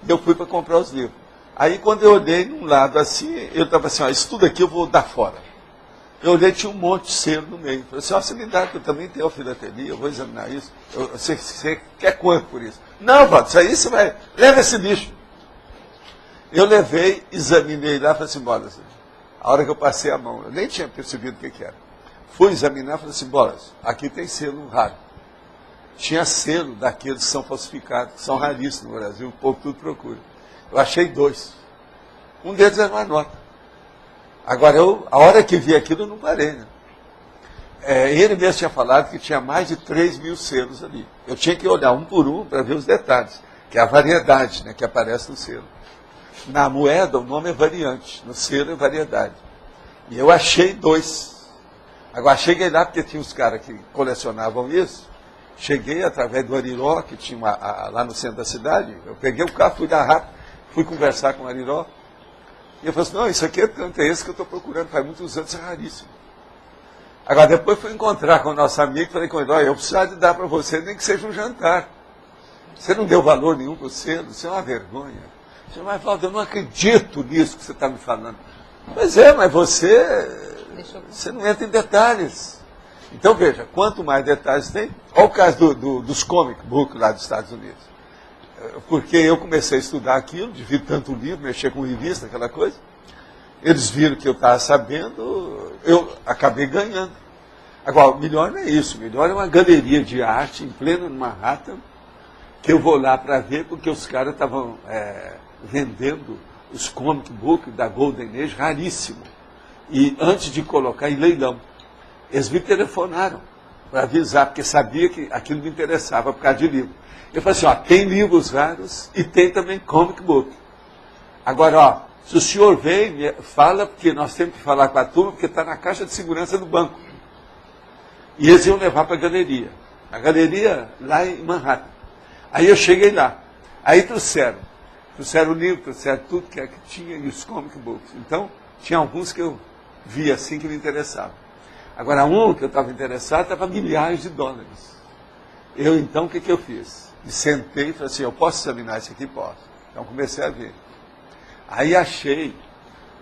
Speaker 1: e eu fui para comprar os livros. Aí quando eu olhei num lado assim, eu estava assim, isso tudo aqui eu vou dar fora. Eu olhei, tinha um monte de selo no meio. Eu falei assim, você me dá, que eu também tenho filatelia, eu vou examinar isso. Você quer quanto por isso? Não, Valdo, isso aí você vai... Leva esse lixo. Eu levei, examinei lá, falei assim, Bolas, a hora que eu passei a mão, eu nem tinha percebido o que era. Fui examinar, falei assim, Bolas, aqui tem selo raro. Tinha selo daqueles que são falsificados, que são raríssimos no Brasil, o povo tudo procura. Eu achei 2. Um deles era uma nota. Agora, a hora que vi aquilo, eu não parei, né? Ele mesmo tinha falado que tinha mais de 3 mil selos ali. Eu tinha que olhar um por um para ver os detalhes, que é a variedade, né, que aparece no selo. Na moeda, o nome é variante, no selo é variedade. E eu achei 2. Agora, cheguei lá, porque tinha uns caras que colecionavam isso. Cheguei através do Ariró, que tinha lá no centro da cidade. Eu peguei o carro, fui dar rápido, fui conversar com o Ariró. E eu falei assim, não, isso aqui é tanto, é esse que eu estou procurando, faz muitos anos, é raríssimo. Agora, depois fui encontrar com o nosso amigo, falei com ele, olha, eu preciso de dar para você, nem que seja um jantar. Você não deu valor nenhum para o selo, isso é uma vergonha. Você mas Valdo, eu não acredito nisso que você está me falando. Pois é, mas você não entra em detalhes. Então, veja, quanto mais detalhes tem, olha o caso dos comic books lá dos Estados Unidos. Porque eu comecei a estudar aquilo, devia tanto livro, mexer com revista, aquela coisa. Eles viram que eu estava sabendo, eu acabei ganhando. Agora, o melhor não é isso, o melhor é uma galeria de arte em pleno Manhattan, que eu vou lá para ver, porque os caras estavam vendendo os comic books da Golden Age, raríssimo. E antes de colocar em leilão, Eles me telefonaram para avisar, porque sabia que aquilo me interessava por causa de livro. Eu falei assim, ó, tem livros raros e tem também comic book. Agora, ó, se o senhor vem, fala, porque nós temos que falar com a turma, porque está na caixa de segurança do banco. E eles iam levar para a galeria. A galeria lá em Manhattan. Aí eu cheguei lá. Aí trouxeram o livro, trouxeram tudo que tinha e os comic books. Então, tinha alguns que eu via assim que me interessavam. Agora, um que eu estava interessado estava milhares de dólares. Eu, então, o que eu fiz? Me sentei e falei assim, eu posso examinar isso aqui? Posso. Então, comecei a ver. Aí achei,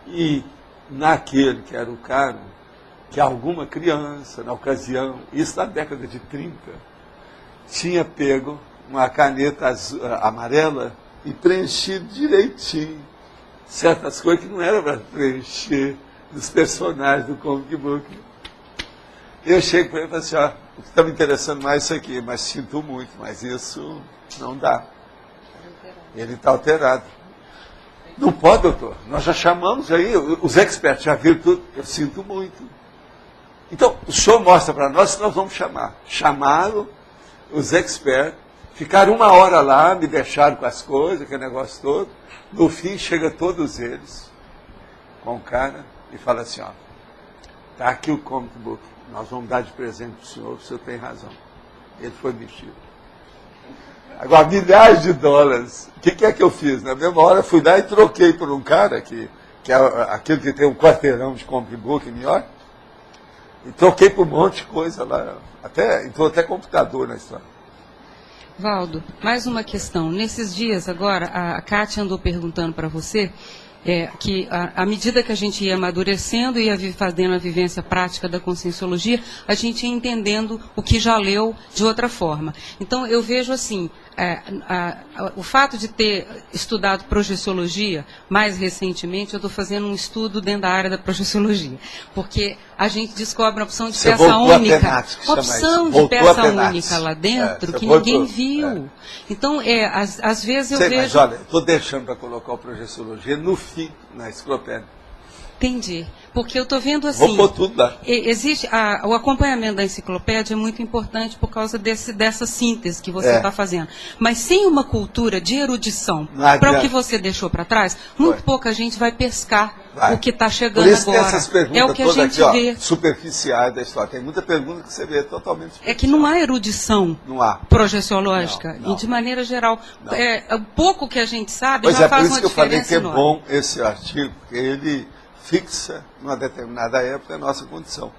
Speaker 1: e naquele que era o caro, que alguma criança, na ocasião, isso na década de 30, tinha pego uma caneta amarela e preenchido direitinho certas coisas que não era para preencher dos personagens do comic book. Eu chego para ele e falo assim, ó, o que está me interessando mais é isso aqui, mas sinto muito, mas isso não dá. Ele está alterado. Não pode, doutor. Nós já chamamos aí, os experts já viram tudo. Eu sinto muito. Então, o senhor mostra para nós que nós vamos chamar. Chamaram os experts, ficaram 1 hora lá, me deixaram com as coisas, aquele negócio todo. No fim, chega todos eles com o cara e fala assim, ó, tá aqui o comic book, nós vamos dar de presente para o senhor tem razão. Ele foi mexido. Agora, milhares de dólares. O que é que eu fiz? Na mesma hora, fui lá e troquei por um cara, que é aquele que tem um quarteirão de comic book em New York, e troquei por um monte de coisa lá. Entrou até computador na história.
Speaker 18: Valdo, mais uma questão. Nesses dias agora, a Kátia andou perguntando para você que à medida que a gente ia amadurecendo e ia fazendo a vivência prática da conscienciologia, a gente ia entendendo o que já leu de outra forma. Então, eu vejo assim, o fato de ter estudado projeciologia, mais recentemente, eu estou fazendo um estudo dentro da área da projeciologia, porque a gente descobre uma opção de peça única, uma opção de peça única lá dentro que ninguém viu. Então, às vezes eu vejo...
Speaker 1: Mas olha, estou deixando para colocar a projeciologia no fim, na enciclopédia.
Speaker 18: Entendi. Porque eu estou vendo assim...
Speaker 1: Vou pôr tudo lá.
Speaker 18: Existe, o acompanhamento da enciclopédia é muito importante por causa dessa síntese que você está fazendo. Mas sem uma cultura de erudição para o que você deixou para trás, muito pouca gente vai pescar o que está chegando agora.
Speaker 1: Essas perguntas
Speaker 18: é o que a gente vê.
Speaker 1: Aqui, superficiais da história. Tem muita pergunta que você vê totalmente superficial.
Speaker 18: É que não há erudição projeciológica,
Speaker 1: não.
Speaker 18: E de maneira geral. O pouco que a gente sabe
Speaker 1: já faz uma diferença.
Speaker 18: Por isso que eu falei
Speaker 1: que é bom esse artigo, porque ele fixa, numa determinada época, a nossa condição.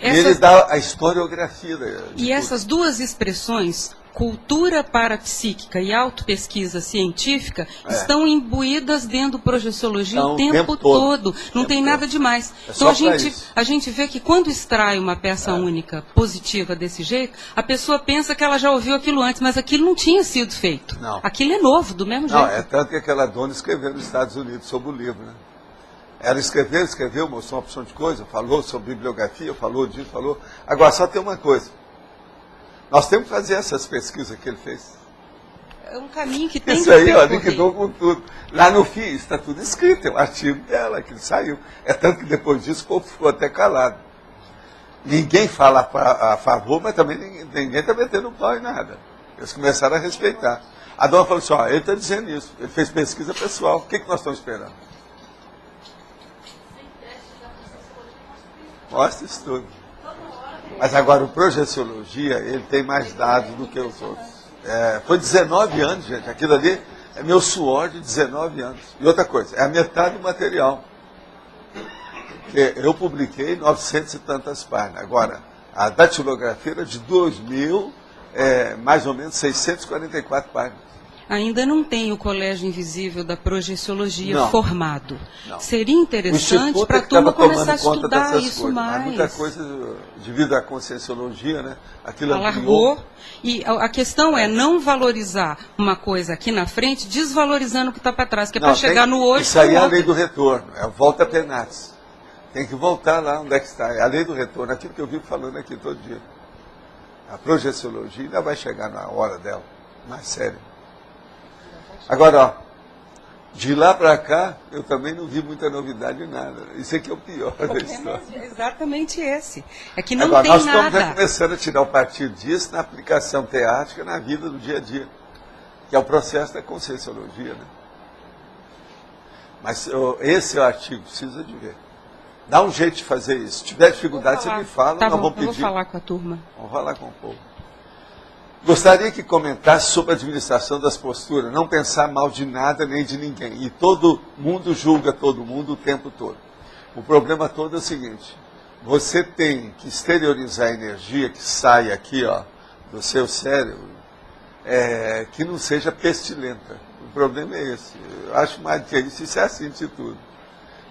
Speaker 1: E ele dá a historiografia.
Speaker 18: E essas duas expressões, cultura parapsíquica e autopesquisa científica, estão imbuídas dentro do projeciologia o tempo todo. Não tem nada demais. Então a gente vê que quando extrai uma peça única positiva desse jeito, a pessoa pensa que ela já ouviu aquilo antes, mas aquilo não tinha sido feito.
Speaker 1: Não.
Speaker 18: Aquilo é novo, do mesmo jeito.
Speaker 1: Não, é tanto que aquela dona escreveu nos Estados Unidos sobre o livro, né? Ela escreveu, mostrou uma opção de coisa, falou sobre bibliografia, falou disso, falou. Agora, só tem uma coisa. Nós temos que fazer essas pesquisas que ele fez.
Speaker 18: É um caminho que tem
Speaker 1: isso que aí, ó, liquidou com tudo. Lá no fim, está tudo escrito, tem um artigo dela que saiu. É tanto que depois disso o povo ficou até calado. Ninguém fala a favor, mas também ninguém está metendo pau em nada. Eles começaram a respeitar. A dona falou assim, ó, ele está dizendo isso, ele fez pesquisa pessoal, o que nós estamos esperando? Mostra isso tudo. Mas agora o projeciologia, ele tem mais dados do que os outros. Foi 19 anos, gente. Aquilo ali é meu suor de 19 anos. E outra coisa, é a metade do material. Porque eu publiquei 900 e tantas páginas. Agora, a datilografia era de 2.000, mais ou menos 644 páginas.
Speaker 18: Ainda não tem o Colégio Invisível da Projeciologia formado.
Speaker 1: Não.
Speaker 18: Seria interessante para a turma começar a estudar isso
Speaker 1: coisas,
Speaker 18: mais.
Speaker 1: Mas muita coisa devido à conscienciologia, né? Aquilo
Speaker 18: alargou. E a questão é não valorizar uma coisa aqui na frente, desvalorizando o que está para trás, que é para chegar no hoje.
Speaker 1: Isso aí é a lei do retorno, é a volta penatis. Tem que voltar lá onde é que está. É a lei do retorno, aquilo que eu vivo falando aqui todo dia. A projeciologia ainda vai chegar na hora dela, mais sério. Agora, ó, De lá para cá, eu também não vi muita novidade em nada. Isso é que é o pior da história.
Speaker 18: É exatamente esse. É que não
Speaker 1: Agora,
Speaker 18: tem
Speaker 1: nós
Speaker 18: nada.
Speaker 1: estamos começando a tirar o partido disso na aplicação teática na vida do dia a dia, que é o processo da conscienciologia, né? Mas esse artigo precisa de ver. Dá um jeito de fazer isso. Se tiver dificuldade, você me fala,
Speaker 18: Tá
Speaker 1: nós
Speaker 18: bom,
Speaker 1: vamos pedir.
Speaker 18: eu vou falar com a turma.
Speaker 1: Vamos falar com o povo. Gostaria que comentasse sobre a administração das posturas, não pensar mal de nada nem de ninguém. E todo mundo julga todo mundo o tempo todo. O problema todo é o seguinte: você tem que exteriorizar a energia que sai aqui, ó, do seu cérebro, que não seja pestilenta. O problema é esse. Eu acho mais que isso é assim de tudo.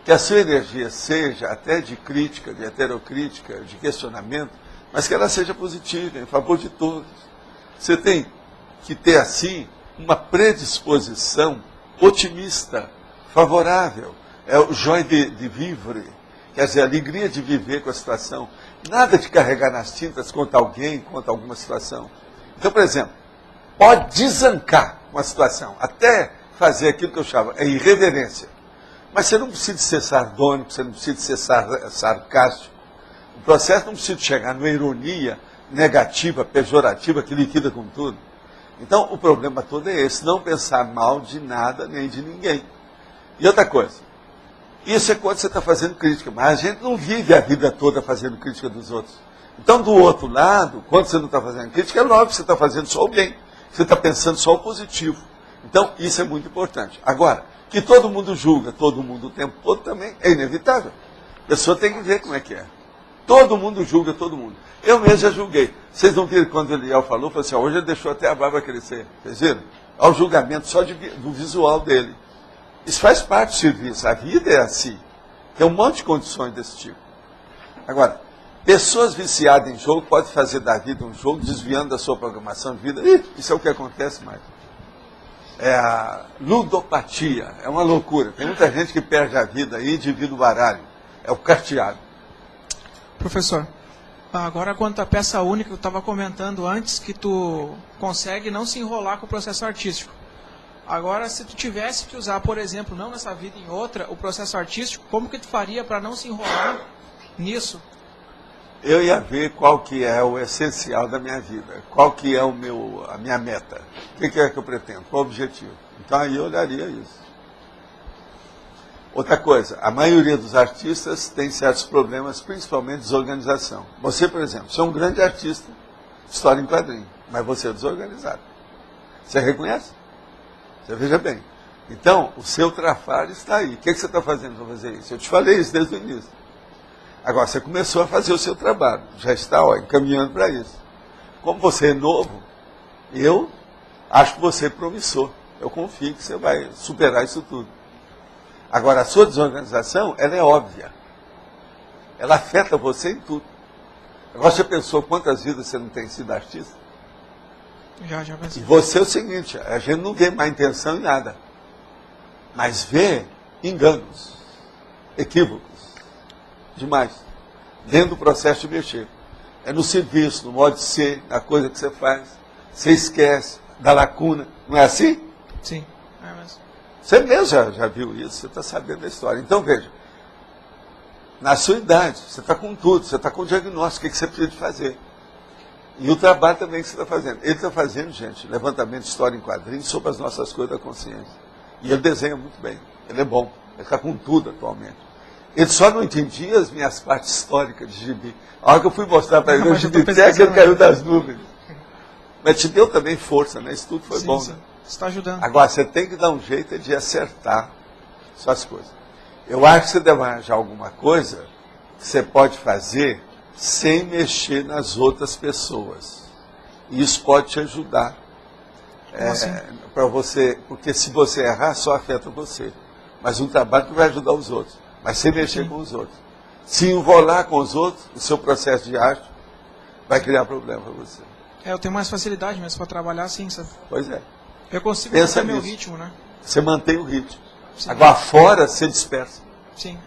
Speaker 1: Que a sua energia seja até de crítica, de heterocrítica, de questionamento, mas que ela seja positiva, em favor de todos. Você tem que ter, assim, uma predisposição otimista, favorável. É o joie de vivre, quer dizer, a alegria de viver com a situação. Nada de carregar nas tintas contra alguém, contra alguma situação. Então, por exemplo, pode desancar com a situação, até fazer aquilo que eu chamo a irreverência. Mas você não precisa ser sardônico, você não precisa ser sarcástico. O processo não precisa chegar numa ironia negativa, pejorativa, que liquida com tudo. Então, o problema todo é esse, não pensar mal de nada nem de ninguém. E outra coisa, isso é quando você está fazendo crítica, mas a gente não vive a vida toda fazendo crítica dos outros. Então, do outro lado, quando você não está fazendo crítica, é lógico que você está fazendo só o bem, você está pensando só o positivo. Então, isso é muito importante. Agora, que todo mundo julga, todo mundo o tempo todo também é inevitável. A pessoa tem que ver como é que é. Todo mundo julga todo mundo. Eu mesmo já julguei. Vocês não viram quando o Eliel falou assim, hoje ele deixou até a barba crescer. Vocês viram? Olha o julgamento só do visual dele. Isso faz parte do serviço. A vida é assim. Tem um monte de condições desse tipo. Agora, pessoas viciadas em jogo podem fazer da vida um jogo, desviando da sua programação de vida. Isso é o que acontece mais. É a ludopatia. É uma loucura. Tem muita gente que perde a vida aí devido ao baralho. É o carteado.
Speaker 19: Professor, agora quanto à peça única, eu estava comentando antes que tu consegue não se enrolar com o processo artístico. Agora, se tu tivesse que usar, por exemplo, não nessa vida em outra, o processo artístico, como que tu faria para não se enrolar nisso?
Speaker 1: Eu ia ver qual que é o essencial da minha vida, qual que é a minha meta, o que é que eu pretendo, qual o objetivo. Então aí eu olharia isso. Outra coisa, a maioria dos artistas tem certos problemas, principalmente de desorganização. Você, por exemplo, você é um grande artista, história em quadrinho, mas você é desorganizado. Você reconhece? Você veja bem. Então, o seu trabalho está aí. O que você está fazendo para fazer isso? Eu te falei isso desde o início. Agora, você começou a fazer o seu trabalho, já está encaminhando para isso. Como você é novo, eu acho que você é promissor. Eu confio que você vai superar isso tudo. Agora, a sua desorganização, ela é óbvia. Ela afeta você em tudo. Agora, você pensou quantas vidas você não tem sido artista?
Speaker 19: Já pensei.
Speaker 1: E você é o seguinte, a gente não vê má intenção em nada. Mas vê enganos, equívocos, demais. Dentro do processo de mexer. É no serviço, no modo de ser, na coisa que você faz. Você esquece da lacuna. Não é assim?
Speaker 19: Sim. Mas...
Speaker 1: Você mesmo já viu isso, você está sabendo da história. Então, veja, na sua idade, você está com tudo, você está com o diagnóstico, o que você precisa de fazer. E o trabalho também que você está fazendo. Ele está fazendo, gente, levantamento de história em quadrinhos sobre as nossas coisas da consciência. E ele desenha muito bem, ele é bom, ele está com tudo atualmente. Ele só não entendia as minhas partes históricas de gibi. A hora que eu fui mostrar para ele, o gibi técnico caiu das nuvens. Mas te deu também força, né? Isso tudo foi bom.
Speaker 19: Sim.
Speaker 1: Né?
Speaker 19: Você está ajudando.
Speaker 1: Agora, você tem que dar um jeito de acertar suas coisas. Eu acho que você deve arranjar alguma coisa que você pode fazer sem mexer nas outras pessoas. E isso pode te ajudar. Para você, porque se você errar, só afeta você. Mas um trabalho que vai ajudar os outros. Mas sem mexer com os outros. Se enrolar com os outros, o seu processo de arte vai criar problema para você.
Speaker 19: Eu tenho mais facilidade mesmo para trabalhar assim, sabe?
Speaker 1: Pois é.
Speaker 19: Eu consigo
Speaker 1: Pensa
Speaker 19: manter meu
Speaker 1: nisso.
Speaker 19: ritmo, né?
Speaker 1: Você mantém o ritmo.
Speaker 19: Sim.
Speaker 1: Agora, fora, você dispersa.
Speaker 19: Sim.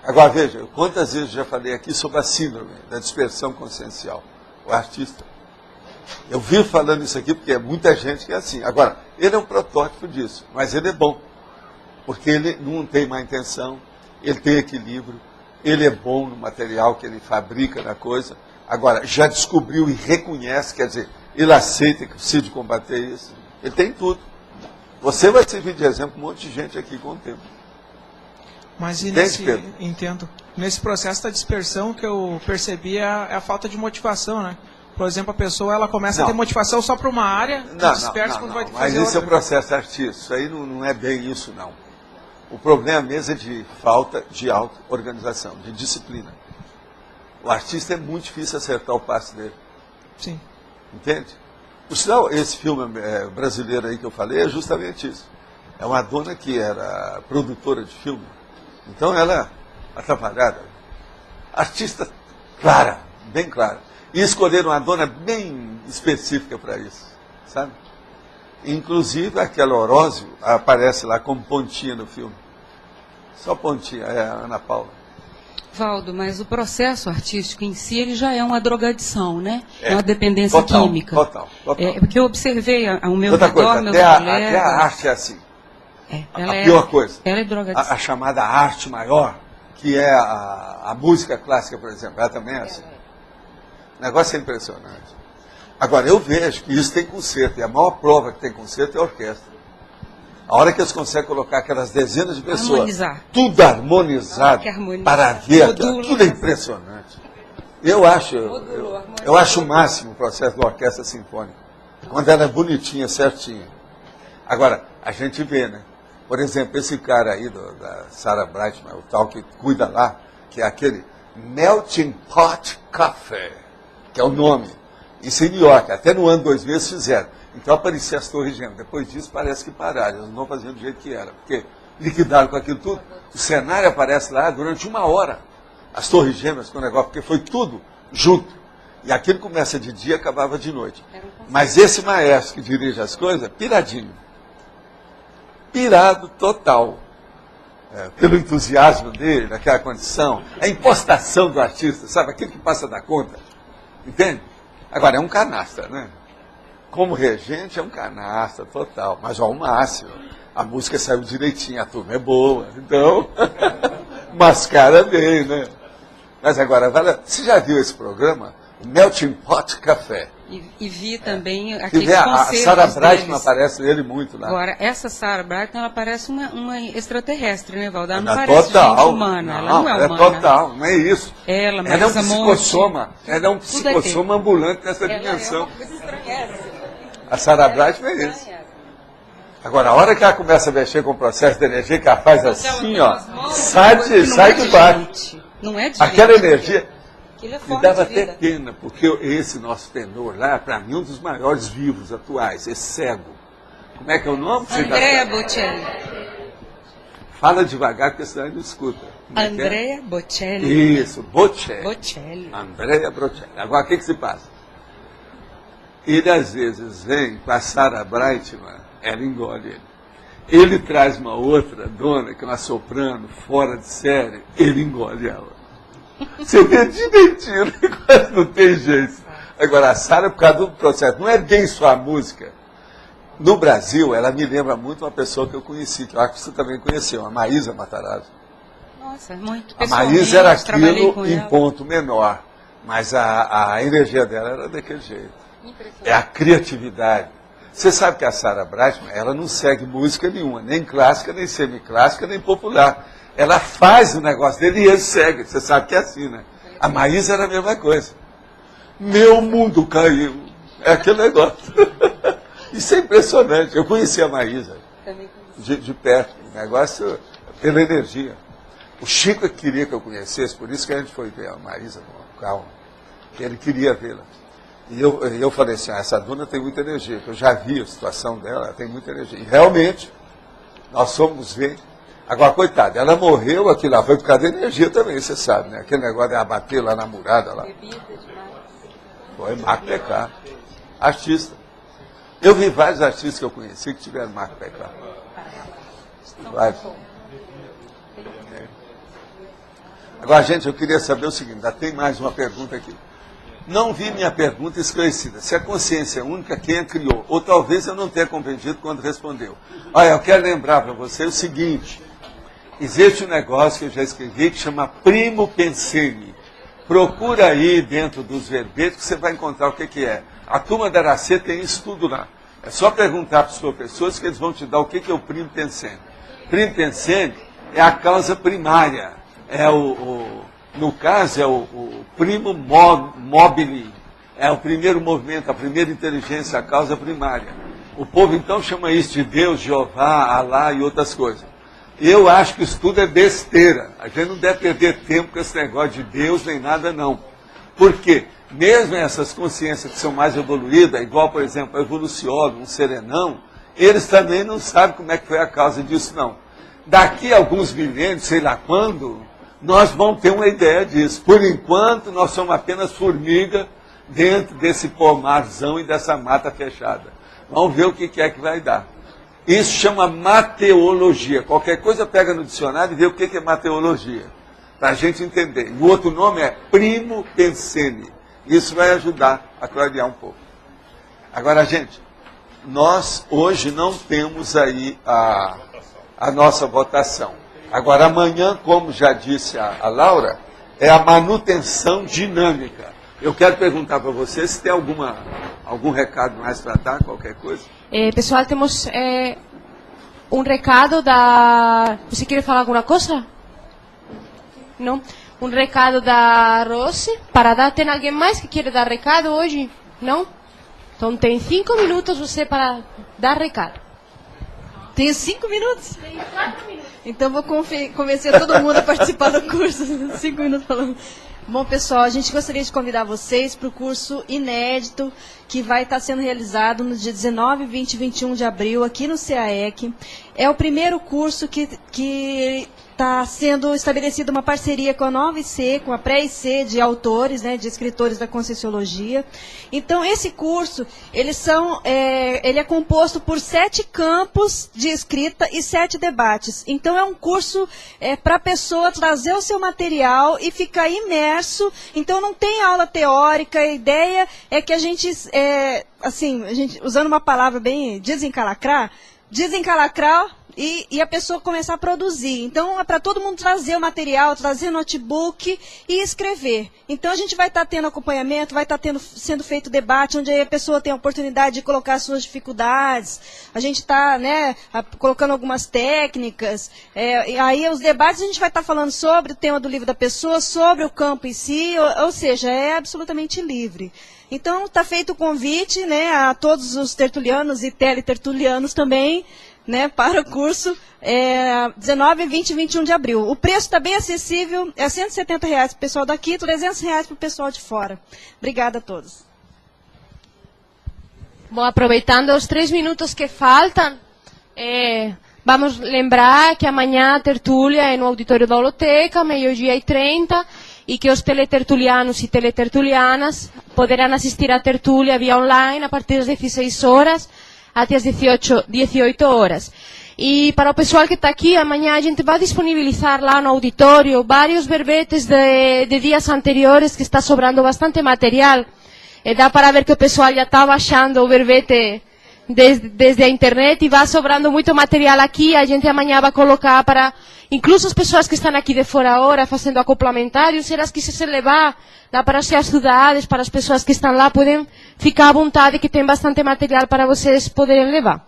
Speaker 1: Agora, veja, quantas vezes eu já falei aqui sobre a síndrome da dispersão consciencial. O artista. Eu vivo falando isso aqui porque é muita gente que é assim. Agora, ele é um protótipo disso, mas ele é bom. Porque ele não tem má intenção, ele tem equilíbrio, ele é bom no material que ele fabrica na coisa. Agora, já descobriu e reconhece, quer dizer, ele aceita que precisa combater isso. Ele tem tudo. Você vai servir de exemplo um monte de gente aqui com o tempo.
Speaker 19: Mas e
Speaker 1: Pedro?
Speaker 19: Entendo. Nesse processo da dispersão que eu percebi é a falta de motivação, né? Por exemplo, a pessoa ela começa a ter motivação só para uma área, dispersa quando vai ter que fazer
Speaker 1: Mas esse
Speaker 19: outra.
Speaker 1: é o processo artístico. Isso aí não é bem isso, não. O problema mesmo é de falta de auto-organização, de disciplina. O artista é muito difícil acertar o passe dele.
Speaker 19: Sim.
Speaker 1: Entende? Por sinal, esse filme brasileiro aí que eu falei é justamente isso. É uma dona que era produtora de filme. Então ela é atrapalhada. Artista clara, bem clara. E escolheram uma dona bem específica para isso, sabe? Inclusive, aquela Orósio aparece lá como pontinha no filme. Só pontinha, é a Ana Paula.
Speaker 18: Valdo, mas o processo artístico em si ele já é uma drogadição, né? É uma dependência química.
Speaker 1: Total.
Speaker 18: Porque eu observei ao meu
Speaker 1: outra
Speaker 18: redor,
Speaker 1: coisa,
Speaker 18: meus
Speaker 1: até
Speaker 18: colegas...
Speaker 1: a arte é assim.
Speaker 18: Ela
Speaker 1: a pior coisa.
Speaker 18: Ela é drogadição.
Speaker 1: A chamada arte maior, que é a música clássica, por exemplo, ela também é assim. O negócio é impressionante. Agora, eu vejo que isso tem conserto, e a maior prova que tem conserto é a orquestra. A hora que eles conseguem colocar aquelas dezenas de pessoas, tudo harmonizado, para ver, tudo é impressionante. Eu acho o máximo o processo da orquestra sinfônica, quando ela é bonitinha, certinha. Agora, a gente vê, né? Por exemplo, esse cara aí da Sarah Brightman, o tal que cuida lá, que é aquele Melting Pot Café, que é o nome. Isso em New York, até no ano 2000 eles fizeram. Então aparecia as Torres Gêmeas. Depois disso parece que pararam, eles não faziam do jeito que era. Porque liquidaram com aquilo tudo. O cenário aparece lá durante 1 hora. As Torres Gêmeas com o negócio, porque foi tudo junto. E aquilo começa de dia e acabava de noite. Mas esse maestro que dirige as coisas, piradinho. Pirado total. Pelo entusiasmo dele, naquela condição. A impostação do artista, sabe? Aquilo que passa da conta. Entende? Agora, é um canastra, né? Como regente, é um canastra total. Mas ao máximo. A música saiu direitinho, a turma é boa. Então, mascara bem, né? Mas agora, você já viu esse programa? O Melting Pot Café.
Speaker 18: E vi também aqueles
Speaker 1: a
Speaker 18: concertos
Speaker 1: Sarah Brightman
Speaker 18: deles.
Speaker 1: aparece ele muito lá.
Speaker 18: Agora, essa Sarah Brightman, ela parece uma extraterrestre, né, Valdo? Ela não
Speaker 1: Ela
Speaker 18: parece
Speaker 1: total,
Speaker 18: gente humana. Ela não é humana.
Speaker 1: Total, não é isso.
Speaker 18: Ela
Speaker 1: é um psicossoma. Ela é um
Speaker 18: Tudo é
Speaker 1: psicossoma ambulante nessa dimensão.
Speaker 18: É uma coisa estranha.
Speaker 1: A Sarah Brightman é isso. Agora, a hora que ela começa a mexer com o processo de energia, que ela faz assim, ó, sai de baixo.
Speaker 18: Não é de
Speaker 1: aquela energia.
Speaker 18: É
Speaker 1: Me dava até pena, porque esse nosso tenor lá, para mim, é um dos maiores vivos atuais, esse cego. Como é que é o nome?
Speaker 18: Andrea Bocelli.
Speaker 1: Fala devagar, porque senão ele não escuta.
Speaker 18: Andrea Bocelli.
Speaker 1: Isso, Bocelli. Andrea Bocelli. Agora, o que se passa? Ele, às vezes, vem com a Sarah Brightman, ela engole ele. Ele traz uma outra dona, que é uma soprano, fora de série, ele engole ela. Você vê direitinho, quase não tem jeito. Agora, a Sarah, por causa do processo, não é bem só a música. No Brasil, ela me lembra muito uma pessoa que eu conheci, que eu acho que você também conheceu, a Maísa Matarazzo.
Speaker 18: Nossa, muito
Speaker 1: A Maísa era aquilo em ponto menor, mas a energia dela era daquele jeito. É a criatividade. Você sabe que a Sarah Brightman, ela não segue música nenhuma, nem clássica, nem semiclássica, nem popular. Ela faz o negócio dele e ele segue. Você sabe que é assim, né? A Maísa era a mesma coisa. Meu mundo caiu. É aquele negócio. Isso é impressionante. Eu conheci a Maísa de perto. O negócio pela energia. O Chico queria que eu conhecesse, por isso que a gente foi ver a Maísa com calma. Ele queria vê-la. E eu falei assim, essa dona tem muita energia. Eu já vi a situação dela, ela tem muita energia. E realmente, nós fomos ver. Agora, coitada, ela morreu aqui lá, foi por causa da energia também, você sabe, né? Aquele negócio de abater lá na murada lá. Foi Marco Peccar, artista. Eu vi vários artistas que eu conheci que tiveram Marco Peccar. Vários. Agora, gente, eu queria saber o seguinte, ainda tem mais uma pergunta aqui. Não vi minha pergunta esclarecida. Se a consciência é única, quem a criou? Ou talvez eu não tenha compreendido quando respondeu. Olha, eu quero lembrar para você o seguinte. Existe um negócio que eu já escrevi que chama Primo Pensene. Procura aí dentro dos verbetes que você vai encontrar o que é. A turma da Aracê tem isso tudo lá. É só perguntar para os professores que eles vão te dar o que é o Primo Pensene. Primo Pensene é a causa primária. É no caso, é o primo mobile. É o primeiro movimento, a primeira inteligência, a causa primária. O povo então chama isso de Deus, Jeová, Alá e outras coisas. Eu acho que isso tudo é besteira. A gente não deve perder tempo com esse negócio de Deus nem nada, não. Por quê? Mesmo essas consciências que são mais evoluídas, igual, por exemplo, a evoluciólogo, um serenão, eles também não sabem como é que foi a causa disso, não. Daqui a alguns milênios, sei lá quando, nós vamos ter uma ideia disso. Por enquanto, nós somos apenas formiga dentro desse pomarzão e dessa mata fechada. Vamos ver o que é que vai dar. Isso chama mateologia. Qualquer coisa pega no dicionário e vê o que é mateologia, para a gente entender. O outro nome é Primo Pensene. Isso vai ajudar a clarear um pouco. Agora, gente, nós hoje não temos aí a nossa votação. Agora, amanhã, como já disse a Laura, é a manutenção dinâmica. Eu quero perguntar para você se tem algum recado mais para dar, qualquer coisa.
Speaker 5: Pessoal, temos um recado da... Você quer falar alguma coisa? Não? Um recado da Rose para dar. Tem alguém mais que queira dar recado hoje? Não? Então tem 5 minutos você para dar recado.
Speaker 20: Tenho 5 minutos? Tenho 4 minutos. Então vou convencer todo mundo a participar do curso. 5 minutos falando. Bom, pessoal, a gente gostaria de convidar vocês para o curso inédito que vai estar sendo realizado no dia 19, 20 e 21 de abril aqui no CAEC. É o primeiro curso que está sendo estabelecida uma parceria com a Nova IC, com a Pré-IC de autores, né, de escritores da Conscienciologia. Então, esse curso, ele é composto por 7 campos de escrita e 7 debates. Então, é um curso para a pessoa trazer o seu material e ficar imerso. Então, não tem aula teórica. A ideia é que a gente usando uma palavra bem desencalacrar e a pessoa começar a produzir. Então, é para todo mundo trazer o material, trazer notebook e escrever. Então, a gente vai estar tendo acompanhamento, vai estar sendo feito debate, onde a pessoa tem a oportunidade de colocar suas dificuldades. A gente está, né, colocando algumas técnicas. E aí, os debates, a gente vai estar falando sobre o tema do livro da pessoa, sobre o campo em si, ou seja, é absolutamente livre. Então, está feito o convite, né, a todos os tertulianos e teletertulianos também, né, para o curso 19, 20 e 21 de abril. O preço está bem acessível, é R$ 170 para o pessoal daqui, R$ 300 para o pessoal de fora. Obrigada a todos.
Speaker 5: Bom, aproveitando os 3 minutos que faltam, vamos lembrar que amanhã a tertúlia é no auditório da Holoteca, 12h30, e que os teletertulianos e teletertulianas poderão assistir à tertúlia via online a partir das 16 horas até as 18 horas. E para o pessoal que está aqui, amanhã a gente vai disponibilizar lá no auditório vários verbetes de dias anteriores, que está sobrando bastante material. Dá para ver que o pessoal já está baixando o verbete desde a internet e vai sobrando muito material aqui. A gente amanhã vai colocar para, incluso as pessoas que estão aqui de fora agora, fazendo acoplamentários, se elas quiserem levar lá para ser estudadas, para as pessoas que estão lá, podem ficar à vontade, que tem bastante material para vocês poderem levar.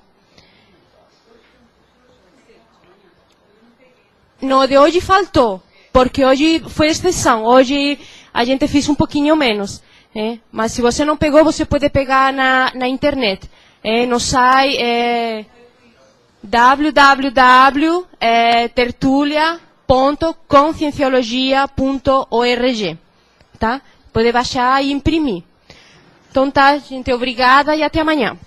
Speaker 5: No, de hoje faltou, porque hoje foi exceção. Hoje a gente fez um pouquinho menos. Mas se você não pegou, você pode pegar na internet. No site www.tertulia.conscienciologia.org, tá? Pode baixar e imprimir. Então tá, gente, obrigada e até amanhã.